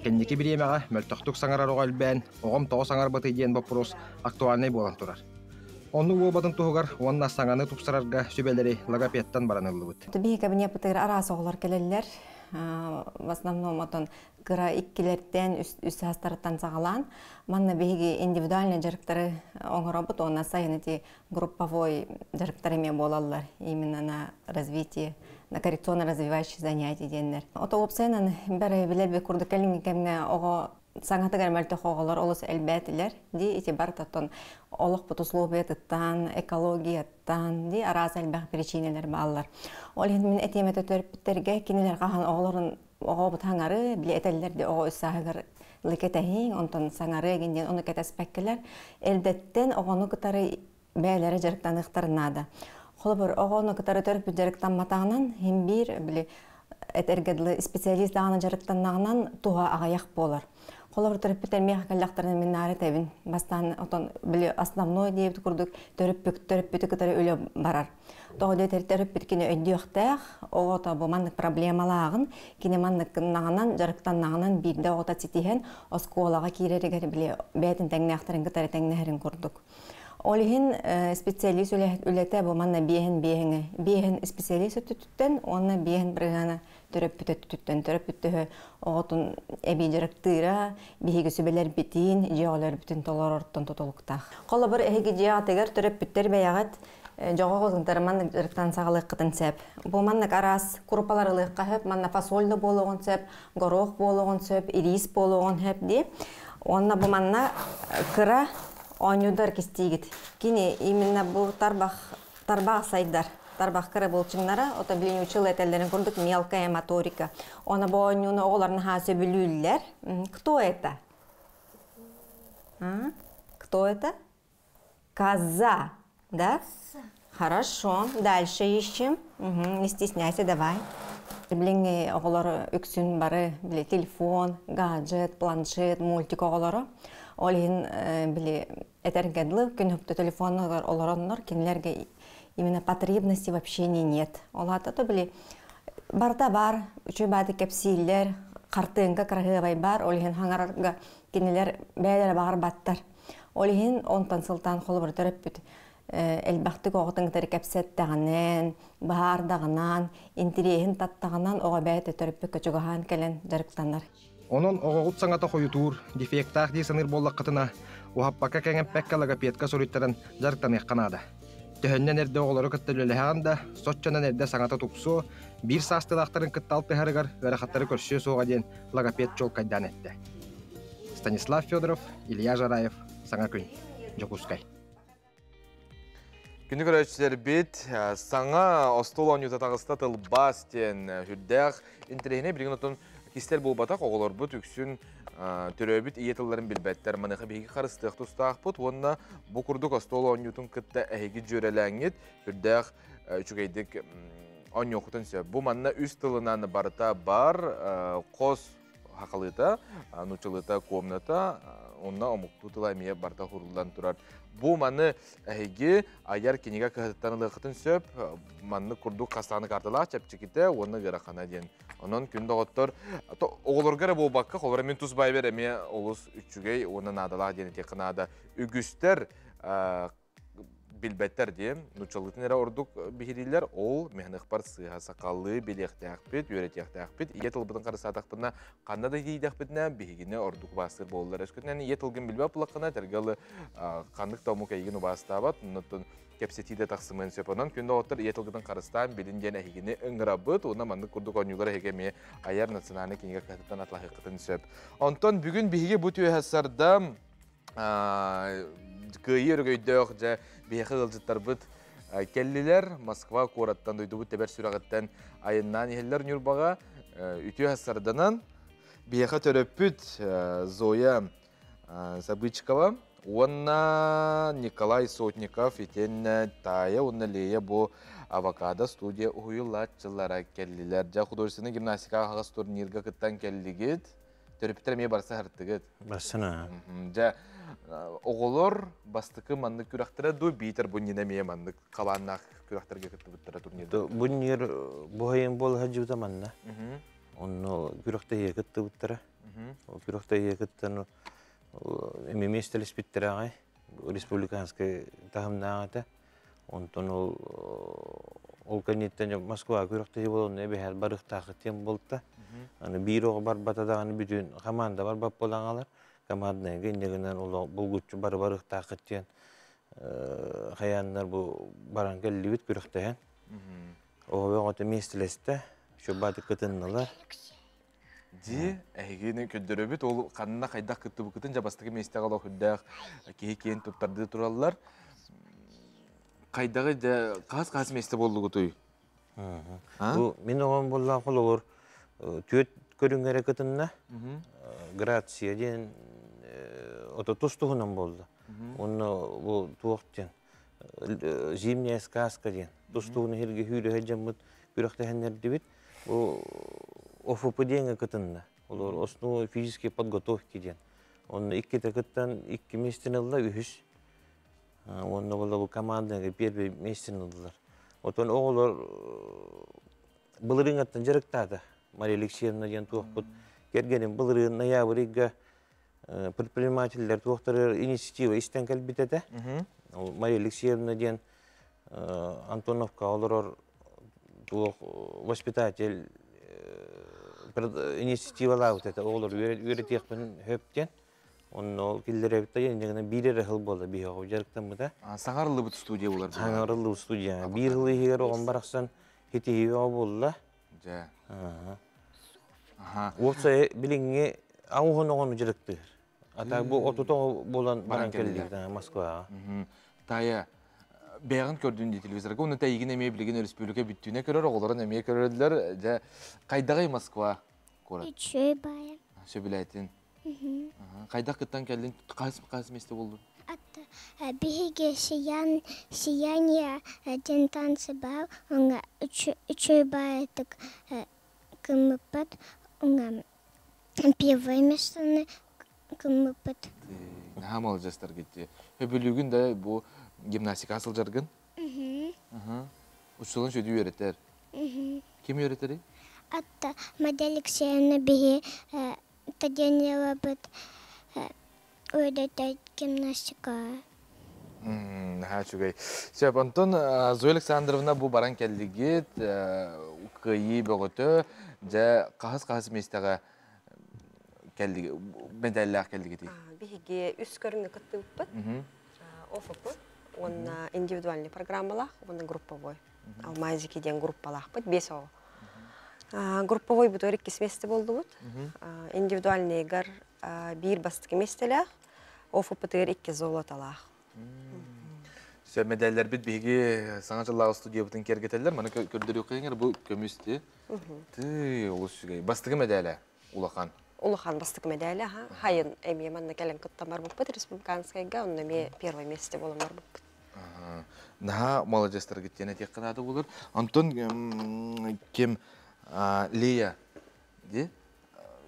Кәндекі бір емеға мөлтіқтік саңарар оғал бән, оғам тоғы саңар баты дейін бапырос актуальный болан тұрар. Оны оғбатын тұғығар, онына саңаны тұпсырарға сөбәлері лыға беттен баранылы бұд. Бейгі кәбіне бұтығыр арасы оғылар келелер. В основном отон кыра иккилерден үс хастараттан сағалан. Манна бейги индивидуальный жарықтары оңыробыт, онна сайыныти групповой жарықтарыме болалар. Именно на развитие, на коррекционно-развивающие занятия деннер. Ото опсайнан бәрі білербе күрді кәлінгі кәміне оғы саңатыгар мәлті қоғылар олыс әлбәтілер. Ди ити бар таттон олық бұт условиятыттан, экологияттан, ди араз әлбәқ причинелер баллар. Ол енді мен әтеметі төріпіттерге кенелер қаған оғыларын оғы бұт хаңары, біле әтәлілерді оғы үссағығыр лікетәхин, онтон саңары егенден оны кәтәспәккелер. Әлбәттен оғыны күтары бәлері жарықтан ұқтарынады. Қолы бір оғыны күтары төріпіт жарықтан матағынан, хем бір біле әтергедлі специалист дағаны жарықтаннағынан туға ағаяқ болар. Қолы бір төріпіттер меға кәліқтарының мен нары тәбін. Бастан біле основной дейбді күрдік төріпіті күтары өлі барар. Тоғы дөйтер төріпіт кені өйді өқтәқ, оғыта бұл мандық проблемалағын, кені мандық нағынан, жарықтаннағынан бірді оғыта цитихен, осколаға кейрерігер біле бәйтін тәңіне ақтарын күтары тәңіне күрдік. Олихин специалист үлеті бұл манна бейхен специалист өттіттен, онна бейхен бірғаны төрөп бүттен, төрөп бүттігі оғытын әбей жарықтыра, бейхегі сөбелер бітін, жеғалар бүтін толар орттан тұтылықтақ. Қолы бір әйгі жеғатығыр төрөп бүттер бәяғат жоға қозғынтары манна жарықтан сағылық қытын сәп. Бұл манна арас күрупалар ылыққа хөп, манна фасольды болуғын сәп, ғороқ болуғын сәп, ирис болуғын хөп де. Онна бұл манна кыра ойнудар кестигит. Кини именно бұл тарбақ сайдар. Тарбақ кірі болчыңнара, ота білін учыл әтәлерін күрдік мелкая моторика. Оны бұл ойнуны оғыларын хасы білулер. Кто это? Кто это? Коза. Да? Хорошо. Дальше ищем. Не стесняйся, давай. Білін оғылары үксін бары, телефон, гаджет, планшет, мультик оғылары. Олин били этергедлы күнөптө телефондар олороннор кенлерге именно потребности в общении нет. Олата то били барта бар, үчү бады кепсиллер, картынга крагыбай бар, олин хаңарга кенелер бәйлер багар баттар. Олин онтан сылтан колу бир төрөппүт. Элбахтык оғытың тәрі кәпсеттағынан, бағардағынан, интерейін таттағынан оға бәйті төріппі көчіғаған кәлін жарықтанар. Onun oğut sangata koyutur, defektah diye sanır bollak katına, uhappaka kengem pekkalaga pietka soritların jarktan ekkanada. Töhönnen erde oğları kıttölülehanda, sotçanan erde sangata tupsu, bir sastılakların kıttalpı harıgar, verakatları körşüye soğuğa diyen lagapet çol kaydan etti. Stanislav Fedorov, İlya Jarayev, Sangakün, Jokuskay. Күні көрәтшілер бет, саңа остол ойнута тағыста тылбас ден хүрдәқ интерегіне білген отын кестер бұл батақ оғылар бұт үксін түрөбіт иетілерін білбәттер манықы бейгі қарыстық тұстақ бұт, онына бұл күрдік остол ойнутын күтті әйгі жөреләңет хүрдәқ үчігейдік ойны оқытын сөп. Бұл манна үст тылынан барыта бар қос хақалыта, нұчылыта, комната, онна омукту тыламия барда хурулдан турар. Бу маны әйге аяр кенеге кыһыттанылыqытын сөп, манны курдук кастаны карталаах чапчыките, оны гырахана ден. Онон күндө оттор оголоргара болбакка, холора мен тузбай береме олус үчүгей, оны надалаах ден текынада үгүстер билбеттер дем, нучалытын эре ордук бихирилер, ол мехнықпар сыға сақалы билектәқпет, өретектәқпет, ие тылбытын қарысатақпына қандады дейдәқпетіне бігіне ордук бастыр болылар. Өскөтінен ие тылгын білбә пылаққына тәргілі қандық тауму кәйгін убастабат, ұнытын кепсетиде тақсымын сөпінен, күнді отыр ие тылгын қарыстан білінден әйгіне ұңырабыт, оны маңды күрдік онюлар әйгеме аяр национальны кенеге кәтіптен атлағы қытын сөп. Онтон бүгін бігі бұт өйәсарда күйір көйдөк жа бейхі ғылжыттар бұд келлілер Москва қораттан дойды бұд тәбәр сүрағыттан айыннан ехелер нүрбаға үтіу әсарданан бейхі төрөппүд Зоя Забычкова, онна Николай Сотников етен тая, онна лея бұ авокадо студия ұйылатчылара келлілер. Жа художественный гимнастика ағас турнирға кыттан келлігет, төрөппүттер ме барса хартығыт. Барсана. Жа оғылыр бастықы маңны күрақтыра ду бейтер бұннене ме маңны қаланнақ күрақтырға кітті бұттыра турнирді. Бұннер бұғайын бол ғажуда манна. Оны күрақта екітті бұттыра. Күрақта екіттіні меместелес біттір ағай. Республиканскай тағымнағыда. Онтон ол кәнеттен Москва күрақта болуын әбәхәл барық тақыттен болдта. Bir oğu бар батадағаны bütün команда бар бап болаңалар. Командная гендегінен бұл күтчі бар-барық тақыттен қаянлар бұл баран кәлі бит күріқтәйін. Оғы оғыты местелесті, шо баты күтіннілар. Ди, әйгені көддірі біт, ол қанына қайдақ күтті бұл күтін, жабастығы местеғал оқыдақ кейі-кейін тұптарды тұралылар. Қайдағы қағыз месте болды күтүй? Мен оған болла қол олар түйет көріңгері күтінна, Грация ден ото тұстығынан болды. Оны бұл туақтен, зимняя сказка ден, тұстығыны херге хүйрі әджен бұд күріқті әнерді бет, бұл ОФП денгі күтінна, олар основы физические подготовки ден. Оны иккеті күттен икки местен алла үйіс. Оны бұл командаға первый местен алдылар. Отын оғылар бұлырың аттан жарықтады. Мария Алексеевна ден туақ бұд. Кергенен бұлырың ноябрьға предпринимательдер туақтары инициатива істен кәлбетеді. Мария Алексеевна ден Антоновка олар туақ воспитатель инициативалар өтеді. Олар өретекпін höптен. Onun o kildere bitti yani bir yıl oldu bir yıl jarıktan mı da? Sağarlı bir stüdyo olar. Sağarlı bir stüdyo. Bir yıl higer on baraksan hitiyi oldu. Ja. Aha. Olsa bilinge onu jarıktı. Ata bu ototo bolan baran geldi Moskva. Taya beğen gördüğünde televizyonda onu da yine mi bilgin respublika bütününe göre oğulların emeğe görüldüler. Ja kaydağı Moskva. Şöyle. Şöyle. Kaydak kıttan geldin, kaç mesle oldu? Bir сияние ден танцы бар, онга üçü baytık kımıpat, onga первое местаны kımıpat. Ne hamal jestler gitti. Bugün de bu gimnastika asıl jargın? Uçsulun şöyle öğretir. Kim öğretir? Hatta Madalya Alexeyevna bir Tadyanela bit öğretir gimnastika. Ha çok iyi. Şef Anton, Zoya Aleksandrovna bu baran kelligit, kıyı boğutu, ja kahız mestaga kellig, medallar kelligit. Bihi üst körünü kıttı bit. OFP, onun individualni programmalar, onun gruppovoy. Almayızki diyen gruppalar bit, 5 o. Групповой бут өрекке сместе болды бут. Индивидуальный гар бир бастыгы местелер, ОФП-тер 2 золоталар. Söz medaller bit bigi sana жыллағы студия бутын кергетелер, мана көрдөрү кыйыңыр бу көмүстү. Ты улушугай бастыгы медаля улахан. Улахан бастыгы медаля, хайын эми манна келен кыттамар бут республиканскайга, онна ме первое месте боломар бут. Наха молодецтер гиттене тек кынады болор. Антон кем Лея, де?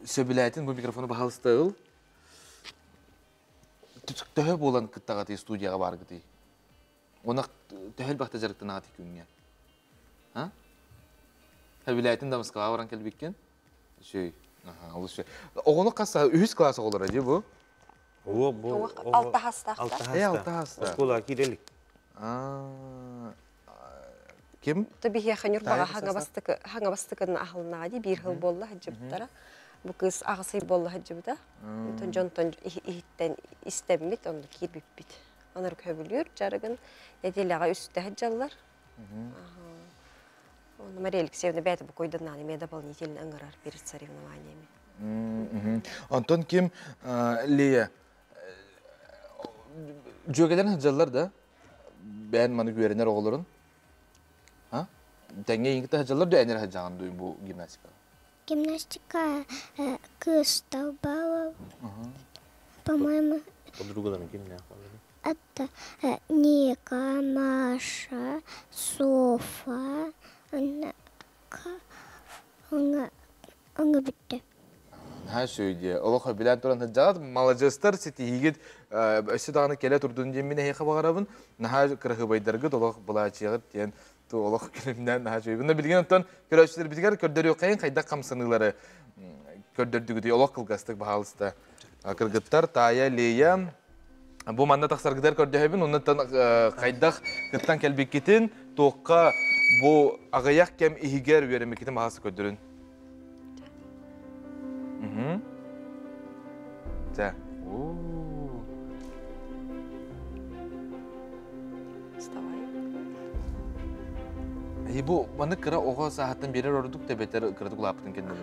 Сөбіләйтін бұл микрофоны бағалыстығыл. Töhö bolan kıttagati studiyaga bar gidi. Ona töhel bakta jarıktın ati künge. Ha? Vilayetin Damascus'a varan kelbikken. Şey, aha, o şey. Oğunu kasa 100 klasa olur acı bu. Bu 6 hasta. 6 hasta. Skola gidelik. Kim? Tabii ki hanır bağa hanga bastıkın ahılnadı bir yıl bolla hacıbıtara. Bu kız ağası bolla hacıbıda. Tonjon ihitten istemit onu kirbipbit. Onlar köbülüyor. Jarıgın nedelağa üstte hacallar. Onu Maria Alexeyevna bäti bu koydan nani me дополнительно аңгырар перед соревнованиями. Anton kim? Liye. Jogelen hacallar da ben manı güverenler oğulların. Ha? Denge yingite hacallar da ener hacağın bu gimnastika. Гимнастика Кыстал Балов. По-моему, Подругаların kim ne yapmalı? это Ника, Маша, Софа, Она bitti. Ha söyledi. Allah bilen turan hacağız. Malajastar siti higit ösü dağını kele turduğun cemine heyka bağırabın. Naha kırığı baydargıd. Allah bulaçıyağıd diyen. Allah kelimden naha söyledi. Bunda bilgen ondan köröçleri bitigar kördörü yokayin kayda kamsınıları kördördüğü diye Allah kılgastık bahalısta. Kırgıttar, Taya, Leya. Bu manda taksargıdar kördöhebin. Ondan kayda kıttan kelbekitin. Toğqa bu ağayak kem ihiger veremekitin bahası kördörün. Да. Вставай. Bu bana kıra oğa saatten beri orduk da beter kırdık laptın kendini.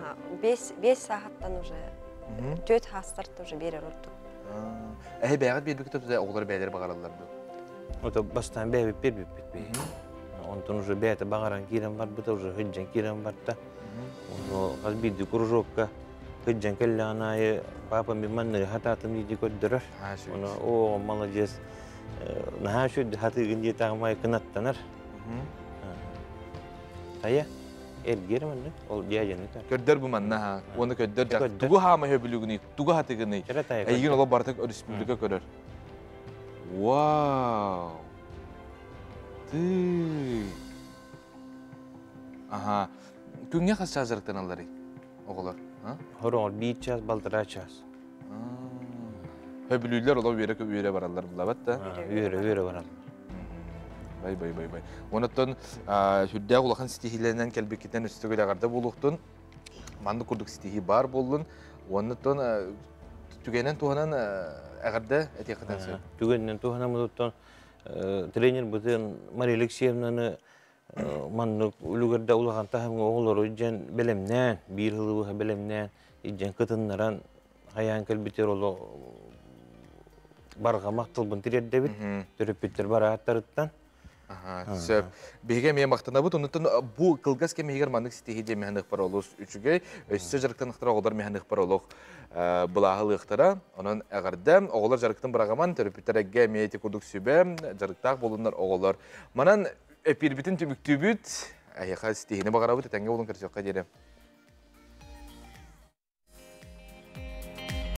5 saatten уже 4 hastart уже beri orduk. Beyaz bir büküp de oğları beyler bağırırlardı. O da bastan bir bit. Ondan уже beyte bağıran kiren var, bu da уже hıccan kiren var da. Onu az bir kurujokka. Hıccan kellanayı papa mimanları hatatım diye koddurar. Onu o malacağız. Naha şu hatı günce tamay kınattanar. Hayya ergerim anne. Ol diyajen ne? Kördür bu manna ha. Onu kördür. Tugu ha mı hebiluguni? Tugu hatı gını. Ayın ola bartak respublika körer. Wow. Tüy. Aha. Künge kas çazarıktan alları. Oğullar. Horon bir çaz baltıra çaz. Hebilüler ola üyere vararlar bulabat da. Üyere vararlar. Bay. Ondan hüddəyə qulaqan stihilerinden kelbekitten üstü garda buluqtun. Mandı kurduk stihi bar bollun. Ondan tügenen tuhanan agarda etiqatan söz. Tügenen tuhanan muduttan trener butun Maria Alexeyevna'nı mandı ulugarda ulaqan tahım oğulları icen belemnen, bir hılı belemnen, icen kıtınlaran hayan kelbiter olu barğamaq tılbın tiredde bit. Töröpütter baraattarıttan. Söp. Bege men maqtana bu ondan bu kılgas ke mehiger mandık stihi mehanık par olus üçüge össe jarıktan ıxtara oğlar mehanık par oluq bulahıl ıxtara onun agarda oğlar jarıktan baragaman töröpütter ge meyeti kurduk sübe jarıktaq bolunlar oğlar manan epir bitin tümüktübüt ayqa stihini bagarabı tenge olun kerçoqqa dere